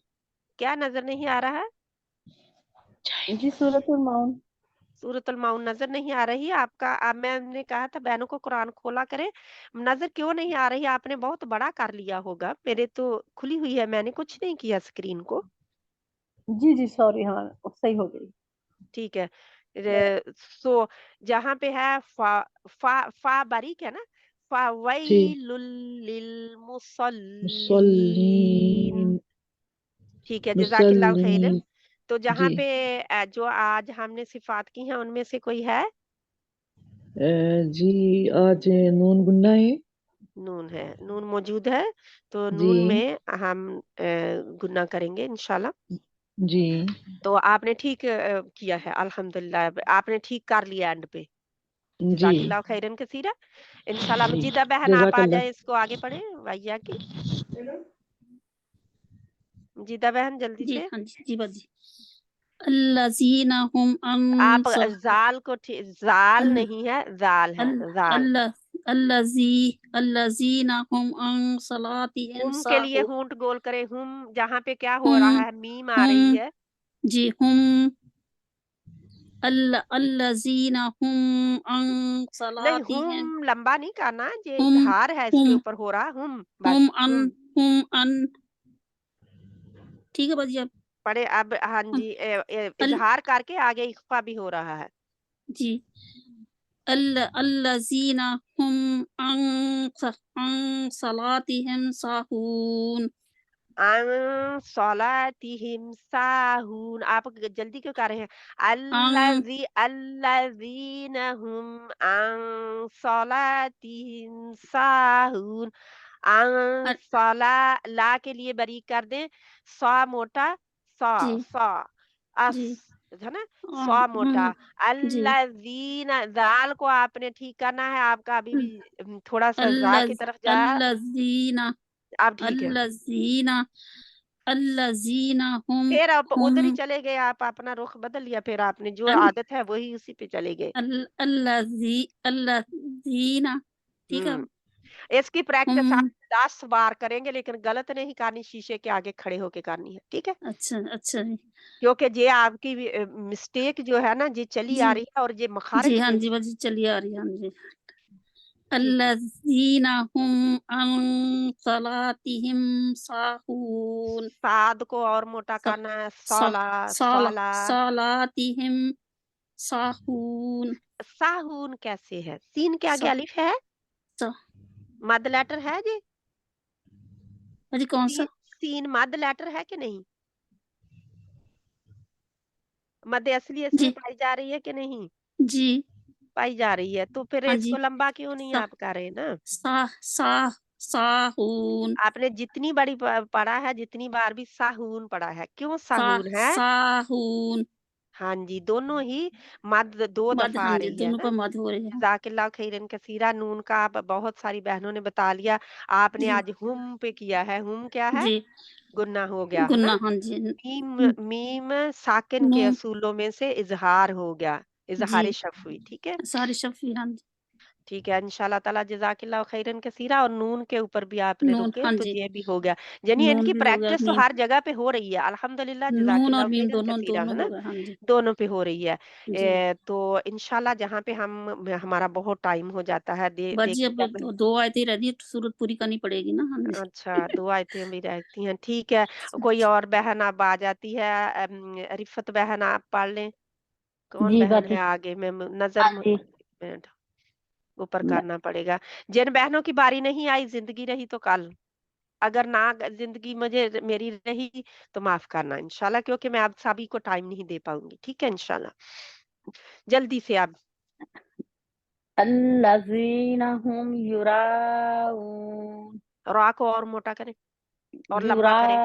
Speaker 1: क्या नजर नहीं आ रहा है?
Speaker 2: जी सूरतुल माउन।
Speaker 1: सूरतुल माउन नजर नहीं आ रही आपका? मैंने कहा था बहनों को कुरान खोला करें। नजर क्यों नहीं आ रही? आपने बहुत बड़ा कर लिया होगा, मेरे तो खुली हुई है, मैंने कुछ नहीं किया स्क्रीन को।
Speaker 2: जी जी सॉरी, हाँ सही हो गई।
Speaker 1: ठीक है। सो जहाँ पे है फा फा फा बारीक है ना,
Speaker 7: जी।
Speaker 1: फवैलुल लिल मुसल्लीन।
Speaker 7: मुसल्लीन
Speaker 1: ठीक है, जज़ाकिल्लाहु खैरन।
Speaker 7: मुसल्लीन
Speaker 1: तो जहाँ
Speaker 7: जी।
Speaker 1: पे जो आज हमने सिफात की हैं उनमें से कोई है?
Speaker 7: जी आज नून गुन्ना है
Speaker 1: नून है, नून मौजूद है, तो
Speaker 7: जी।
Speaker 1: नून में हम गुना करेंगे इंशाल्लाह।
Speaker 7: जी
Speaker 1: तो आपने ठीक किया है, अल्हम्दुलिल्लाह आपने ठीक कर लिया एंड पे।
Speaker 7: जी
Speaker 1: जज़ाकिल्लाहु खैरन कसीरा। इंशाल्लाह
Speaker 7: जी।
Speaker 1: मजीदा बहन आप आ
Speaker 7: जज़ाकल्लाह।
Speaker 1: जाए, इसको आगे पढ़े वाइया की। मजीदा बहन जल्दी
Speaker 8: जी
Speaker 1: से।
Speaker 8: हाँ जी बाजी। अल्लज़ीना हुम
Speaker 1: आप
Speaker 8: अंसा
Speaker 1: जाल को जाल
Speaker 8: अल
Speaker 1: नहीं है, जाल है,
Speaker 8: अल
Speaker 1: जाल।
Speaker 8: अल्लज़ीना हुम अन सलातिहिम
Speaker 1: हुम के लिए
Speaker 8: साहून।
Speaker 1: होंठ गोल करें। हुम जहाँ पे क्या हो
Speaker 8: हुम
Speaker 1: रहा है, मीम आ रही
Speaker 8: हुम
Speaker 1: है।
Speaker 8: जी हुम अल्लज़ीना हुम अन
Speaker 1: नहीं,
Speaker 8: सलातिहिम
Speaker 1: हुम लंबा नहीं करना, ये
Speaker 8: हुम
Speaker 1: इजहार है इसके
Speaker 8: हुम
Speaker 1: ऊपर हो रहा, हुम बस।
Speaker 8: हुम अन
Speaker 1: हुम
Speaker 8: हुम अन ठीक है बाजी आप
Speaker 1: पढ़े अब। हाँ जी,
Speaker 8: अल
Speaker 1: इजहार करके आगे इख्फा भी हो रहा है।
Speaker 8: जी अल्लज़ीना हुम अन सलातिहिम साहून।
Speaker 1: सलातिहिम साहून। आप जल्दी क्यों कर रहे हैं?
Speaker 8: अन
Speaker 1: अल्लज़ीन हुम अन सलातिहिम साहून। अन
Speaker 8: अ-
Speaker 1: सला ला के लिए बारीक कर दें, सा मोटा, सा
Speaker 8: जी
Speaker 1: सा अस
Speaker 8: जी
Speaker 1: है ना, सा मोटा।
Speaker 8: जी
Speaker 1: अल्लज़ीन दाल को आपने ठीक करना है, आपका अभी भी थोड़ा सा जा की तरफ जा।
Speaker 8: अल्लज़ीना
Speaker 1: अब ठीक है।
Speaker 8: अल्लज़ीना अल्लज़ीना हुम
Speaker 1: फिर आप उधर ही
Speaker 8: हुम
Speaker 1: चले गए, आप अपना रुख बदल लिया, फिर आपने जो
Speaker 8: अल
Speaker 1: आदत है वही उसी पे चले गए।
Speaker 8: अल्लज़ीना ठीक है।
Speaker 1: हुँ, इसकी प्रैक्टिस आप
Speaker 8: हुम
Speaker 1: 10 बार करेंगे, लेकिन गलत नहीं करनी, शीशे के आगे खड़े होके करनी है, ठीक है?
Speaker 8: अच्छा अच्छा जी
Speaker 1: क्योंकि ये आपकी मिस्टेक जो है ना, ये चली आ
Speaker 8: जी
Speaker 1: रही है और ये
Speaker 8: जी
Speaker 1: मखारिज
Speaker 8: हाँ
Speaker 1: में
Speaker 8: जी
Speaker 1: भी।
Speaker 8: बस चलिए आ रही है हाँ जी।
Speaker 1: ठीक है।
Speaker 8: अल्लज़ीना हुम अन सलातिहिम साहून।
Speaker 1: साद को और मोटा
Speaker 8: सा
Speaker 1: करना है,
Speaker 8: सा
Speaker 1: साला
Speaker 8: साला
Speaker 1: साला।
Speaker 8: सलातिहिम साहून।
Speaker 1: साहून कैसे है? सीन के आगे
Speaker 8: सा
Speaker 1: अलिफ है?
Speaker 8: सा
Speaker 1: मद लेटर है जी?
Speaker 8: अजी कौन सा
Speaker 1: सीन मद लेटर है कि नहीं? मद असली इसमें
Speaker 8: जी
Speaker 1: पाई जा रही है कि नहीं?
Speaker 8: जी
Speaker 1: पाई जा रही है, तो फिर
Speaker 8: हाँ
Speaker 1: इसको
Speaker 8: जी
Speaker 1: लंबा क्यों नहीं
Speaker 8: सा
Speaker 1: आप कर रहे ना?
Speaker 8: सा सा साहून।
Speaker 1: आपने जितनी बड़ी पढ़ा है, जितनी बार भी साहून पढ़ा है, क्यों
Speaker 8: सा
Speaker 1: साहून है?
Speaker 8: साहून
Speaker 1: हाँ जी, दोनों ही मद 2
Speaker 8: मद
Speaker 1: दफा
Speaker 8: हाँ
Speaker 1: आ
Speaker 8: जी
Speaker 1: रही है
Speaker 8: दोनों
Speaker 1: ना।
Speaker 8: पर मद हो रही है।
Speaker 1: जज़ाकिल्लाह खैरन कसीरा। नून का आप बहुत सारी बहनों ने बता लिया, आपने
Speaker 8: जी
Speaker 1: आज हुम पे किया है। हुम क्या है?
Speaker 8: जी
Speaker 1: गुन्ना हो गया है ना।
Speaker 8: गुन्ना हाँ जी
Speaker 1: मीम मीम साकिन के
Speaker 8: नून
Speaker 1: असूलों में से इजहार हो गया,
Speaker 8: जी
Speaker 1: इजहार शफ़वी, ठीक है?
Speaker 8: सारी शफी हाँ जी
Speaker 1: ठीक है, इंशाल्लाह ताला जज़ाकिल्लाहु खैरन कसीरा। और नून के ऊपर भी आपने
Speaker 8: नून
Speaker 1: रुके
Speaker 8: हाँ
Speaker 1: तो
Speaker 8: जी
Speaker 1: ये भी हो गया। यानी
Speaker 8: नून
Speaker 1: इनकी
Speaker 8: भी हो गया
Speaker 1: प्रैक्टिस तो
Speaker 8: मीम
Speaker 1: हर जगह पे हो रही है, अल्हम्दुलिल्लाह
Speaker 8: नून और
Speaker 1: जज़ाकिल्लाहु
Speaker 8: मीम
Speaker 1: खैरन
Speaker 8: दोनों
Speaker 1: कसीरा, है
Speaker 8: दोनों
Speaker 1: ना?
Speaker 8: हो गए हाँ जी
Speaker 1: दोनों पे हो रही है।
Speaker 8: जी
Speaker 1: तो इंशाल्लाह जहाँ पे हमारा बहुत टाइम हो जाता है,
Speaker 8: बाजी अब
Speaker 1: देखिएगा।
Speaker 8: दो आयतें रह दी सूरत पूरी करनी पड़ेगी ना हाँ जी
Speaker 1: अच्छा, 2 आयतें भी रहती हैं, ठीक है। कोई और बहन अब आ जाती है, रिफ़त बहन आप पढ़ लें। कौन
Speaker 2: जी
Speaker 1: बहन है
Speaker 2: बाजी।
Speaker 1: आगे में नज़र
Speaker 2: हाँ जी।
Speaker 1: मिनट ऊपर करना पड़ेगा। जिन बहनों की बारी नहीं आई, ज़िंदगी रही तो कल, अगर ना ज़िंदगी मुझे मेरी रही तो माफ़ करना इंशाल्लाह, क्योंकि मैं अब सभी को टाइम नहीं दे पाऊँगी, ठीक है इंशाल्लाह। जल्दी से अब
Speaker 4: अल्लज़ीना हुम युराऊन
Speaker 1: रा को और मोटा करें और
Speaker 4: युरा
Speaker 1: लंबा करें।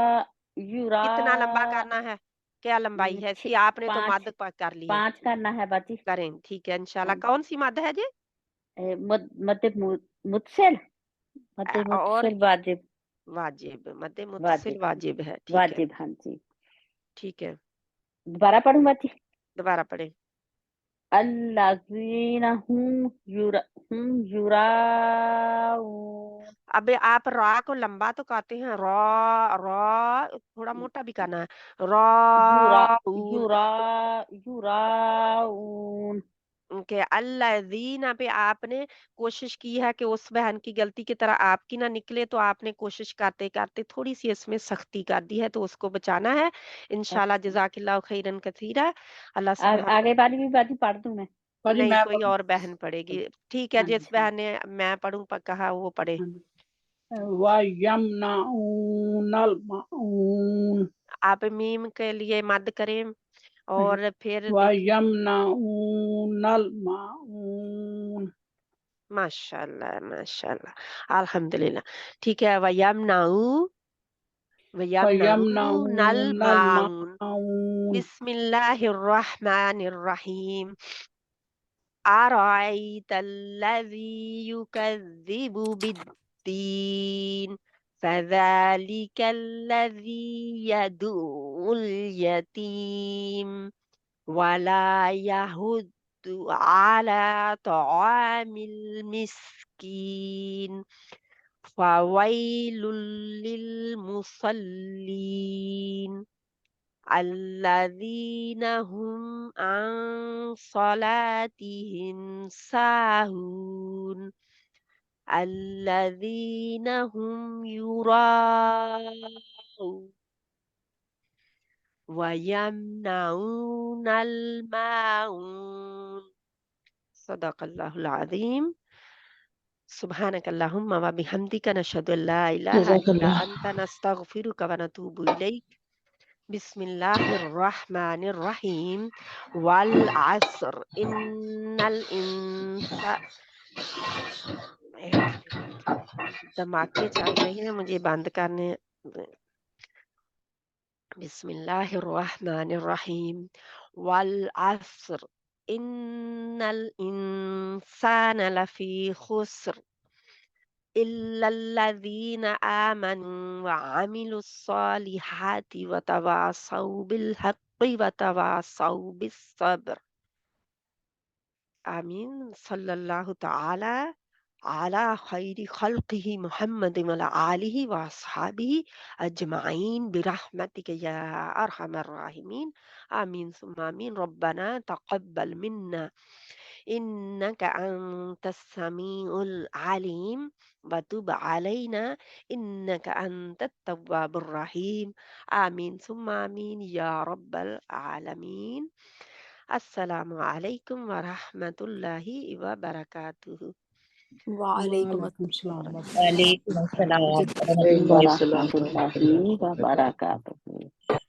Speaker 4: युरा
Speaker 1: कितना लंबा करना है? क्या लंबाई है इसकी? आपने तो
Speaker 4: पाँच
Speaker 1: मद कर ली है।
Speaker 4: पाँच करना है बाजी।
Speaker 1: करें, ठीक है इंशाल्लाह।
Speaker 4: हाँ
Speaker 1: कौन-सी मद है जी?
Speaker 4: मुत्सिल
Speaker 1: और
Speaker 4: वाजिब
Speaker 1: वाजिब, मद
Speaker 4: वाजिब
Speaker 1: मुत्तसिल वाजिब है, ठीक है।
Speaker 4: वाजिब हाँ जी।
Speaker 1: ٹھیک ہے،
Speaker 4: دوبارہ پڑھوں بچی؟
Speaker 1: دوبارہ پڑھیں.
Speaker 4: الذین هم یراؤون.
Speaker 1: اب آپ را کو لمبا تو کہتے ہیں، را تھوڑا موٹا بھی کہنا ہے، راؤن.
Speaker 4: یراؤون.
Speaker 1: کہ الذین پہ آپ نے کوشش کی ہے کہ اس بہن کی غلطی کی طرح آپ کی نہ نکلے، تو آپ نے کوشش کرتے کرتے تھوڑی سی اس میں سختی کر دی ہے، تو اس کو بچانا ہے انشاءاللہ. جزاک اللہ خیرن کثیرا. اللہ سبحانہ.
Speaker 4: آگے والی بھی باتیں پڑھ دوں میں؟
Speaker 5: باجی
Speaker 1: نہیں،
Speaker 5: میں
Speaker 1: کوئی اور بہن پڑھے گی. ٹھیک ہے،
Speaker 4: ہاں جی
Speaker 1: جس بہن نے میں پڑھوں پر کہا وہ پڑھے.
Speaker 5: وَيَمْنَعُونَ الْمَاعُونَ
Speaker 1: آپ میم کے لیے مد کریں اور پھر
Speaker 5: وَيَمْنَعُونَ الْمَاعُونَ.
Speaker 1: ماشاء اللہ ماشاء اللہ، الحمدللہ. ٹھیک ہے، وَيَمْنَعُونَ
Speaker 5: وَيَمْنَعُونَ
Speaker 1: الْمَاعُونَ.
Speaker 5: الْمَاعُونَ.
Speaker 1: بسم اللہ الرحمن الرحیم. أرأيت الذي يكذب بالدين فذلك الذي يدعو اليتيم ولا يحض على طعام المسكين فويل للمصلين الذين هم عن صلاتهم ساهون الذين هم يراءون ويمنعون الماعون. صدق الله العظيم. سبحانك اللهم وبحمدك نشهد ان لا اله
Speaker 7: جزاک
Speaker 1: الا
Speaker 7: اللہ.
Speaker 1: انت نستغفرك ونتوب اليك. بسم الله الرحمن الرحيم. والعصر ان الانسان. دھماکے چل رہے ہیں، مجھے بند کرنے. بسم اللہ الرحمن الرحیم. والعصر ان الانسان لفی خسر إلا الذين آمنوا وعملوا الصالحات وتواصوا بالحق وتواصوا بالصبر. آمين. صلى الله تعالى على خير خلقه محمد وعلى آله وأصحابه أجمعين برحمتك يا أرحم الراحمين. آمين ثم آمين. ربنا تقبل منا إنك أنت السميع العليم وتب علينا إنك أنت التواب الرحيم. آمين ثم آمين يا رب العالمين. السلام علیکم ورحمۃ اللہ وبرکاتہ.
Speaker 6: وعلیکم
Speaker 5: وعلیکم السلام
Speaker 6: السلام
Speaker 5: ورحمۃ اللہ
Speaker 3: وعلیکم السلام
Speaker 5: وبرکاتہ.
Speaker 3: ورحمۃ
Speaker 7: وعلیکم
Speaker 3: اللہ
Speaker 7: السلام ورحمۃ اللہ
Speaker 3: وبرکاتہ.
Speaker 7: وبرکاتہ.